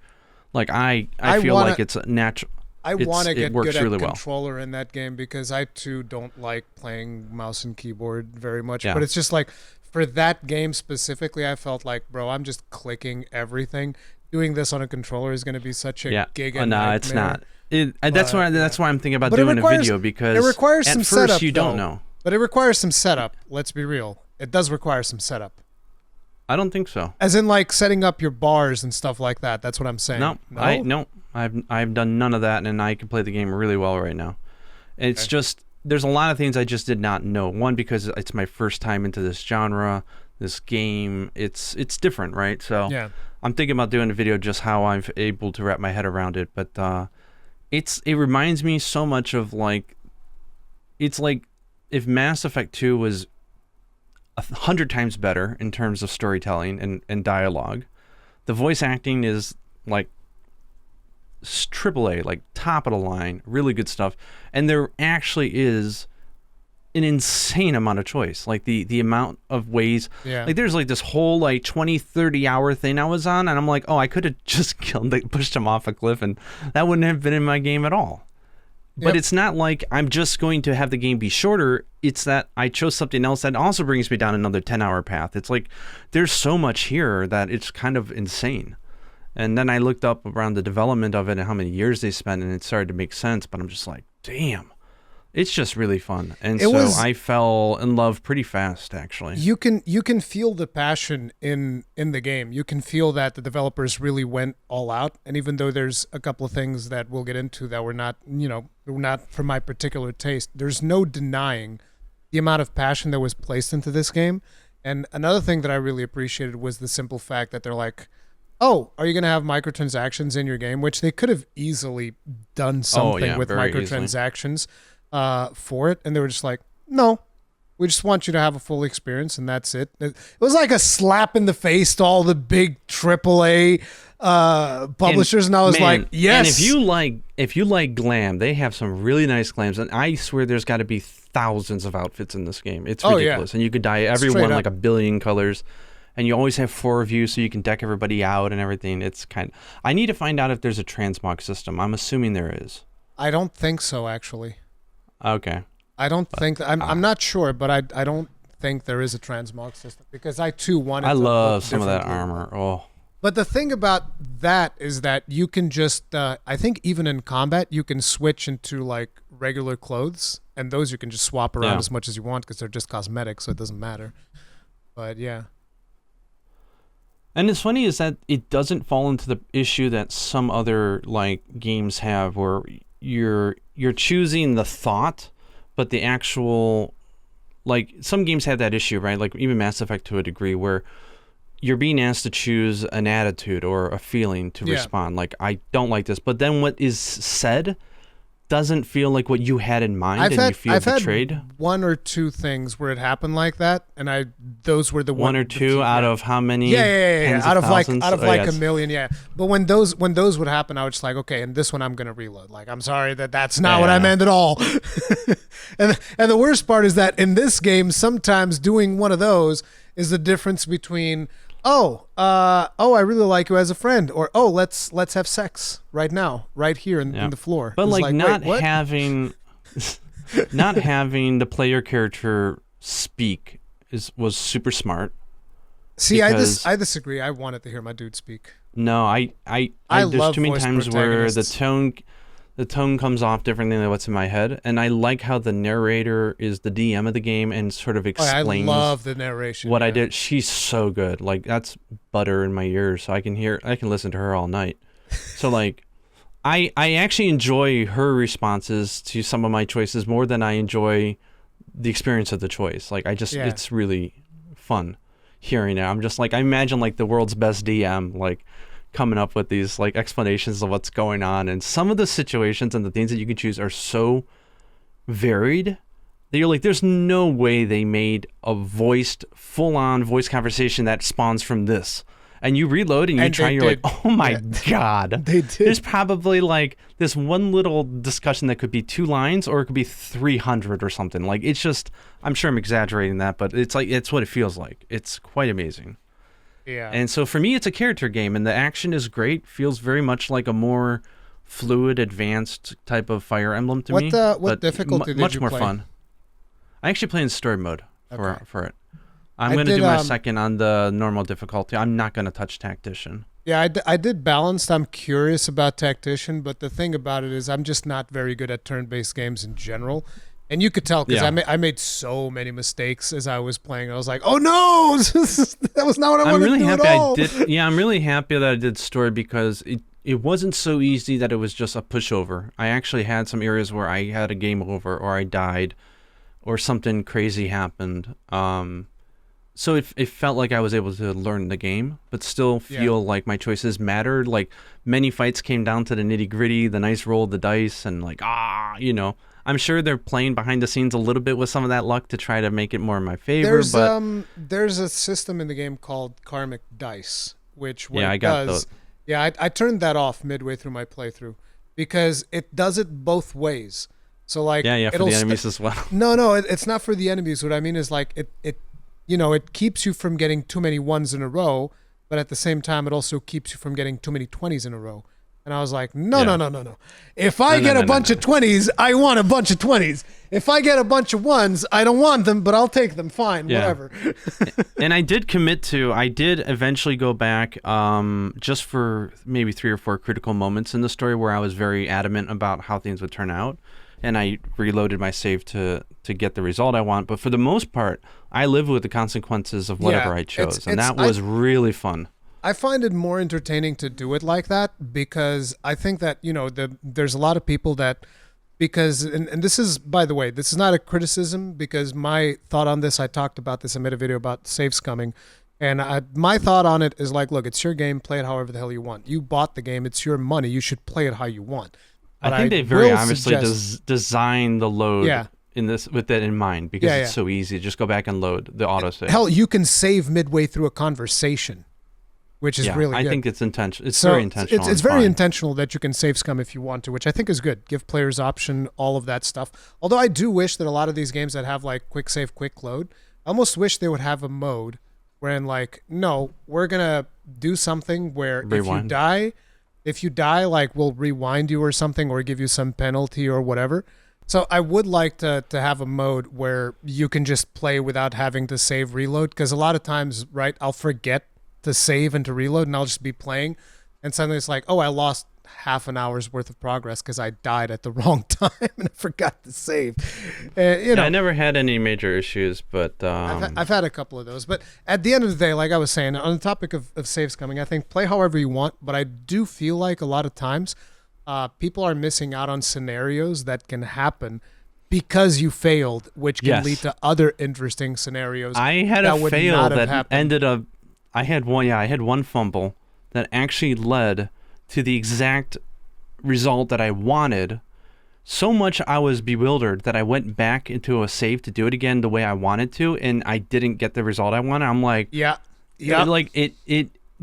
Like I feel like it's natural. I want to get good at controller in that game because I too don't like playing mouse and keyboard very much. Yeah. But it's just like, for that game specifically, I felt like, bro, I'm just clicking everything. Doing this on a controller is going to be such a giga nightmare. No, it's not. That's why I'm thinking about doing a video, because it requires at some first setup, you don't know. But it requires some setup. Let's be real. It does require some setup. I don't think so. As in, like, setting up your bars and stuff like that. That's what I'm saying. No, I've done none of that, and I can play the game really well right now. It's just, there's a lot of things I just did not know. One, because it's my first time into this genre, this game. It's different, right? So I'm thinking about doing a video just how I'm able to wrap my head around it. But it reminds me so much of, like, it's like if Mass Effect 2 was 100 times better in terms of storytelling and dialogue. The voice acting is like AAA, like top of the line, really good stuff. And there actually is an insane amount of choice. Like the amount of ways, like there's like this whole like 20-30 hour thing I was on, and I'm like, oh, I could have just pushed him off a cliff, and that wouldn't have been in my game at all. But it's not like I'm just going to have the game be shorter. It's that I chose something else that also brings me down another 10-hour path. It's like there's so much here that it's kind of insane. And then I looked up around the development of it and how many years they spent, and it started to make sense. But I'm just like, damn, it's just really fun. And I fell in love pretty fast, actually. You can feel the passion in the game. You can feel that the developers really went all out. And even though there's a couple of things that we'll get into that were not, not for my particular taste, there's no denying the amount of passion that was placed into this game. And another thing that I really appreciated was the simple fact that they're like, oh, are you going to have microtransactions in your game? Which they could have easily done something with microtransactions for it. And they were just like, no, we just want you to have a full experience, and that's it. It was like a slap in the face to all the big AAA publishers, and I was like, yes. And if you like glam, they have some really nice glams, and I swear there's got to be thousands of outfits in this game. It's ridiculous, and you could dye everyone like a billion colors, and you always have 4 of you, so you can deck everybody out and everything. It's I need to find out if there's a transmog system. I'm assuming there is. I don't think so, actually. Okay. I don't think I'm not sure, but I don't think there is a transmog system, because I too wanted. I love some of that armor. Oh. But the thing about that is that you can just, I think even in combat, you can switch into like regular clothes, and those you can just swap around as much as you want because they're just cosmetic, so it doesn't matter. But yeah. And it's funny is that it doesn't fall into the issue that some other like games have, where you're choosing the thought, but the actual, like some games have that issue, right? Like even Mass Effect to a degree, where you're being asked to choose an attitude or a feeling to respond. Like, I don't like this, but then what is said doesn't feel like what you had in mind, you feel betrayed. I've had 1 or 2 things where it happened like that, and those were the one or two out of how many? Yeah. Out of like a million, yeah. But when those would happen, I was just like, okay, and this one I'm gonna reload. Like, I'm sorry that's not what I meant at all. and the worst part is that in this game, sometimes doing one of those is the difference between I really like you as a friend, or oh, let's have sex right now, right here in the floor. But like not wait, having, not having the player character speak was super smart. See, I disagree. I wanted to hear my dude speak. No, I there's love too many voice times where protagonists. the tone comes off differently than what's in my head, and I like how the narrator is the DM of the game and sort of explains. I love the narration. What I did. She's so good. Like that's butter in my ears, so I can listen to her all night. So like, I actually enjoy her responses to some of my choices more than I enjoy the experience of the choice. Like it's really fun hearing it. I'm just like, I imagine like the world's best DM like coming up with these like explanations of what's going on, and some of the situations and the things that you can choose are so varied that you're like, there's no way they made a full-on voice conversation that spawns from this. And you reload and you try, and you're like, oh my God. They did. There's probably like this one little discussion that could be 2 lines, or it could be 300 or something. Like, it's just, I'm sure I'm exaggerating that, but it's like, it's what it feels like. It's quite amazing. Yeah. And so for me, it's a character game, and the action is great. Feels very much like a more fluid, advanced type of Fire Emblem to me. What difficulty did much you more play? fun. I actually play in story mode for it. I'm going to did, do my second on the normal difficulty. I'm not going to touch Tactician. Yeah, I did balanced. I'm curious about Tactician, but the thing about it is I'm just not very good at turn-based games in general. And you could tell because I made so many mistakes as I was playing. I was like, "Oh no, that was not what I wanted to do at all." I'm really happy that I did story because it wasn't so easy that it was just a pushover. I actually had some areas where I had a game over, or I died, or something crazy happened. So it felt like I was able to learn the game, but still feel like my choices mattered. Like many fights came down to the nitty gritty, the nice roll of the dice, and like I'm sure they're playing behind the scenes a little bit with some of that luck to try to make it more in my favor. There's a system in the game called Karmic Dice, which I got those. Yeah, I turned that off midway through my playthrough because it does it both ways. So like for the enemies as well. No, it's not for the enemies. What I mean is like it keeps you from getting too many 1s in a row, but at the same time it also keeps you from getting too many 20s in a row. And I was like, no. If I get a bunch of 20s, I want a bunch of 20s. If I get a bunch of 1s, I don't want them, but I'll take them. Fine, whatever. And I did eventually go back just for maybe 3 or 4 critical moments in the story where I was very adamant about how things would turn out. And I reloaded my save to get the result I want. But for the most part, I lived with the consequences of whatever I chose. And that was really fun. I find it more entertaining to do it like that because I think that, there's a lot of people that, and this is, by the way, this is not a criticism because my thought on this, I talked about this, I made a video about save scumming. And my thought on it is like, look, it's your game, play it however the hell you want. You bought the game, it's your money, you should play it how you want. But I think they very obviously design the load in this with that in mind because it's so easy. Just go back and load the autosave. Hell, you can save midway through a conversation, which is really good. I think it's intentional. It's very intentional. It's very intentional that you can save scum if you want to, which I think is good. Give players option, all of that stuff. Although I do wish that a lot of these games that have like quick save, quick load, I almost wish they would have a mode wherein like, no, we're going to do something where if you die, like we'll rewind you or something or give you some penalty or whatever. So I would like to have a mode where you can just play without having to save reload because a lot of times, right, I'll forget to save and to reload and I'll just be playing and suddenly it's like, oh, I lost half an hour's worth of progress because I died at the wrong time and I forgot to save. I never had any major issues, but I've had a couple of those. But at the end of the day, like I was saying, on the topic of saves coming, I think play however you want, but I do feel like a lot of times people are missing out on scenarios that can happen because you failed, which can lead to other interesting scenarios. I had a fail that ended up. I had one fumble that actually led to the exact result that I wanted. So much I was bewildered that I went back into a save to do it again the way I wanted to, and I didn't get the result I wanted. I'm like,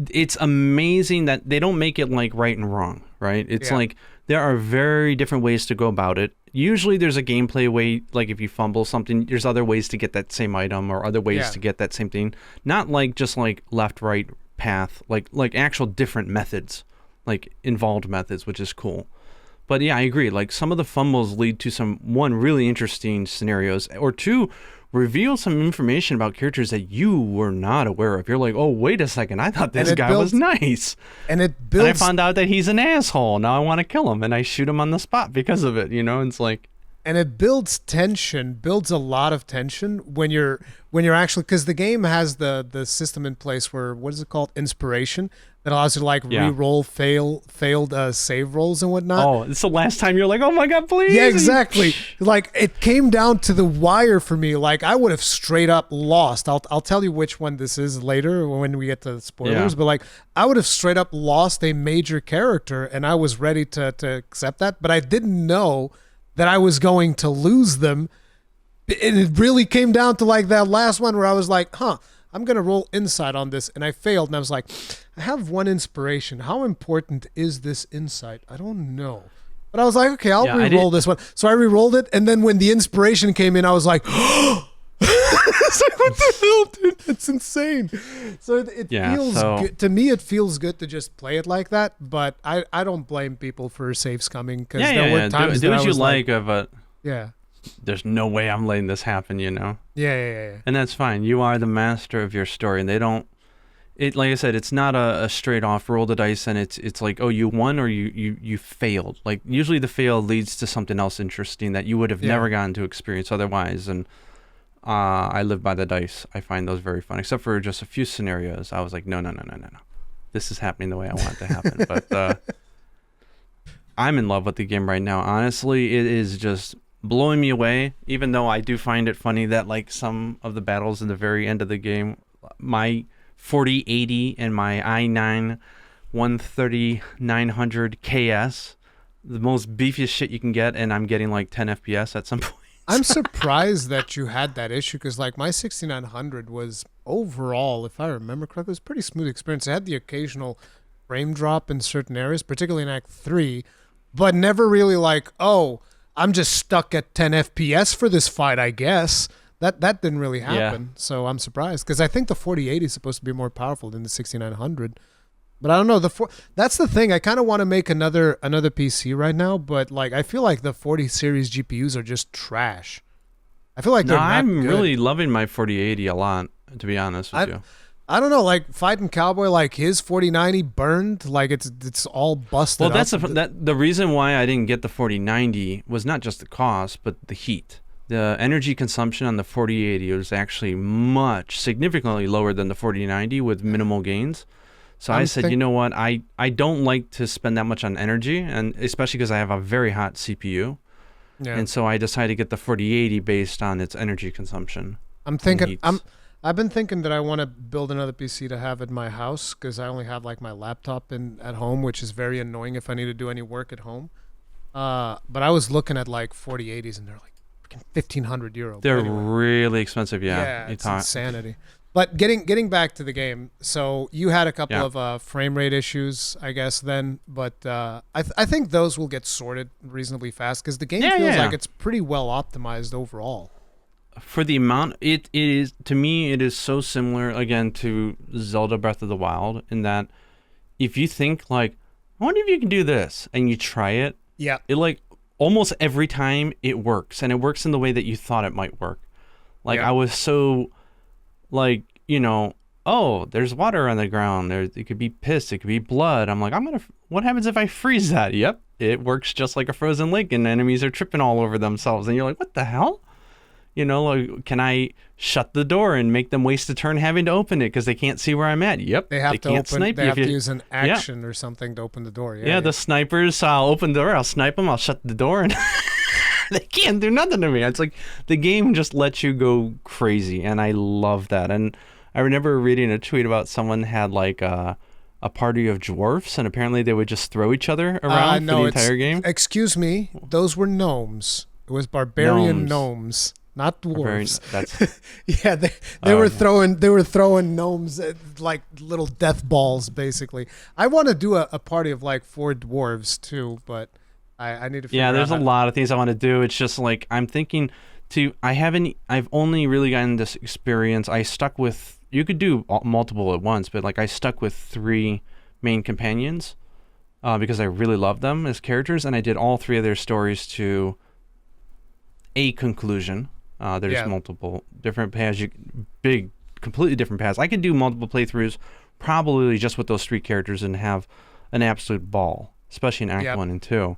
it's amazing that they don't make it like right and wrong, right? It's like there are very different ways to go about it. Usually there's a gameplay way, like if you fumble something, there's other ways to get that same item or other ways to get that same thing. Not like just like left, right path, like actual different methods, like involved methods, which is cool. But yeah, I agree. Like some of the fumbles lead to some, one, really interesting scenarios, or two, reveal some information about characters that you were not aware of. You're like, oh, wait a second, I thought this guy was nice. And it builds... And I found out that he's an asshole. Now I want to kill him, and I shoot him on the spot because of it, you know? It's like... And it builds tension, builds a lot of tension when you're actually... Because the game has the system in place where, what is it called? Inspiration. That allows you to like re-roll failed save rolls and whatnot. Oh, it's the last time you're like, oh my God, please. Yeah, exactly. Like it came down to the wire for me. Like I would have straight up lost. I'll tell you which one this is later when we get to the spoilers. But like I would have straight up lost a major character, and I was ready to accept that. But I didn't know that I was going to lose them. And it really came down to like that last one where I was like, I'm going to roll insight on this. And I failed. And I was like, I have one inspiration. How important is this insight? I don't know. But I was like, okay, I'll re-roll this one. So I re-rolled it. And then when the inspiration came in, I was like, it's like, what the hell, dude? That's insane. So it feels good. To me, it feels good to just play it like that. But I don't blame people for saves coming. Because there were times do that what I was you like of it. Yeah. There's no way I'm letting this happen, you know? Yeah. And that's fine. You are the master of your story, and they don't... It, like I said, it's not a straight off roll the dice, and it's like, oh, you won or you failed. Like, usually the fail leads to something else interesting that you would have never gotten to experience otherwise, and I live by the dice. I find those very fun, except for just a few scenarios. I was like, no. This is happening the way I want it to happen. But I'm in love with the game right now. Honestly, it is just... blowing me away, even though I do find it funny that like some of the battles in the very end of the game, my 4080 and my i9 13900 KS, the most beefiest shit you can get, and I'm getting like 10 FPS at some point. I'm surprised that you had that issue because like my 6900 was overall, if I remember correctly, it was a pretty smooth experience. It had the occasional frame drop in certain areas, particularly in Act 3, but never really like, oh, I'm just stuck at 10 FPS for this fight, I guess. That didn't really happen, so I'm surprised. Because I think the 4080 is supposed to be more powerful than the 6900. But I don't know. That's the thing. I kind of want to make another PC right now, but like I feel like the 40 series GPUs are just trash. I feel like they're not I'm good. really loving my 4080 a lot, to be honest with you. I don't know, like Fighting Cowboy, like his 4090 burned, like it's all busted. Well, that's the reason why I didn't get the 4090 was not just the cost, but the heat. The energy consumption on the 4080 was actually significantly lower than the 4090 with minimal gains. So I said, you know what, I don't like to spend that much on energy, and especially because I have a very hot CPU. Yeah. And so I decided to get the 4080 based on its energy consumption. I've been thinking that I want to build another PC to have at my house because I only have like my laptop at home, which is very annoying if I need to do any work at home. But I was looking at like 4080s and they're like freaking €1,500. They're really expensive, yeah. It's insanity. But getting back to the game, so you had a couple of frame rate issues, I guess, then. But I think those will get sorted reasonably fast because the game feels like it's pretty well optimized overall. For the amount, it is, to me, it is so similar, again, to Zelda Breath of the Wild, in that if you think, like, I wonder if you can do this, and you try it, it, like, almost every time it works, and it works in the way that you thought it might work. Like, I was so, like, you know, oh, there's water on the ground, it could be piss, it could be blood. I'm like, what happens if I freeze that? Yep, it works just like a frozen lake, and enemies are tripping all over themselves, and you're like, what the hell? You know, like, can I shut the door and make them waste a turn having to open it because they can't see where I'm at? Yep. They have to use an action or something to open the door. Yeah, the snipers, I'll open the door, I'll snipe them, I'll shut the door, and they can't do nothing to me. It's like the game just lets you go crazy, and I love that. And I remember reading a tweet about someone had like a party of dwarfs, and apparently they would just throw each other around for the entire game. Excuse me, those were gnomes. It was barbarian gnomes. Not dwarves. Yeah, they were throwing gnomes like little death balls, basically. I want to do a party of like 4 dwarves too, but I need to figure Yeah, out there's a lot of things I want to do. It's just like I'm thinking I've only really gotten this experience. I stuck with, you could do multiple at once, but like I stuck with 3 main companions because I really love them as characters, and I did all 3 of their stories to a conclusion. There's multiple different paths, completely different paths. I could do multiple playthroughs probably just with those 3 characters and have an absolute ball, especially in Act 1 and 2.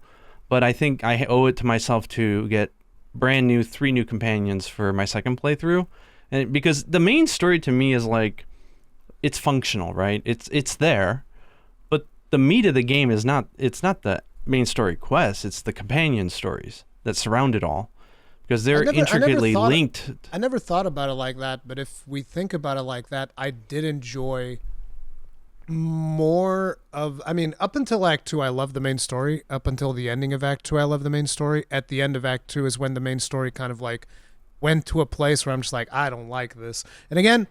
But I think I owe it to myself to get brand new 3 new companions for my second playthrough, and because the main story to me is like, it's functional, right? It's there, but the meat of the game is not. It's not the main story quest. It's the companion stories that surround it all, because they're intricately linked. I never thought about it like that, but if we think about it like that, I did enjoy more of, I mean, up until Act 2 I love the main story. Up until the ending of Act 2 I love the main story. At the end of Act 2 is when the main story kind of like went to a place where I'm just like, I don't like this. And again,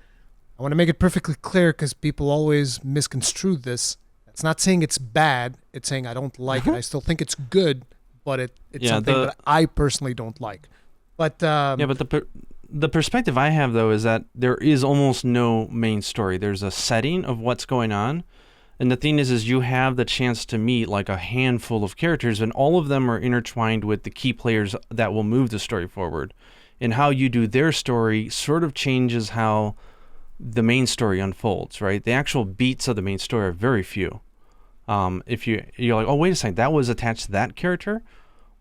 I want to make it perfectly clear because people always misconstrue this. It's not saying it's bad, it's saying I don't like it. I still think it's good, but it's something that I personally don't like. But but the perspective I have, though, is that there is almost no main story. There's a setting of what's going on. And the thing is you have the chance to meet like a handful of characters, and all of them are intertwined with the key players that will move the story forward. And how you do their story sort of changes how the main story unfolds, right? The actual beats of the main story are very few. If you're like, oh, wait a second, that was attached to that character?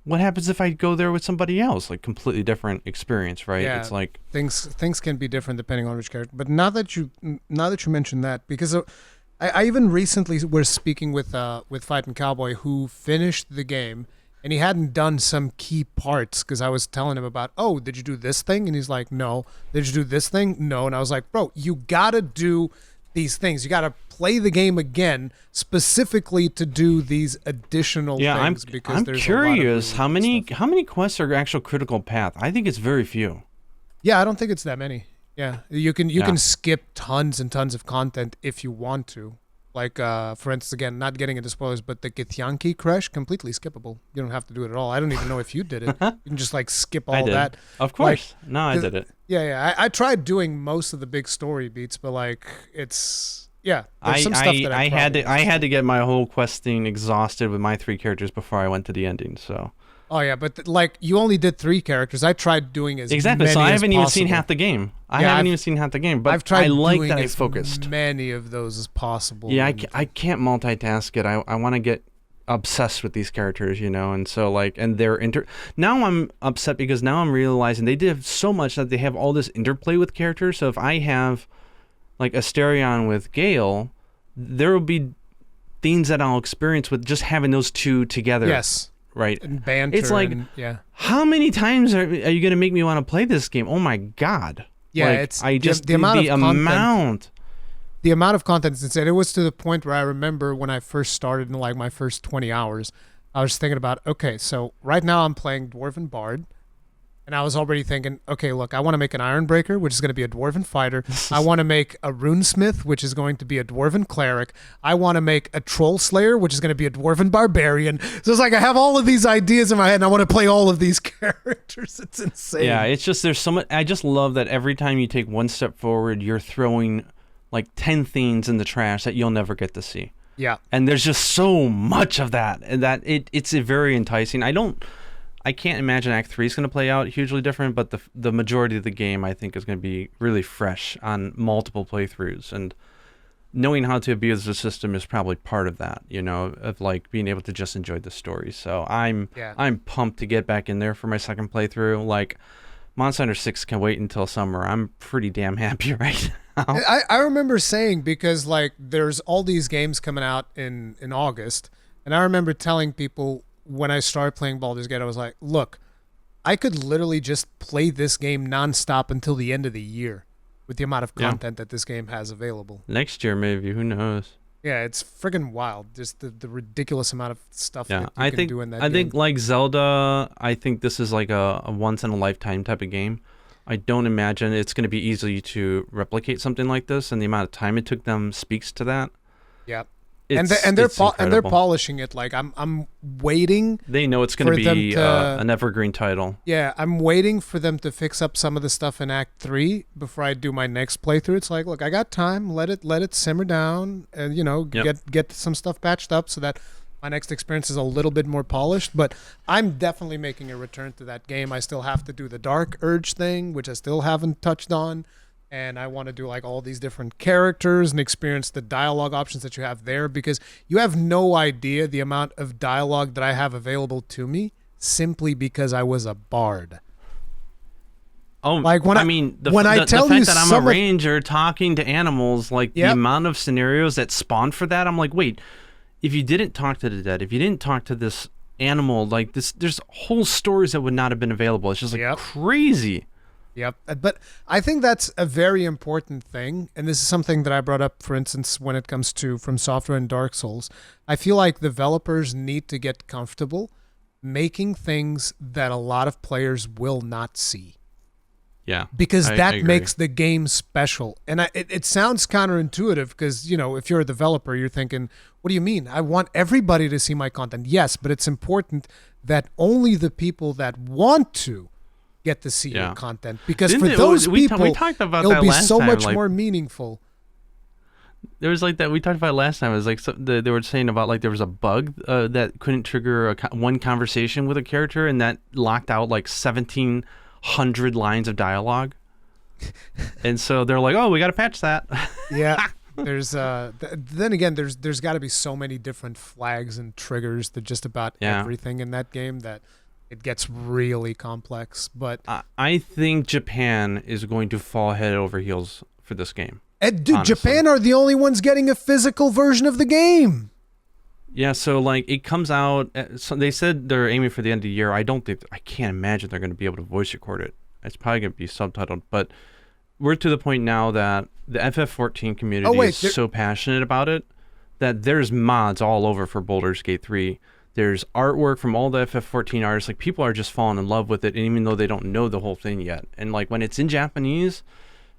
What happens if I go there with somebody else? Like, completely different experience, right? Yeah, it's like things can be different depending on which character. But now that you mentioned that, because I even recently was speaking with Fightin' Cowboy, who finished the game, and he hadn't done some key parts, because I was telling him about, oh, did you do this thing? And he's like, no. Did you do this thing? No. And I was like, bro, you gotta do these things. You gotta play the game again specifically to do these additional things. Because I'm there's curious a lot of how many quests are actual critical path. I think it's very few. Yeah, I don't think it's that many. Yeah, you can skip tons and tons of content if you want to. Like, for instance, again, not getting into spoilers, but the Githyanki crash, completely skippable. You don't have to do it at all. I don't even know if you did it. You can just, like, skip all that. Of course. Like, no, I did it. Yeah. I tried doing most of the big story beats, but, like, it's... Yeah, there's some stuff that I had to get my whole questing exhausted with my 3 characters before I went to the ending, so... Oh, yeah, but, like, you only did 3 characters. I tried doing as exactly, many so I haven't as even possible. seen half the game. I haven't even seen half the game, but I've tried I like doing that I as focused. many of those as possible. Yeah, I can't multitask it. I want to get obsessed with these characters, you know, and so, like, and they're now I'm upset because now I'm realizing they did so much that they have all this interplay with characters. So if I have, like, Asterion with Gale, there will be things that I'll experience with just having those 2 together. Yes. Right. And Banter. It's like, how many times are you going to make me want to play this game? Oh my God. Yeah, like, it's the amount of content. The amount of content is insane. It was to the point where I remember when I first started in like my first 20 hours, I was thinking about, okay, so right now I'm playing Dwarven Bard. And I was already thinking, okay, look, I want to make an Ironbreaker, which is going to be a Dwarven Fighter. I want to make a Runesmith, which is going to be a Dwarven Cleric. I want to make a Troll Slayer, which is going to be a Dwarven Barbarian. So it's like I have all of these ideas in my head, and I want to play all of these characters. It's insane. Yeah, it's just there's so much. I just love that every time you take one step forward, you're throwing like 10 things in the trash that you'll never get to see. Yeah. And there's just so much of that, and that it's very enticing. I can't imagine Act 3 is going to play out hugely different, but the majority of the game, I think, is going to be really fresh on multiple playthroughs. And knowing how to abuse the system is probably part of that, you know, of like being able to just enjoy the story. So I'm pumped to get back in there for my second playthrough. Like, Monster Hunter 6 can wait until summer. I'm pretty damn happy right now. I remember saying, because like there's all these games coming out in August, and I remember telling people, when I started playing Baldur's Gate, I was like, look, I could literally just play this game nonstop until the end of the year with the amount of content that this game has available. Next year, maybe. Who knows? Yeah, it's friggin' wild. Just the ridiculous amount of stuff that you can do in that game. I think, like Zelda, I think this is like a once-in-a-lifetime type of game. I don't imagine it's going to be easy to replicate something like this, and the amount of time it took them speaks to that. Yeah. they're polishing it. Like I'm waiting. They know it's going to be an evergreen title. Yeah, I'm waiting for them to fix up some of the stuff in Act 3 before I do my next playthrough. It's like, look, I got time. Let it simmer down, and get some stuff patched up so that my next experience is a little bit more polished. But I'm definitely making a return to that game. I still have to do the Dark Urge thing, which I still haven't touched on. And I want to do like all these different characters and experience the dialogue options that you have there, because you have no idea the amount of dialogue that I have available to me simply because I was a bard. Oh, like when the fact that I'm a ranger talking to animals, like the amount of scenarios that spawn for that, I'm like, wait, if you didn't talk to the dead, if you didn't talk to this animal, like this, there's whole stories that would not have been available. It's just like crazy. Yep. But I think that's a very important thing. And this is something that I brought up, for instance, when it comes to From Software and Dark Souls. I feel like developers need to get comfortable making things that a lot of players will not see. Yeah. Because that makes the game special. And it sounds counterintuitive because, if you're a developer, you're thinking, what do you mean? I want everybody to see my content. Yes, but it's important that only the people that want to get to see your content, because for those people, we talked about it'll that be last so time, much like, more meaningful. There was like that we talked about last time. It was like they were saying about like there was a bug that couldn't trigger one conversation with a character, and that locked out like 1,700 lines of dialogue. And so they're like, "Oh, we got to patch that." Yeah. There's then again, there's got to be so many different flags and triggers to just about everything in that game that it gets really complex. But I think Japan is going to fall head over heels for this game. And dude, honestly. Japan are the only ones getting a physical version of the game. Yeah, so like it comes out. So they said they're aiming for the end of the year. I can't imagine they're going to be able to voice record it. It's probably going to be subtitled. But we're to the point now that the FF14 community is so passionate about it that there's mods all over for Baldur's Gate 3. There's artwork from all the FF14 artists. Like, people are just falling in love with it, and even though they don't know the whole thing yet. And like when it's in Japanese,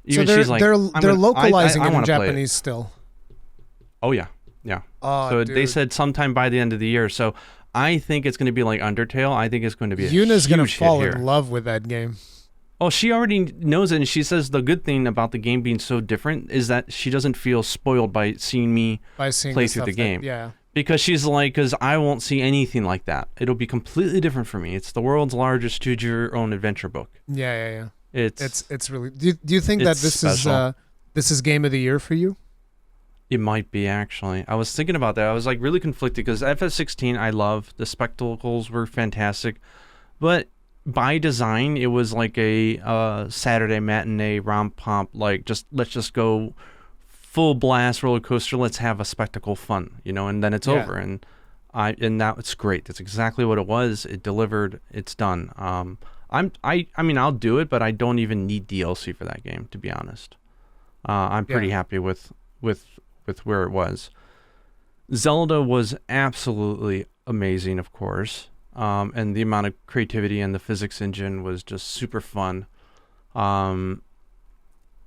even so she's like, they're localizing it in Japanese still. Oh yeah. So they said sometime by the end of the year. So I think it's going to be like Undertale. I think it's going to be Yuna's going to fall in love with that game. Oh, she already knows it, and she says the good thing about the game being so different is that she doesn't feel spoiled by seeing me play through the game. Because she's like, because I won't see anything like that. It'll be completely different for me. It's the world's largest choose-your-own adventure book. Yeah. It's really. Do you think that this is game of the year for you? It might be, actually. I was thinking about that. I was like really conflicted because FF16 I love. The spectacles were fantastic, but by design it was like a Saturday matinee rom-com. Like, let's just go full blast roller coaster. Let's have a spectacle fun, and then it's over. And now it's great. That's exactly what it was. It delivered. It's done. I mean, I'll do it, but I don't even need DLC for that game, to be honest. I'm pretty happy with where it was. Zelda was absolutely amazing, of course. And the amount of creativity and the physics engine was just super fun.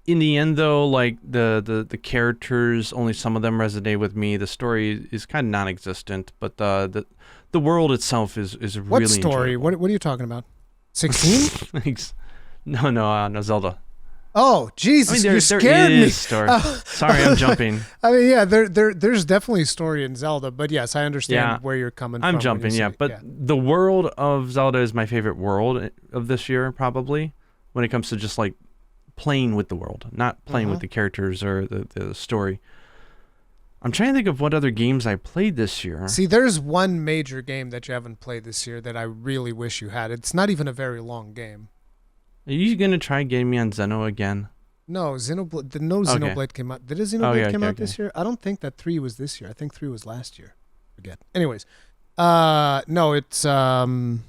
In the end, though, like the characters, only some of them resonate with me. The story is kind of non-existent, but the world itself is really What story? enjoyable. What are you talking about? 16? No, Zelda. Oh, Jesus, you scared me. Story. Sorry, I'm jumping. I mean, yeah, there's definitely story in Zelda, but yes, I understand where you're coming from. I'm jumping, the world of Zelda is my favorite world of this year, probably, when it comes to just like playing with the world, not playing with the characters or the story. I'm trying to think of what other games I played this year. See, there's one major game that you haven't played this year that I really wish you had. It's not even a very long game. Are you going to try getting me on Xeno again? No, Xenoblade came out. Did a Xenoblade come out this year? I don't think that 3 was this year. I think 3 was last year. Forget. Anyways. No, it's God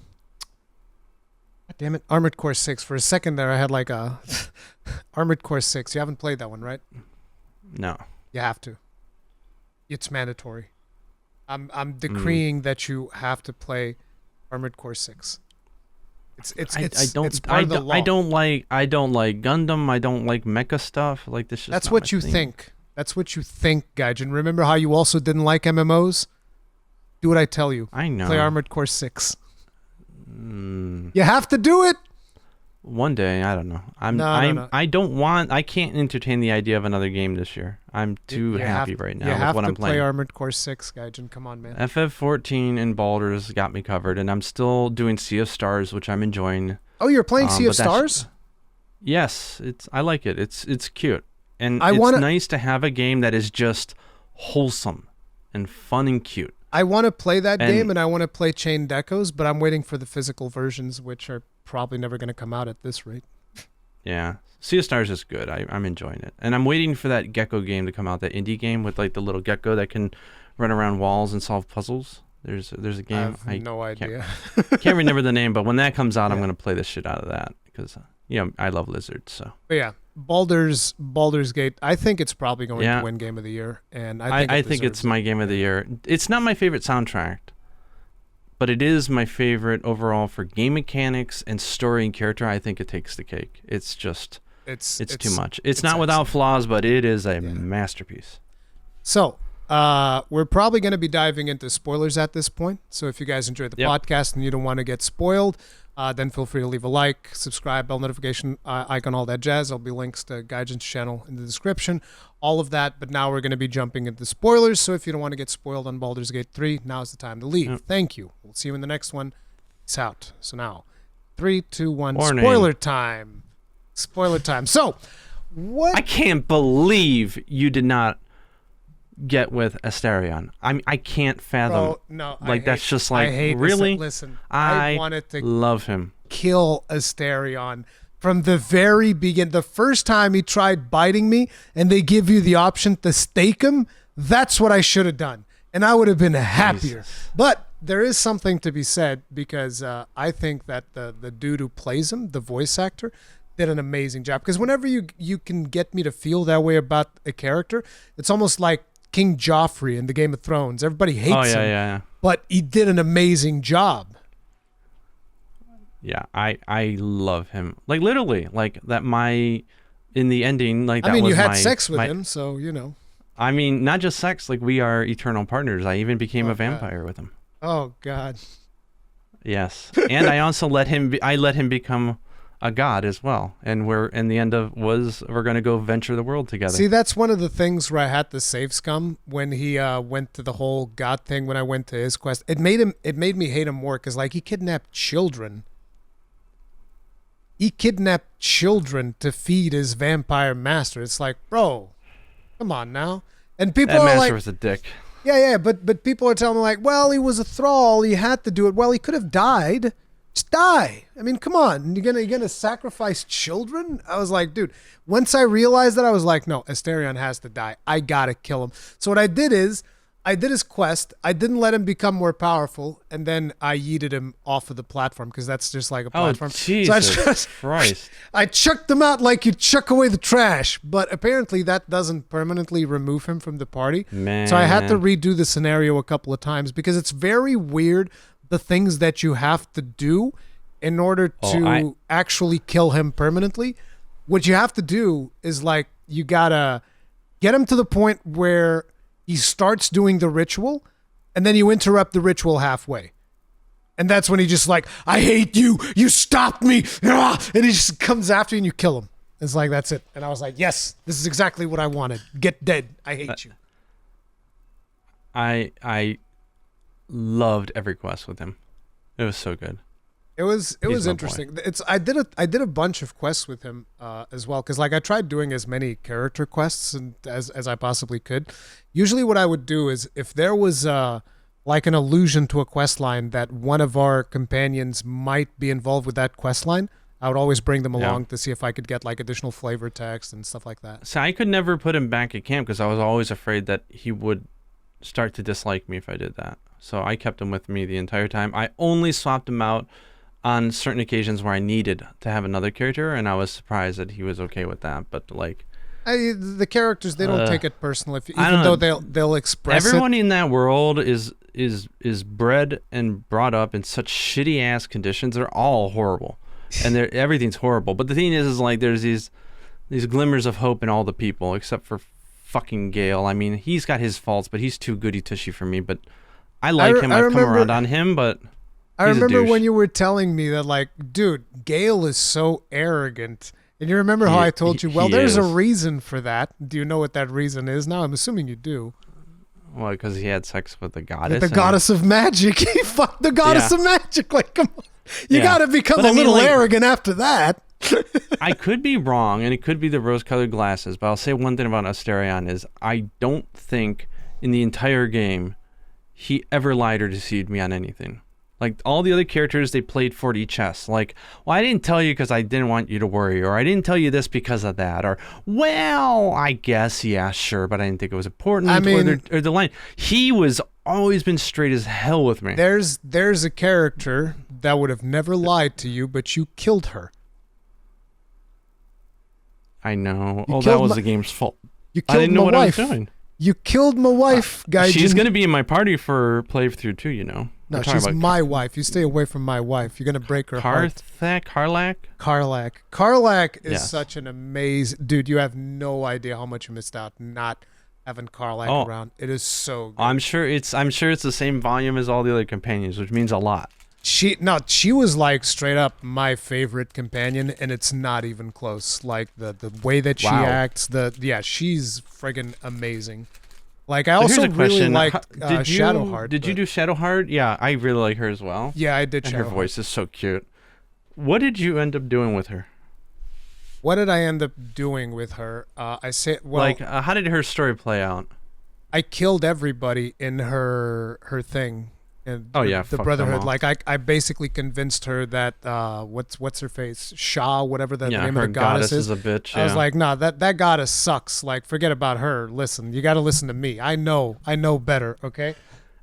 damn it, Armored Core 6. For a second there I had like a Armored Core 6. You haven't played that one, right? No. You have to. It's mandatory. I'm decreeing that you have to play Armored Core 6. It's part of the law. I don't like Gundam. I don't like mecha stuff. Like this. That's what you think. That's what you think, Gaijin. Remember how you also didn't like MMOs? Do what I tell you. I know. Play Armored Core 6. You have to do it. One day, I don't know. No. I can't entertain the idea of another game this year. I'm too happy right now with what I'm playing. You have to play Armored Core 6, Gaijin. Come on, man. FF14 and Baldur's got me covered, and I'm still doing Sea of Stars, which I'm enjoying. Oh, you're playing Sea of Stars? Yes, I like it. It's cute, and it's nice to have a game that is just wholesome and fun and cute. I want to play that game, and I want to play Chained Echoes, but I'm waiting for the physical versions, which are probably never going to come out at this rate. Yeah, Sea of Stars is good. I'm enjoying it, and I'm waiting for that gecko game to come out. That indie game with like the little gecko that can run around walls and solve puzzles. There's a game. I have no idea. Can't remember the name, but when that comes out, I'm going to play the shit out of that because I love lizards. So. But yeah, Baldur's Gate. I think it's probably going to win Game of the Year, and I think it's my Game of the Year. It's not my favorite soundtrack, but it is my favorite overall for game mechanics and story and character. I think it takes the cake. It's just it's too much. It's not without flaws, but it is a masterpiece. So we're probably going to be diving into spoilers at this point. So if you guys enjoyed the podcast and you don't want to get spoiled, then feel free to leave a like, subscribe, bell notification icon, all that jazz. There'll be links to Gaijin's channel in the description, all of that. But now we're going to be jumping into spoilers. So if you don't want to get spoiled on Baldur's Gate 3, now's the time to leave. Thank you. We'll see you in the next one. Peace out. So now, 3, 2, 1, spoiler time. Spoiler time. So, what? I can't believe you did not get with Asterion. I can't fathom. No, that's just like, really? Listen, I wanted to love him. Kill Asterion from the very beginning. The first time he tried biting me and they give you the option to stake him, that's what I should have done. And I would have been happier. Jesus. But there is something to be said because I think that the dude who plays him, the voice actor, did an amazing job. Because whenever you can get me to feel that way about a character, it's almost like King Joffrey in the Game of Thrones. Everybody hates him, but he did an amazing job. Yeah, I love him. Like literally, like that. In the ending, like that I mean, was you had sex with him, so you know. I mean, not just sex. Like we are eternal partners. I even became a vampire with him. Oh God. Yes, and I also let him become a god as well, and we're in the end we're going to go venture the world together. See, that's one of the things where I had to save Scum when he went to the whole god thing. When I went to his quest, it made me hate him more because like he kidnapped children. He kidnapped children to feed his vampire master. It's like, bro, come on now. And people are like, was a dick. Yeah, but people are telling me like, well, he was a thrall. He had to do it. Well, he could have died. Just die. I mean, come on. You're gonna sacrifice children? I was like, dude, once I realized that, I was like, no, Asterion has to die. I gotta kill him. So what I did is, I did his quest. I didn't let him become more powerful, and then I yeeted him off of the platform, because that's just like a platform. Oh, Jesus Christ. I chucked him out like you chuck away the trash, but apparently that doesn't permanently remove him from the party. Man. So I had to redo the scenario a couple of times, because it's very weird the things that you have to do in order to actually kill him permanently. What you have to do is like, you gotta get him to the point where he starts doing the ritual, and then you interrupt the ritual halfway. And that's when he just like, I hate you, you stopped me, and he just comes after you and you kill him. It's like, that's it. And I was like, yes, this is exactly what I wanted. Get dead. I hate you. I loved every quest with him. It was so good. It was interesting. I did a bunch of quests with him as well, because like I tried doing as many character quests as I possibly could. Usually what I would do is if there was like an allusion to a quest line that one of our companions might be involved with that quest line, I would always bring them along to see if I could get like additional flavor text and stuff like that. So I could never put him back at camp because I was always afraid that he would start to dislike me if I did that. So I kept him with me the entire time. I only swapped him out on certain occasions where I needed to have another character, and I was surprised that he was okay with that. But like, the characters, they don't take it personal, even though they'll express everyone it. in that world is bred and brought up in such shitty ass conditions. They're all horrible, and everything's horrible. But the thing is like there's these glimmers of hope in all the people, except for fucking Gale. I mean, he's got his faults, but he's too goody-tushy for me. But I like him. I've come around on him, but I remember when you were telling me that, like, dude, Gale is so arrogant. And you remember how I told you, well, there's a reason for that. Do you know what that reason is? Now, I'm assuming you do. Well, because he had sex with the goddess. With the goddess of magic. He fucked the goddess of magic. Like, come on. You got to become a little arrogant after that. I could be wrong, and it could be the rose-colored glasses, but I'll say one thing about Asterion is I don't think in the entire game he ever lied or deceived me on anything. Like, all the other characters, they played 4D chess. Like, well, I didn't tell you because I didn't want you to worry, or I didn't tell you this because of that, or, well, I guess, yeah, sure, but I didn't think it was important. I mean, or the line. He was always been straight as hell with me. There's a character that would have never lied to you, but you killed her. I know. That was the game's fault. You killed I didn't know what wife. I was doing. You killed my wife, Gaijin. She's going to be in my party for playthrough too, you know. No, she's my wife. You stay away from my wife. You're going to break her heart. Karlach? Karlach is such an amazing... Dude, you have no idea how much you missed out not having Karlach around. It is so good. I'm sure it's the same volume as all the other companions, which means a lot. She was like straight up my favorite companion, and it's not even close. Like the way that she acts, she's friggin' amazing. Like, I also really liked Shadowheart. Did you do Shadowheart? Yeah, I really like her as well. Yeah, I did. And her voice is so cute. What did you end up doing with her? What did I end up doing with her? How did her story play out? I killed everybody in her thing. And the Brotherhood. Like, I basically convinced her that what's her face, Shah, whatever the name of the goddess is a bitch. I was like, nah, that goddess sucks. Like, forget about her. Listen, you got to listen to me. I know better. Okay.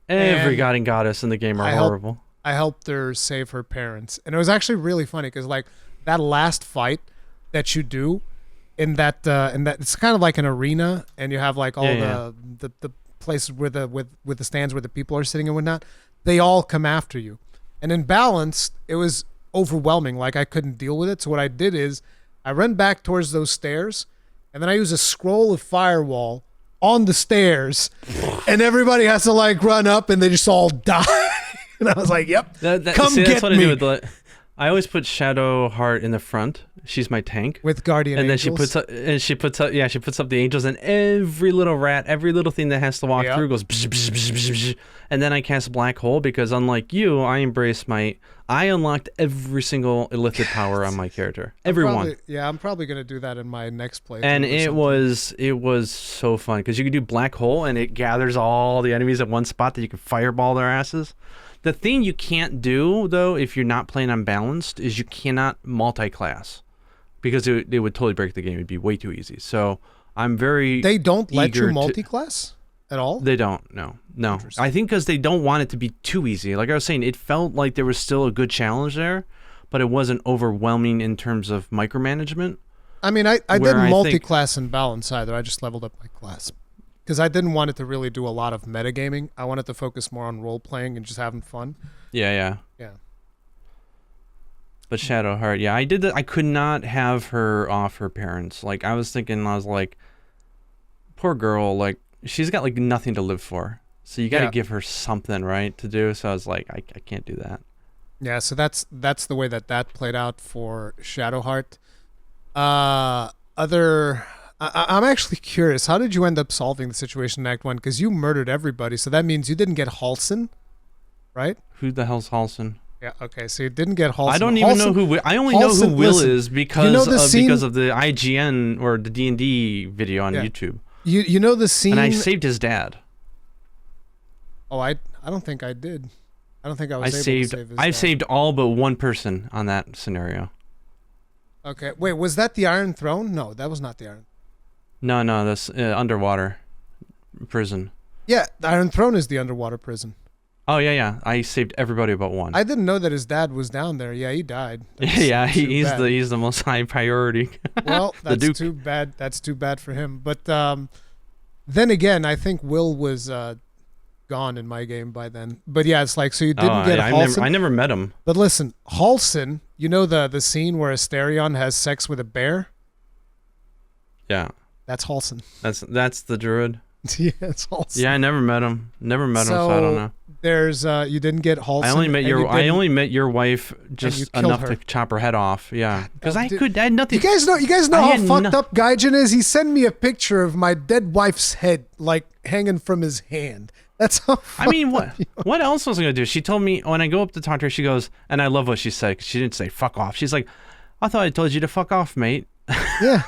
Every god and goddess in the game are horrible. I helped her save her parents, and it was actually really funny because, like, that last fight that you do in that it's kind of like an arena, and you have like all the places where with the stands where the people are sitting and whatnot. They all come after you. And in Balance, it was overwhelming. Like, I couldn't deal with it. So what I did is I ran back towards those stairs, and then I use a scroll of firewall on the stairs, and everybody has to, like, run up, and they just all die. And I was like, yep, come get me. I always put Shadowheart in the front. She's my tank with guardian and angels. Then she puts up the angels, and every little rat, every little thing that has to walk through goes bzz, bzz, bzz, bzz, bzz. And then I cast Black Hole because, unlike you, I unlocked every single illithid power on my character. Everyone. I'm probably gonna do that in my next playthrough. And it was so fun because you can do Black Hole and it gathers all the enemies at one spot that you can fireball their asses. The thing you can't do, though, if you're not playing unbalanced, is you cannot multi-class. Because it would totally break the game. It'd be way too easy. So I'm very They don't let you multi-class at all? They don't, no. I think because they don't want it to be too easy. Like I was saying, it felt like there was still a good challenge there, but it wasn't overwhelming in terms of micromanagement. I mean, I didn't multi-class in Balance either. I just leveled up my class. Because I didn't want it to really do a lot of metagaming. I wanted to focus more on role-playing and just having fun. Yeah. But Shadowheart, I did that. I could not have her off her parents. Like, I was like, poor girl, like, she's got, like, nothing to live for. So you got to give her something, right, to do. So I was like, I can't do that. Yeah, so that's the way that played out for Shadowheart. I'm actually curious. How did you end up solving the situation in Act 1? Because you murdered everybody, so that means you didn't get Halsin, right? Who the hell's Halsin? Yeah, okay, so you didn't get Halsin. I don't even know who... I only know who Will is because of the IGN or the D&D video on YouTube. You know the scene... And I saved his dad. Oh, I don't think I did. I don't think I was able to save his dad. I saved all but one person on that scenario. Okay, wait, was that the Iron Throne? No, that was not the Iron... No, that's underwater prison. Yeah, the Iron Throne is the underwater prison. Oh, yeah. I saved everybody but one. I didn't know that his dad was down there. Yeah, he died. He's the most high priority. Well, that's too bad. That's too bad for him. But then again, I think Will was gone in my game by then. But yeah, it's like, so you didn't get Halsin. I never met him. But listen, Halsin, you know the scene where Asterion has sex with a bear? Yeah. That's Halson. That's the druid. Yeah, it's Halson. Yeah, I never met him. So I don't know. There's you didn't get Halson. I only met your wife just enough to chop her head off. Yeah, because I had nothing. You guys know how fucked up Gaijin is. He sent me a picture of my dead wife's head, like hanging from his hand. That's how. I mean, what else was I gonna do? She told me when I go up to talk to her, she goes, and I love what she said. 'Cause she didn't say "fuck off." She's like, "I thought I told you to fuck off, mate." Yeah.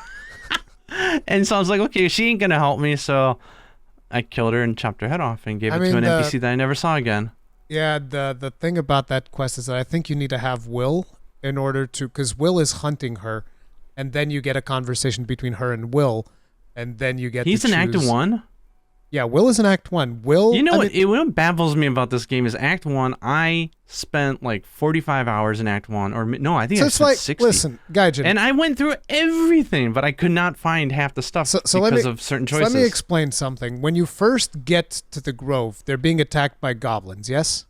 And so I was like, okay, she ain't gonna help me, so I killed her and chopped her head off and gave it to an NPC that I never saw again. Yeah, the thing about that quest is that I think you need to have Will in order to, because Will is hunting her, and then you get a conversation between her and Will, and then you get. He's in Act 1. Yeah, Will is in Act 1. Will. You know what baffles me about this game is Act 1. I spent like 45 hours in Act 1, or no, I think I spent 60. Listen, Gaijin. And I went through everything, but I could not find half the stuff because of certain choices. So let me explain something. When you first get to the Grove, they're being attacked by goblins, yes?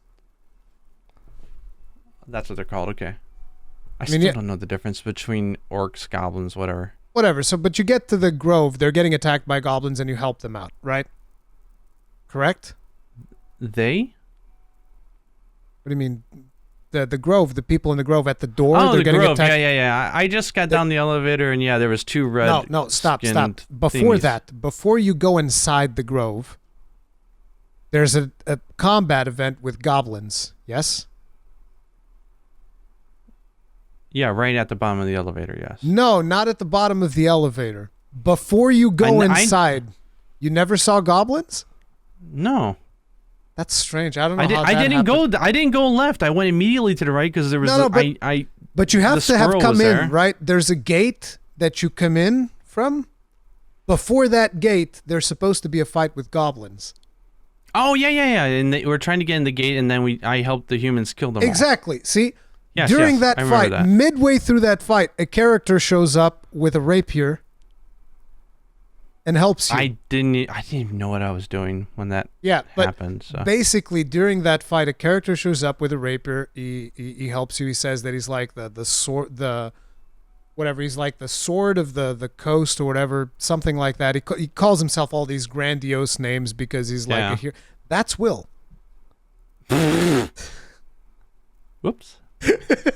That's what they're called, okay. I still don't know the difference between orcs, goblins, whatever. Whatever, but you get to the Grove, they're getting attacked by goblins, and you help them out, right? Correct? They? What do you mean? The Grove, the people in the Grove at the door. Oh, they're the Grove. Attacked. Yeah. I just got down the elevator and there was two red. No, stop. Thingies. Before you go inside the Grove, there's a combat event with goblins. Yes. Yeah, right at the bottom of the elevator. Yes. No, not at the bottom of the elevator. Before you go inside, you never saw goblins. No. That's strange. I don't know. I didn't go left. I went immediately to the right because there was. But you have to have come in, right? There's a gate that you come in from. Before that gate, there's supposed to be a fight with goblins. Oh yeah. And we're trying to get in the gate, and then I helped the humans kill them. Exactly. All. See, yes, during that fight, that. midway through that fight, a character shows up with a rapier and helps you. I didn't even know what I was doing when that happened. So. Basically, during that fight, a character shows up with a rapier. He helps you. He says that he's like the sword, whatever. He's like the sword of the coast or whatever, something like that. He calls himself all these grandiose names because he's like a hero. That's Will. Whoops.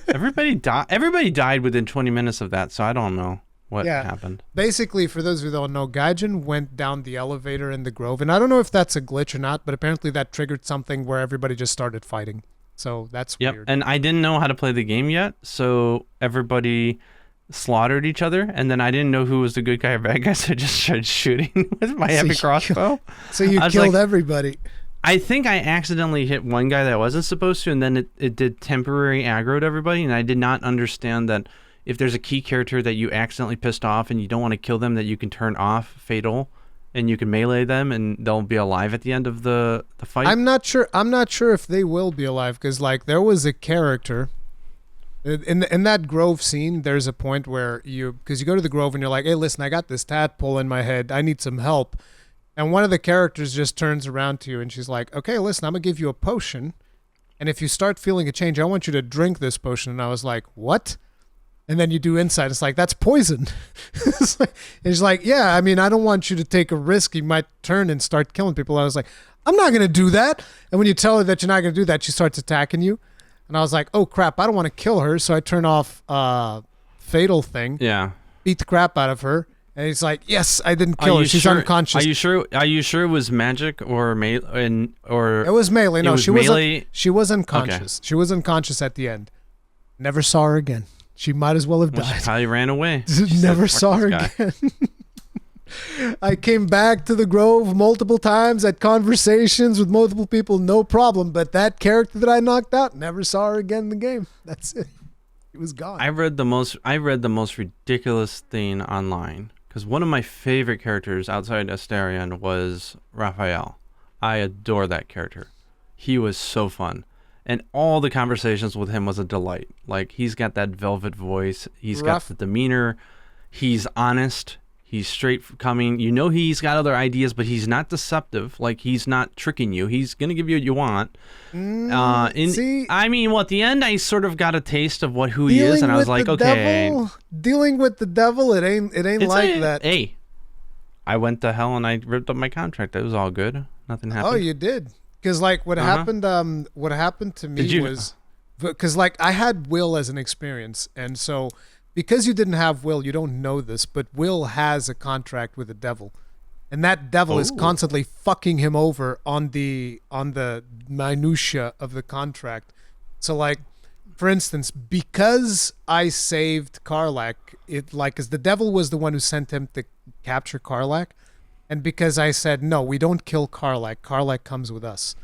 Everybody died within 20 minutes of that, so I don't know what happened. Basically, for those who don't know, Gaijin went down the elevator in the Grove, and I don't know if that's a glitch or not, but apparently that triggered something where everybody just started fighting. So that's weird. And I didn't know how to play the game yet, so everybody slaughtered each other, and then I didn't know who was the good guy or bad guy, so I just started shooting with my heavy crossbow. So you killed everybody. I think I accidentally hit one guy that wasn't supposed to, and then it did temporary aggro to everybody, and I did not understand that if there's a key character that you accidentally pissed off and you don't want to kill them, that you can turn off Fatal, and you can melee them, and they'll be alive at the end of the fight. I'm not sure if they will be alive, because like there was a character in that Grove scene. There's a point where because you go to the Grove and you're like, hey, listen, I got this tadpole in my head. I need some help. And one of the characters just turns around to you and she's like, okay, listen, I'm going to give you a potion. And if you start feeling a change, I want you to drink this potion. And I was like, what? And then you do insight. It's like, that's poison. It's like, yeah, I mean, I don't want you to take a risk. You might turn and start killing people. I was like, I'm not going to do that. And when you tell her that you're not going to do that, she starts attacking you. And I was like, oh, crap, I don't want to kill her. So I turn off Fatal thing. Yeah. Beat the crap out of her. And he's like, yes, I didn't kill her. She's unconscious. Are you sure it was magic or melee? Or it was melee. No, she was Okay. unconscious. She was unconscious at the end. Never saw her again. She might as well have died. She probably ran away. Never saw her again. I came back to the Grove multiple times, had conversations with multiple people, no problem. But that character that I knocked out, never saw her again in the game. That's it. It was gone. I read the most ridiculous thing online because one of my favorite characters outside Astarion was Raphael. I adore that character. He was so fun. And all the conversations with him was a delight. Like, he's got that velvet voice. He's got the demeanor. He's honest. He's straight coming. You know he's got other ideas, but he's not deceptive. Like, he's not tricking you. He's going to give you what you want. At the end, I sort of got a taste of who he is, and I was like, okay. Dealing with the devil, it ain't like that. Hey, I went to hell and I ripped up my contract. It was all good. Nothing happened. Oh, you did? Because like what happened to me was, because like I had Will as an experience, and so because you didn't have Will, you don't know this, but Will has a contract with the devil, and that devil is constantly fucking him over on the minutia of the contract. So like, for instance, because I saved Karlach, because the devil was the one who sent him to capture Karlach, and because I said, no, we don't kill Karlach comes with us.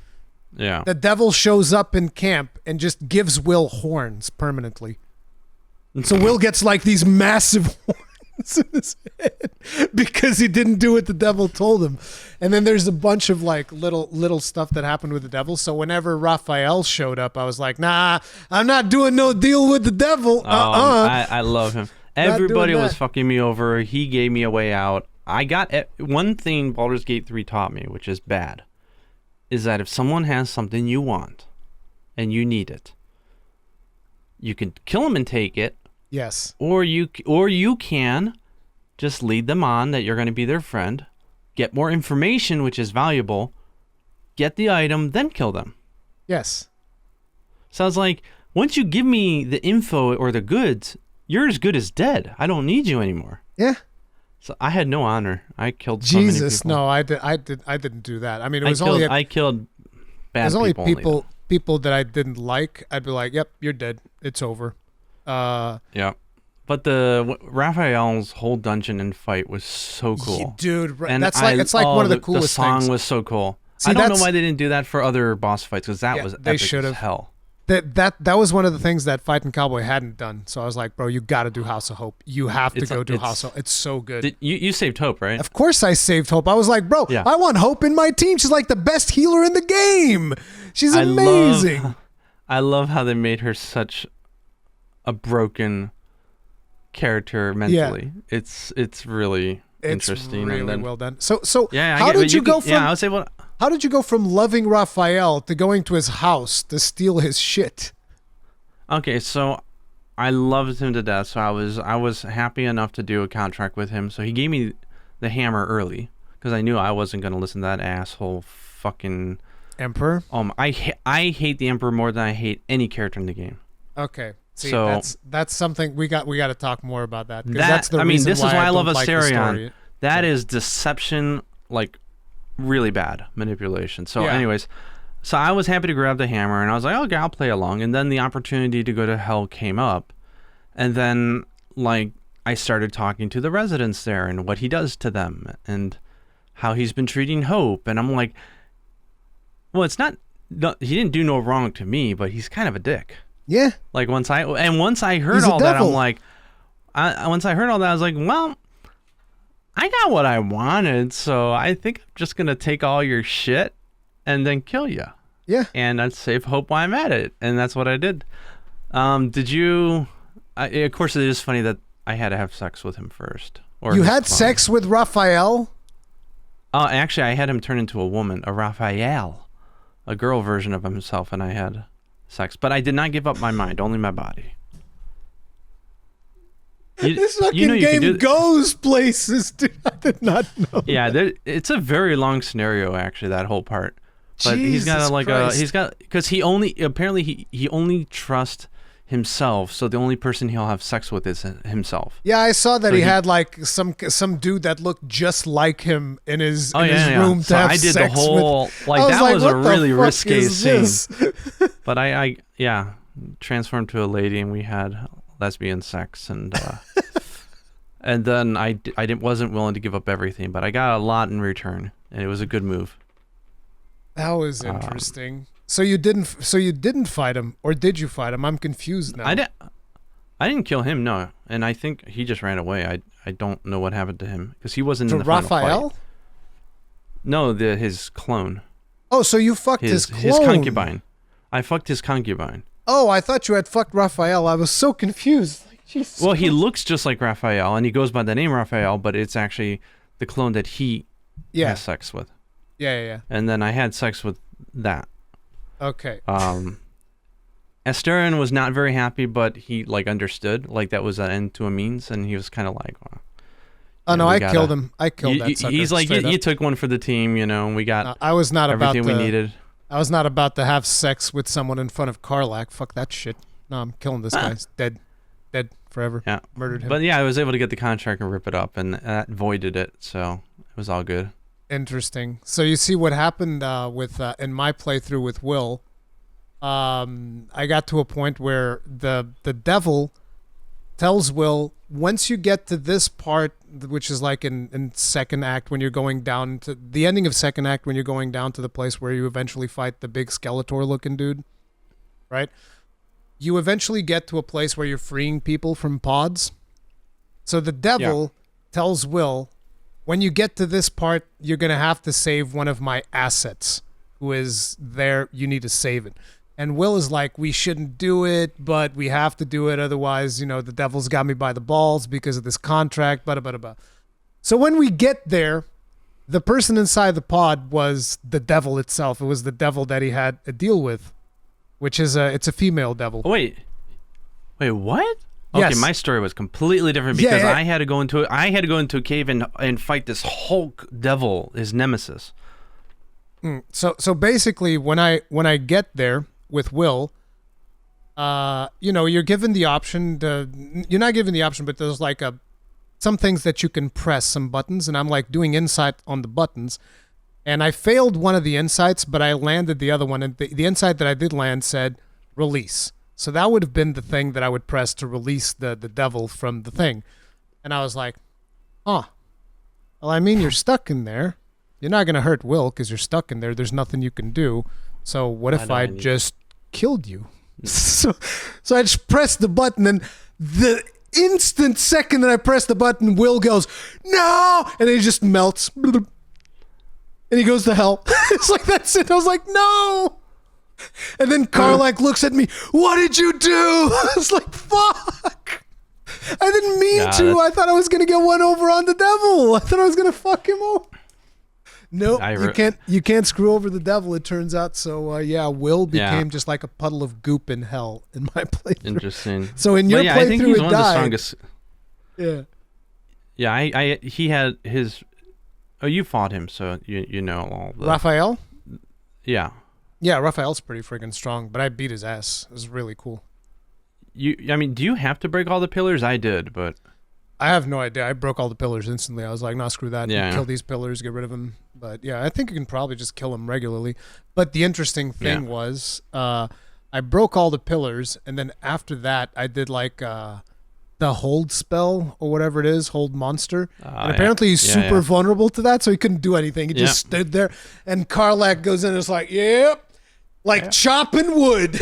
Yeah. The devil shows up in camp and just gives Will horns permanently. So Will gets like these massive horns in his head because he didn't do what the devil told him. And then there's a bunch of like little stuff that happened with the devil. So whenever Raphael showed up, I was like, nah, I'm not doing no deal with the devil. I love him. Everybody was fucking me over. He gave me a way out. I got one thing Baldur's Gate 3 taught me, which is bad, is that if someone has something you want and you need it, you can kill them and take it. Yes. Or you can just lead them on that you're going to be their friend, get more information, which is valuable, get the item, then kill them. Yes. So I was like, once you give me the info or the goods, you're as good as dead. I don't need you anymore. Yeah. So I had no honor. I killed so many people. No, I didn't do that. I mean, it was I killed bad people. It was only people that I didn't like. I'd be like, "Yep, you're dead. It's over." Yeah. But Raphael's whole dungeon and fight was so cool, dude. And it's like one of the coolest things. The song was so cool. See, I don't know why they didn't do that for other boss fights, because that was epic as hell. That was one of the things that Fighting Cowboy hadn't done. So I was like, bro, you got to do House of Hope. You have to go do House of Hope. It's so good. You saved Hope, right? Of course I saved Hope. I was like, bro, I want Hope in my team. She's like the best healer in the game. She's amazing. I love how they made her such a broken character mentally. Yeah. It's really interesting. Really and then, well done. So how did you go from? Yeah, I would say How did you go from loving Raphael to going to his house to steal his shit? Okay, so I loved him to death. So I was happy enough to do a contract with him. So he gave me the hammer early because I knew I wasn't going to listen to that asshole fucking Emperor. I hate the Emperor more than I hate any character in the game. Okay. See, so that's something we got to talk more about that. That's the reason this is why I love Astarion. Like that is deception, like really bad manipulation. So anyways, so I was happy to grab the hammer and I was like, okay, I'll play along. And then the opportunity to go to hell came up. And then like I started talking to the residents there and what he does to them and how he's been treating Hope. And I'm like, well, he didn't do no wrong to me, but he's kind of a dick. Yeah. Like once I heard all that, I'm like, once I heard all that, I was like, well, I got what I wanted, so I think I'm just gonna take all your shit and then kill you. Yeah. And I'd save Hope while I'm at it, and that's what I did. Did you? Of course, it is funny that I had to have sex with him first. Or you had sex with Raphael? Oh, actually, I had him turn into a woman, a Raphael, a girl version of himself, and I had sex. But I did not give up my mind, only my body. This fucking game goes places, dude. I did not know. Yeah, it's a very long scenario, actually, that whole part. But he's got because he only trusts himself, so the only person he'll have sex with is himself. Yeah, I saw that he had like some dude that looked just like him in his room to have sex with. I did the whole that was a really risque scene. But I transformed to a lady and we had lesbian sex and and then I wasn't willing to give up everything, but I got a lot in return and it was a good move. That was interesting. So you didn't fight him, or did you fight him? I'm confused now. I didn't kill him, no, and I think he just ran away. I don't know what happened to him because he wasn't in the final Raphael? fight. No, his clone. Oh, so you fucked his clone? His concubine. I fucked his concubine. Oh, I thought you had fucked Raphael. I was so confused. Like, Jesus Christ. He looks just like Raphael, and he goes by the name Raphael, but it's actually the clone that he has sex with. Yeah. And then I had sex with that. Okay. Astarion was not very happy, but he like understood like that was an end to a means, and he was kind of like, well, Oh no, I killed him. I killed that sucker. He's like, you took one for the team, and we got. I was not everything about we needed. I was not about to have sex with someone in front of Karlak. Fuck that shit. No, I'm killing this guy. He's dead forever. Yeah, murdered him. But yeah, I was able to get the contract and rip it up, and that voided it, so it was all good. Interesting. So you see what happened with in my playthrough with Will. I got to a point where the devil tells Will, once you get to this part, which is like in second act when you're going down to the ending of second act, when you're going down to the place where you eventually fight the big Skeletor looking dude, right? You eventually get to a place where you're freeing people from pods. So the devil tells Will, when you get to this part, you're going to have to save one of my assets who is there. You need to save it. And Will is like, we shouldn't do it, but we have to do it. Otherwise, the devil's got me by the balls because of this contract, blah, blah, blah, blah. So when we get there, the person inside the pod was the devil itself. It was the devil that he had a deal with, which is it's a female devil. Oh, wait, what? Okay, yes. My story was completely different because I had to go into a cave and fight this Hulk devil, his nemesis. So basically, when I get there with Will, you're given the option you're not given the option, but there's like some things that you can press, some buttons, and I'm like doing insight on the buttons, and I failed one of the insights, but I landed the other one, and the insight that I did land said release. So that would have been the thing that I would press to release the devil from the thing. And I was like, well, I mean, you're stuck in there. You're not going to hurt Will because you're stuck in there. There's nothing you can do. So what if I just killed you? So I just pressed the button, and the instant second that I press the button, Will goes, no! And he just melts. And he goes to hell. It's like, that's it. I was like, no! And then Karlak looks at me, what did you do? I was like, fuck! I didn't mean to. I thought I was going to get one over on the devil. I thought I was going to fuck him over. Nope, you can't screw over the devil, it turns out. So Will became just like a puddle of goop in hell in my playthrough. Interesting. So in your playthrough, I think he's one of the strongest. Yeah. Yeah, he had his. Oh, you fought him, so you know all the. Raphael? Yeah. Yeah, Raphael's pretty friggin' strong, but I beat his ass. It was really cool. Do you have to break all the pillars? I did, but. I have no idea. I broke all the pillars instantly. I was like, no, screw that. Yeah. Kill these pillars, get rid of them. But yeah, I think you can probably just kill them regularly. But the interesting thing was, I broke all the pillars, and then after that, I did like the hold spell or whatever it is, hold monster. And apparently he's super vulnerable to that, so he couldn't do anything. He just stood there, and Karlak goes in and is like, yep. Like chopping wood.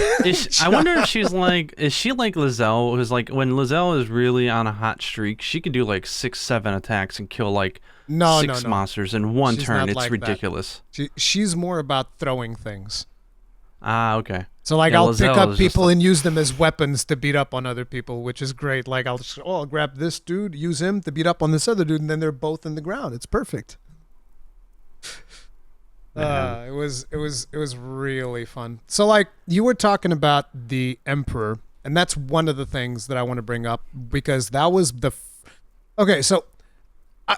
I wonder if is she like Lizelle? Who's like, when Lizelle is really on a hot streak, she can do like 6-7 attacks and kill like six monsters in one turn. It's like ridiculous. She's more about throwing things. Ah, okay. So like I'll pick up people and use them as weapons to beat up on other people, which is great. Like I'll grab this dude, use him to beat up on this other dude, and then they're both in the ground. It's perfect. It was really fun. So like you were talking about the Emperor, and that's one of the things that I want to bring up because that was okay. So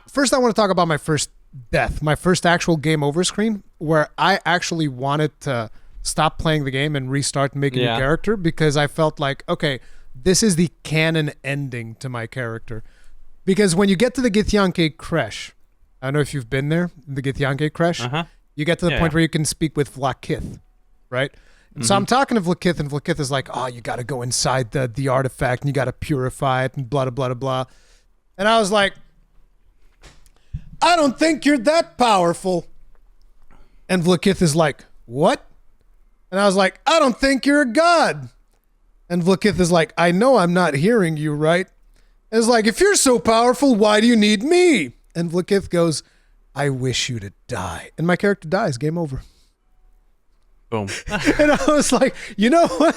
first I want to talk about my first death, my first actual game over screen, where I actually wanted to stop playing the game and restart making a character because I felt like, okay, this is the canon ending to my character. Because when you get to the Githyanki Kresh, I don't know if you've been there, the Githyanki Kresh. You get to the point where you can speak with Vlakith, right? And so I'm talking to Vlakith, and Vlakith is like, oh, you got to go inside the artifact, and you got to purify it, and blah, blah, blah, blah. And I was like, I don't think you're that powerful. And Vlakith is like, what? And I was like, I don't think you're a god. And Vlakith is like, I know I'm not hearing you right. And it's like, if you're so powerful, why do you need me? And Vlakith goes, I wish you to die. And my character dies. Game over. Boom. And I was like, you know what?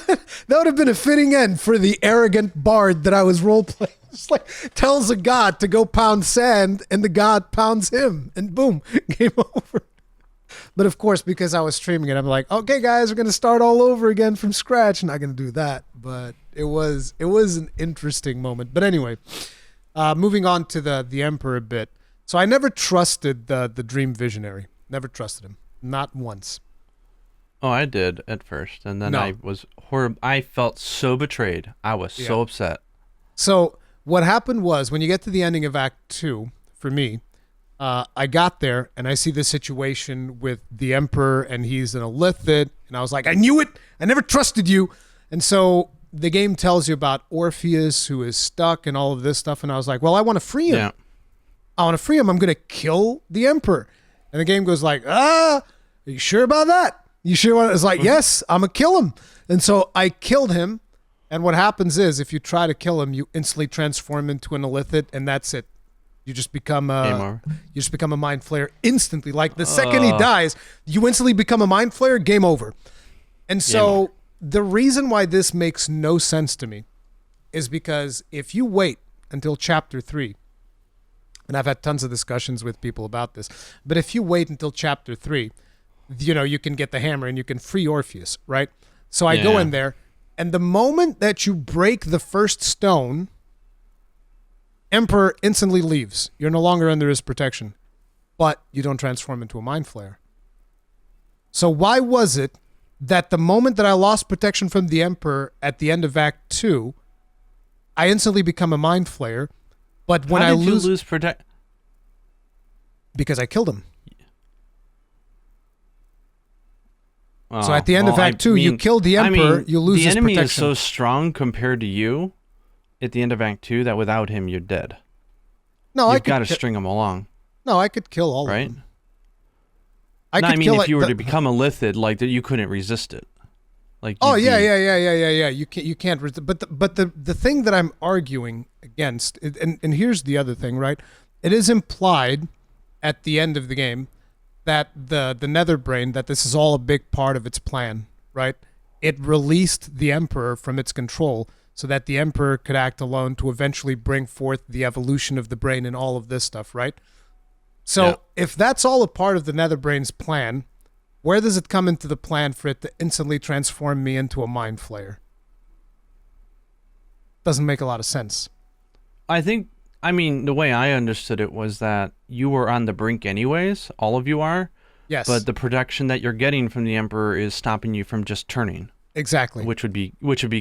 That would have been a fitting end for the arrogant bard that I was role-playing. It's like, tells a god to go pound sand, and the god pounds him. And boom, game over. But of course, because I was streaming it, I'm like, okay, guys, we're going to start all over again from scratch. Not going to do that. But it was an interesting moment. But anyway, moving on to the Emperor a bit. So I never trusted the Dream Visionary. Never trusted him. Not once. Oh, I did at first, and then I was horrible. I felt so betrayed. I was so upset. So what happened was, when you get to the ending of Act 2, for me, I got there, and I see the situation with the Emperor, and he's an illithid, and I was like, I knew it! I never trusted you! And so the game tells you about Orpheus, who is stuck, and all of this stuff, and I was like, well, I want to free him. Yeah. I want to free him. I'm going to kill the Emperor. And the game goes like, are you sure about that? You sure? It's like, yes, I'm going to kill him. And so I killed him. And what happens is, if you try to kill him, you instantly transform into an illithid, and that's it. You just become a mind flayer instantly. Like the second he dies, you instantly become a mind flayer. Game over. And so the reason why this makes no sense to me is because if you wait until Chapter 3, and I've had tons of discussions with people about this, but if you wait until Chapter 3, you can get the hammer and you can free Orpheus, right? So I go in there, and the moment that you break the first stone, Emperor instantly leaves. You're no longer under his protection, but you don't transform into a mind flayer. So why was it that the moment that I lost protection from the Emperor at the end of Act 2, I instantly become a mind flayer, but when How did you lose protect? Because I killed him. So at the end of Act 2, you kill the Emperor, you lose his protection. The enemy is so strong compared to you at the end of Act 2 that without him, you're dead. No, You've got to string him along. No, I could kill all of them. I mean, if you were to become a Lithid, like that, you couldn't resist it. Like, yeah. You can't resist. But the thing that I'm arguing against, and here's the other thing, right? It is implied at the end of the game that the Nether Brain, that this is all a big part of its plan, right? It released the Emperor from its control so that the Emperor could act alone to eventually bring forth the evolution of the brain and all of this stuff, right? So if that's all a part of the Nether Brain's plan, where does it come into the plan for it to instantly transform me into a mind flayer? Doesn't make a lot of sense. I mean, the way I understood it was that you were on the brink anyways. All of you are. Yes. But the protection that you're getting from the Emperor is stopping you from just turning. Exactly. Which would be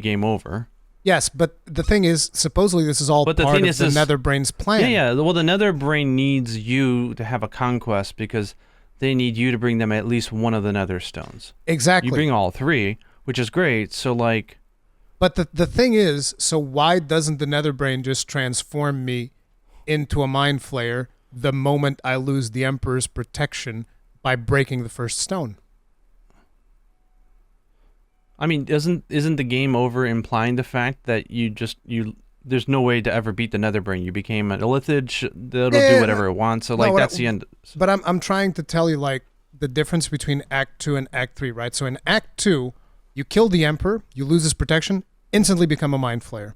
game over. Yes, but the thing is, supposedly this is all part of the Nether Brain's plan. Yeah. Well, the Nether Brain needs you to have a conquest because they need you to bring them at least one of the Nether Stones. Exactly. You bring all three, which is great. So, like... But the thing is, so why doesn't the Nether Brain just transform me into a mind flayer the moment I lose the Emperor's protection by breaking the first stone? I mean, isn't the game over implying the fact that there's no way to ever beat the Nether Brain? You became an illithid that'll do whatever it wants. So that's the end. But I'm trying to tell you like the difference between Act 2 and Act 3, right? So in Act 2, you kill the Emperor, you lose his protection, instantly become a mind flayer.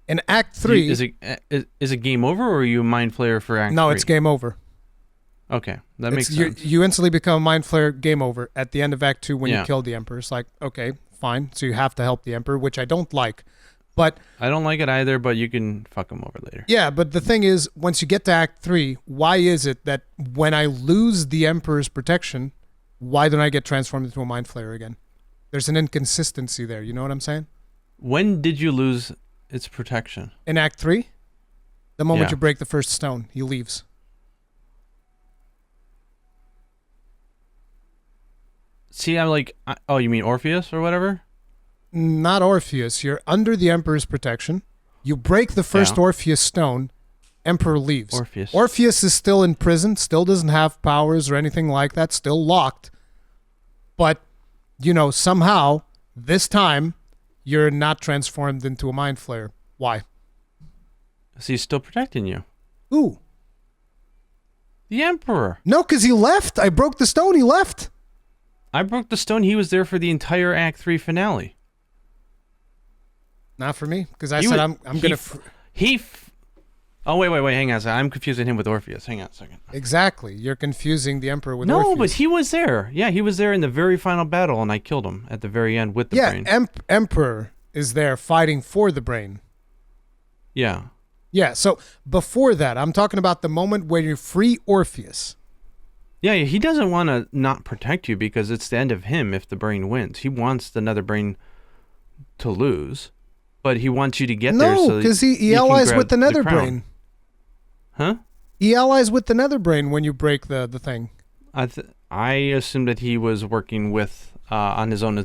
In Act 3... Is it game over, or are you a mind flayer for Act 3? No, it's game over. Okay, that makes sense. You instantly become a mind flayer, game over, at the end of Act 2 when you kill the Emperor. It's like, okay, fine. So you have to help the Emperor, which I don't like. But I don't like it either, but you can fuck him over later. Yeah, but the thing is, once you get to Act 3, why is it that when I lose the Emperor's protection, why don't I get transformed into a mind flayer again? There's an inconsistency there. You know what I'm saying? When did you lose its protection? In Act 3? The moment you break the first stone, he leaves. See, I'm like, oh, you mean Orpheus or whatever? Not Orpheus. You're under the Emperor's protection. You break the first Orpheus stone, Emperor leaves. Orpheus is still in prison, still doesn't have powers or anything like that, still locked. But, somehow, this time, you're not transformed into a mind flayer. Why? So he's still protecting you. Who? The Emperor. No, because he left. I broke the stone, he left. I broke the stone. He was there for the entire Act 3 finale. Not for me, because I said I'm going to... Oh, wait, hang on a second. I'm confusing him with Orpheus. Hang on a second. Exactly. You're confusing the Emperor with Orpheus. No, but he was there. Yeah, he was there in the very final battle, and I killed him at the very end with the brain. Yeah, Emperor is there fighting for the brain. Yeah. Yeah, so before that, I'm talking about the moment where you free Orpheus. Yeah, he doesn't want to not protect you because it's the end of him if the brain wins. He wants the nether brain to lose, but he wants you to get there. No, because he allies with the nether brain. Huh? He allies with the nether brain when you break the thing. I assumed that he was working with on his own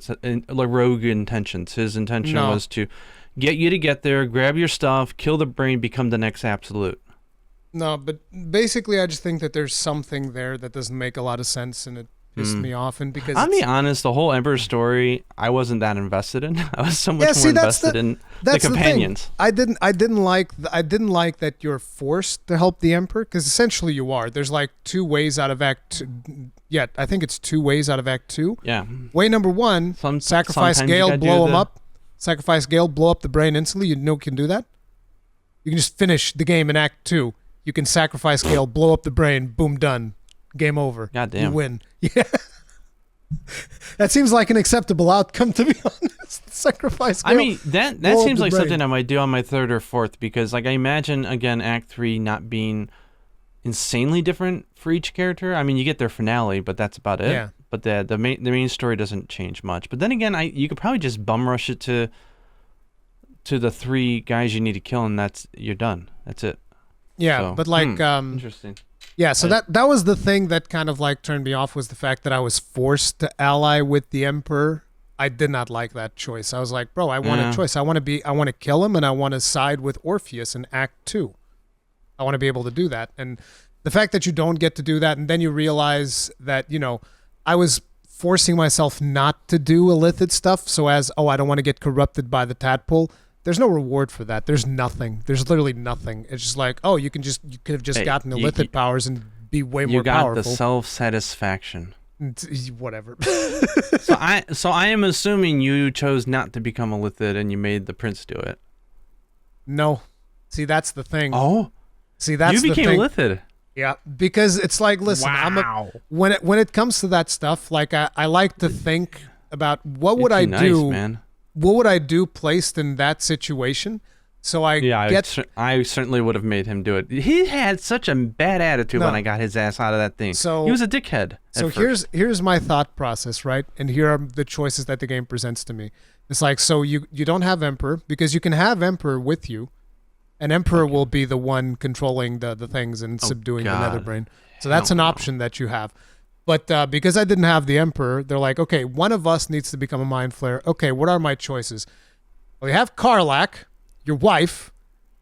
rogue intentions. His intention was to get you to get there, grab your stuff, kill the brain, become the next absolute. No, but basically I just think that there's something there that doesn't make a lot of sense, and it pissed me off. And because I'll be honest, the whole Ember story, I wasn't that invested in. I was so much more invested in the companions. I didn't like that you're forced to help the Emperor, because essentially you are. There's like 2 ways out of Act 2. Yeah, I think it's 2 ways out of Act 2. Yeah. Way number 1, sacrifice Gale, blow him up. Sacrifice Gale, blow up the brain instantly. You know you can do that? You can just finish the game in Act 2. You can sacrifice Gale, blow up the brain, boom, done. Game over. Goddamn. You win. Yeah. That seems like an acceptable outcome, to be honest. Sacrifice Gale. I mean, that seems like something I might do on my 3rd or 4th, because like I imagine, again, Act 3 not being insanely different for each character. I mean, you get their finale, but that's about it. Yeah. But the main story doesn't change much. But then again, you could probably just bum rush it to the 3 guys you need to kill, and you're done. That's it. Yeah, so, but like interesting. Yeah, so that was the thing that kind of like turned me off, was the fact that I was forced to ally with the Emperor. I did not like that choice. I was like, bro, I want a choice. I want to kill him, and I want to side with Orpheus in Act 2. I want to be able to do that. And the fact that you don't get to do that, and then you realize that, I was forcing myself not to do illithid stuff, so I don't want to get corrupted by the tadpole. There's no reward for that. There's nothing. There's literally nothing. It's just like, you could have just gotten illithid powers and be way more powerful. You got the self-satisfaction. Whatever. So I am assuming you chose not to become a illithid and you made the prince do it. No. See, that's the thing. Oh? See, that's the thing. You became illithid. Yeah, because it's like, listen, wow. When it comes to that stuff, like I like to think about what would I do, man. What would I do placed in that situation? So I certainly would have made him do it. He had such a bad attitude when I got his ass out of that thing. So he was a dickhead. So here's my thought process, right? And here are the choices that the game presents to me. It's like, so you don't have Emperor, because you can have Emperor with you, and Emperor will be the one controlling the things and subduing the nether brain. So that's an option that you have. But because I didn't have the Emperor, they're like, okay, one of us needs to become a Mind Flayer. Okay, what are my choices? Well, you have Karlach, your wife,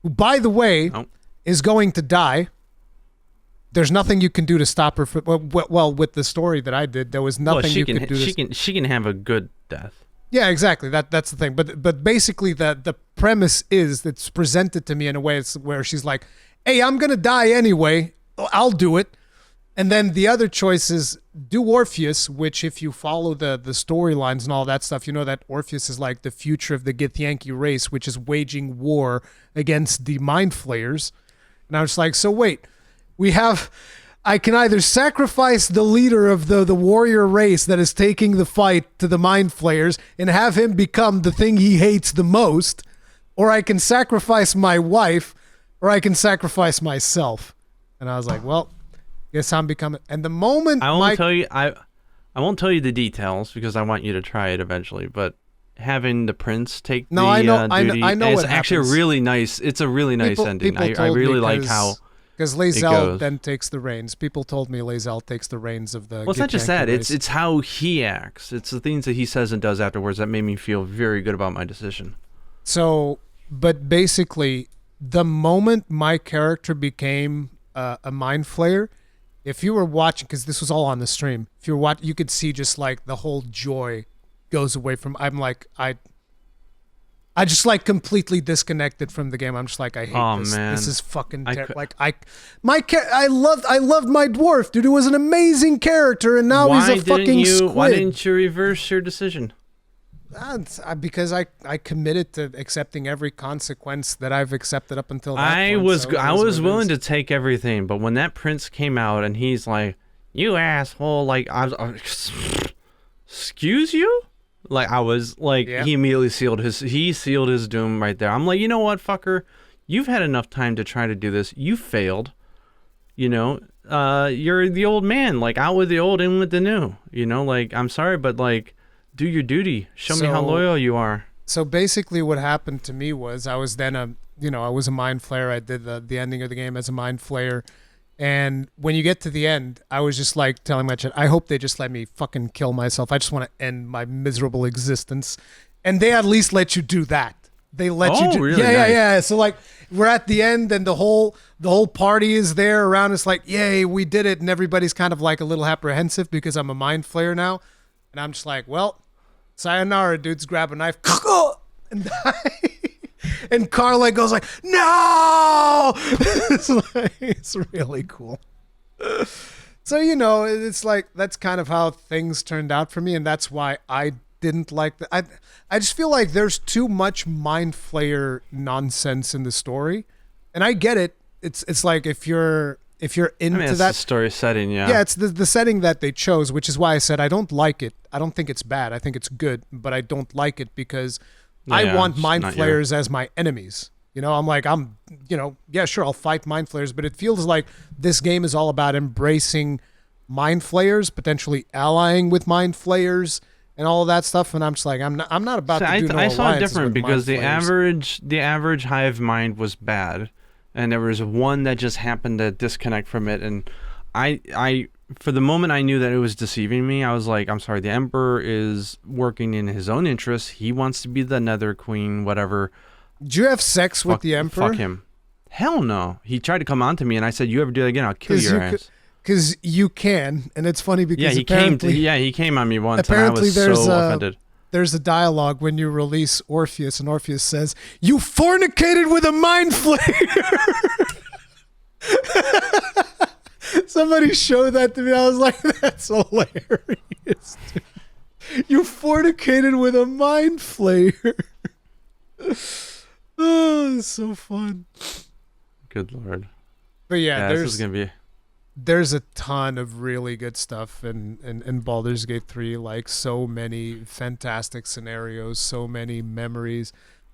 who, by the way, is going to die. There's nothing you can do to stop her. Well, with the story that I did, there was nothing you could do. She can have a good death. Yeah, exactly. That's the thing. But basically, the premise is it's presented to me in a way where she's like, hey, I'm going to die anyway. I'll do it. And then the other choice is do Orpheus, which if you follow the storylines and all that stuff, you know that Orpheus is like the future of the Githyanki race, which is waging war against the Mind Flayers. And I was like, so wait, I can either sacrifice the leader of the warrior race that is taking the fight to the Mind Flayers and have him become the thing he hates the most, or I can sacrifice my wife, or I can sacrifice myself. And I was like, well, guess I'm becoming. And the moment I won't tell you the details because I want you to try it eventually. But having the prince take duty, I know it's actually really nice. It's a really nice ending. I really like how. Because Lae'zel then takes the reins. People told me Lae'zel takes the reins of the. Well, it's not just that. It's how he acts. It's the things that he says and does afterwards that made me feel very good about my decision. So, but basically, the moment my character became a Mind Flayer, if you were watching, because this was all on the stream, if you were watching, you could see just like the whole joy goes away from. I'm like I just like completely disconnected from the game. I'm just like, I hate this. Man. This is fucking like I loved my dwarf, dude. It was an amazing character, and now he's a fucking squid. Why didn't you reverse your decision? Because I committed to accepting every consequence that I've accepted up until that I point, was willing to take everything, but when that prince came out and he's like, "You asshole!" Like excuse you? Like I was like, He immediately sealed his doom right there. I'm like, you know what, fucker? You've had enough time to try to do this. You failed. You know, you're the old man, like out with the old, in with the new. You know, like, I'm sorry, but like, do your duty. Show me how loyal you are. So basically what happened to me was I was then I was a mind flayer. I did the ending of the game as a mind flayer. And when you get to the end, I was just like telling my chat, I hope they just let me fucking kill myself. I just want to end my miserable existence. And they at least let you do that. They let you do really? Yeah. So like we're at the end and the whole party is there around us like, yay, we did it. And everybody's kind of like a little apprehensive because I'm a mind flayer now. And I'm just like, well, sayonara, dudes, grab a knife and die. And Carl like goes like, no! It's really cool. So, you know, it's like, that's kind of how things turned out for me. And that's why I didn't like that. I just feel like there's too much mind flayer nonsense in the story. And I get it. It's like if you're into that the story setting, yeah, it's the setting that they chose, which is why I said I don't like it. I don't think it's bad. I think it's good, but I don't like it because I want mind flayers as my enemies. You know, yeah, sure, I'll fight mind flayers, but it feels like this game is all about embracing mind flayers, potentially allying with mind flayers and all of that stuff. And I'm just like, I'm not about to do no alliances. I saw it different because the flayers. average hive mind was bad. And there was one that just happened to disconnect from it, and I for the moment I knew that it was deceiving me. I was like, I'm sorry, the Emperor is working in his own interests. He wants to be the Nether Queen, whatever. Did you have sex with the Emperor? Fuck him. Hell no. He tried to come on to me, and I said, you ever do that again, I'll kill your ass. Because you can, and it's funny because he came on me once, and I was so offended. There's a dialogue when you release Orpheus, and Orpheus says, "You fornicated with a mind flayer." Somebody showed that to me. I was like, that's hilarious. You fornicated with a mind flayer. Oh, it's so fun. Good Lord. But yeah, this is going to be... There's a ton of really good stuff in Baldur's Gate 3, like so many fantastic scenarios, so many memories.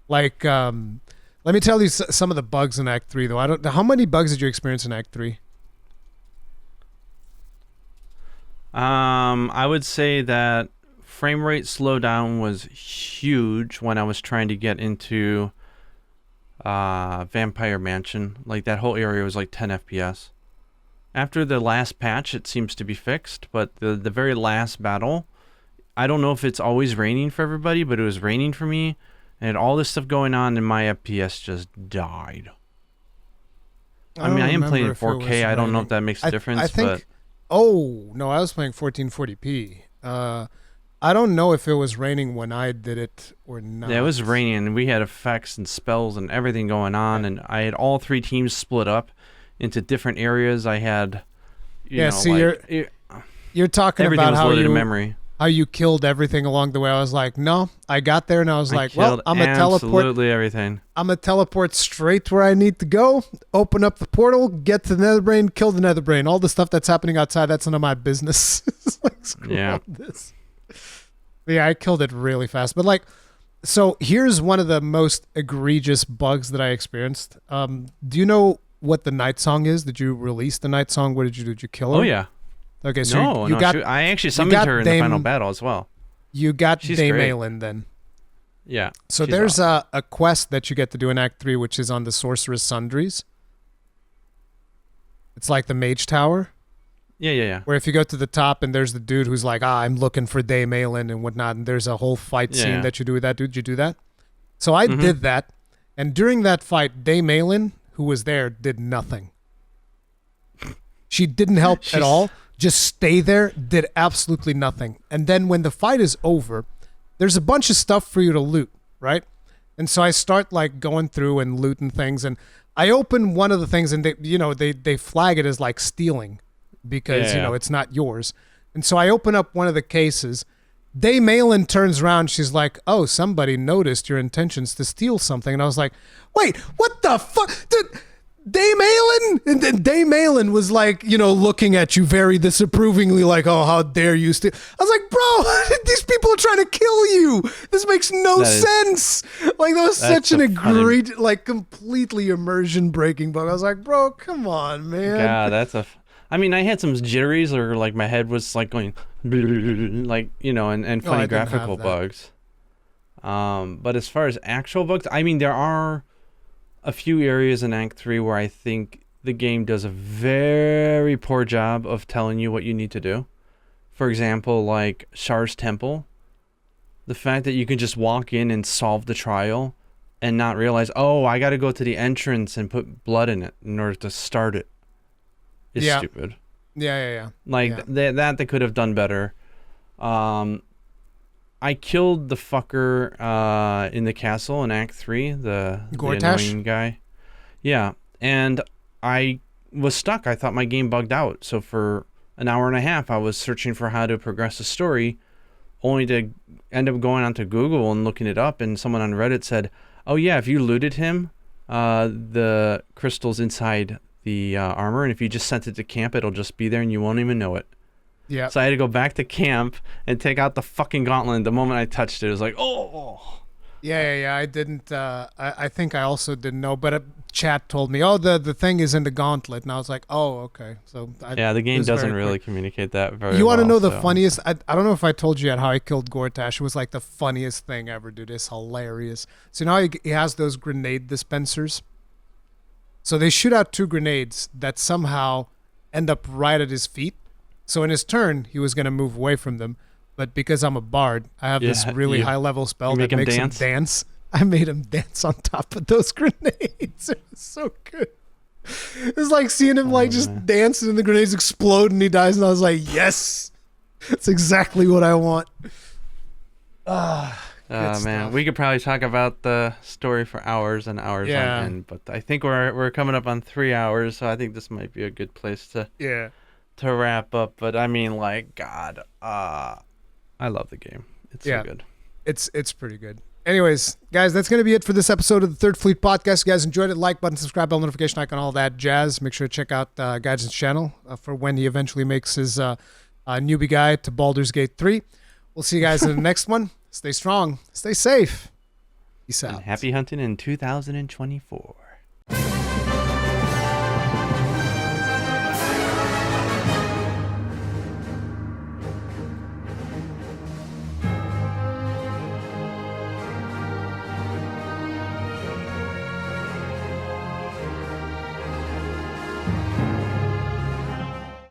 Like, let me tell you some of the bugs in Act 3, though. How many bugs did you experience in Act 3? I would say that frame rate slowdown was huge when I was trying to get into Vampire Mansion. Like, that whole area was like 10 FPS. After the last patch, it seems to be fixed, but the very last battle, I don't know if it's always raining for everybody, but it was raining for me, and all this stuff going on, and my FPS just died. I mean, I am playing in 4K. I don't know if that makes a difference, I think, but... Oh, no, I was playing 1440p. I don't know if it was raining when I did it or not. Yeah, it was raining, and we had effects and spells and everything going on, and I had all three teams split up into different areas. I had, you're talking about how you killed everything along the way. I was like, no, I got there and I was like, well, I'm gonna teleport everything. I'm gonna teleport straight where I need to go, open up the portal, get to the Netherbrain, kill the Netherbrain. All the stuff that's happening outside, that's none of my business. It's like, screw all this. But yeah, I killed it really fast. But like, so here's one of the most egregious bugs that I experienced. Do you know what the Night Song is? Did you release the Night Song? What did you do? Did you kill her? Oh yeah. Okay, so I actually summoned her in the final battle as well. You got She's Dame great. Aelin then. Yeah. So there's a quest that you get to do in Act 3, which is on the Sorceress Sundries. It's like the Mage Tower. Yeah. Where if you go to the top and there's the dude who's like, I'm looking for Dame Aelin and whatnot, and there's a whole fight scene that you do with that dude. Did you do that? So I did that, and during that fight, Dame Aelin, who was there, did nothing. She didn't help at all. Just stay there, did absolutely nothing. And then when the fight is over, there's a bunch of stuff for you to loot, right? And so I start like going through and looting things, and I open one of the things, and they flag it as like stealing because it's not yours. And so I open up one of the cases. Dame Aelin turns around, she's like, "Oh, somebody noticed your intentions to steal something." And I was like, "Wait, what the fuck? Dude, Dame Aylin? And then Dame Aylin was like, looking at you very disapprovingly, like, oh, how dare you steal. I was like, bro, these people are trying to kill you. This makes no sense. Like, that was such an great, like, completely immersion breaking book. I was like, bro, come on, man. Yeah, I mean, I had some jitteries, or like my head was like going, like, and funny graphical bugs. But as far as actual bugs, I mean, there are a few areas in Act 3 where I think the game does a very poor job of telling you what you need to do. For example, like Shar's Temple. The fact that you can just walk in and solve the trial and not realize, oh, I got to go to the entrance and put blood in it in order to start it is stupid. Yeah. Like, that they could have done better. I killed the fucker in the castle in Act 3, the annoying guy. Yeah, and I was stuck. I thought my game bugged out. So for an hour and a half, I was searching for how to progress the story, only to end up going onto Google and looking it up, and someone on Reddit said, oh yeah, if you looted him, the crystal's inside the armor, and if you just sent it to camp, it'll just be there and you won't even know it. Yeah. So I had to go back to camp and take out the fucking gauntlet. The moment I touched it, it was like, oh. Yeah. I didn't. I think I also didn't know, but a chat told me, oh, the thing is in the gauntlet, and I was like, oh, okay. So the game doesn't really communicate that very well. You want to know the funniest? I don't know if I told you yet how I killed Gortash. It was like the funniest thing ever, dude. It's hilarious. So now he has those grenade dispensers. So they shoot out 2 grenades that somehow end up right at his feet. So in his turn, he was going to move away from them. But because I'm a bard, I have this really high-level spell that makes him dance. I made him dance on top of those grenades. It was so good. It's like seeing him just dance and the grenades explode and he dies. And I was like, yes, that's exactly what I want. Man, we could probably talk about the story for hours and hours on end. But I think we're coming up on 3 hours, so I think this might be a good place to wrap up. But I mean, like, God, I love the game. It's so good. It's pretty good. Anyways, guys, that's going to be it for this episode of the Third Fleet Podcast. If you guys enjoyed it, like button, subscribe, bell notification icon, all that jazz. Make sure to check out Gaijin's channel for when he eventually makes his newbie guide to Baldur's Gate 3. We'll see you guys in the next one. Stay strong. Stay safe. Peace out. And happy hunting in 2024.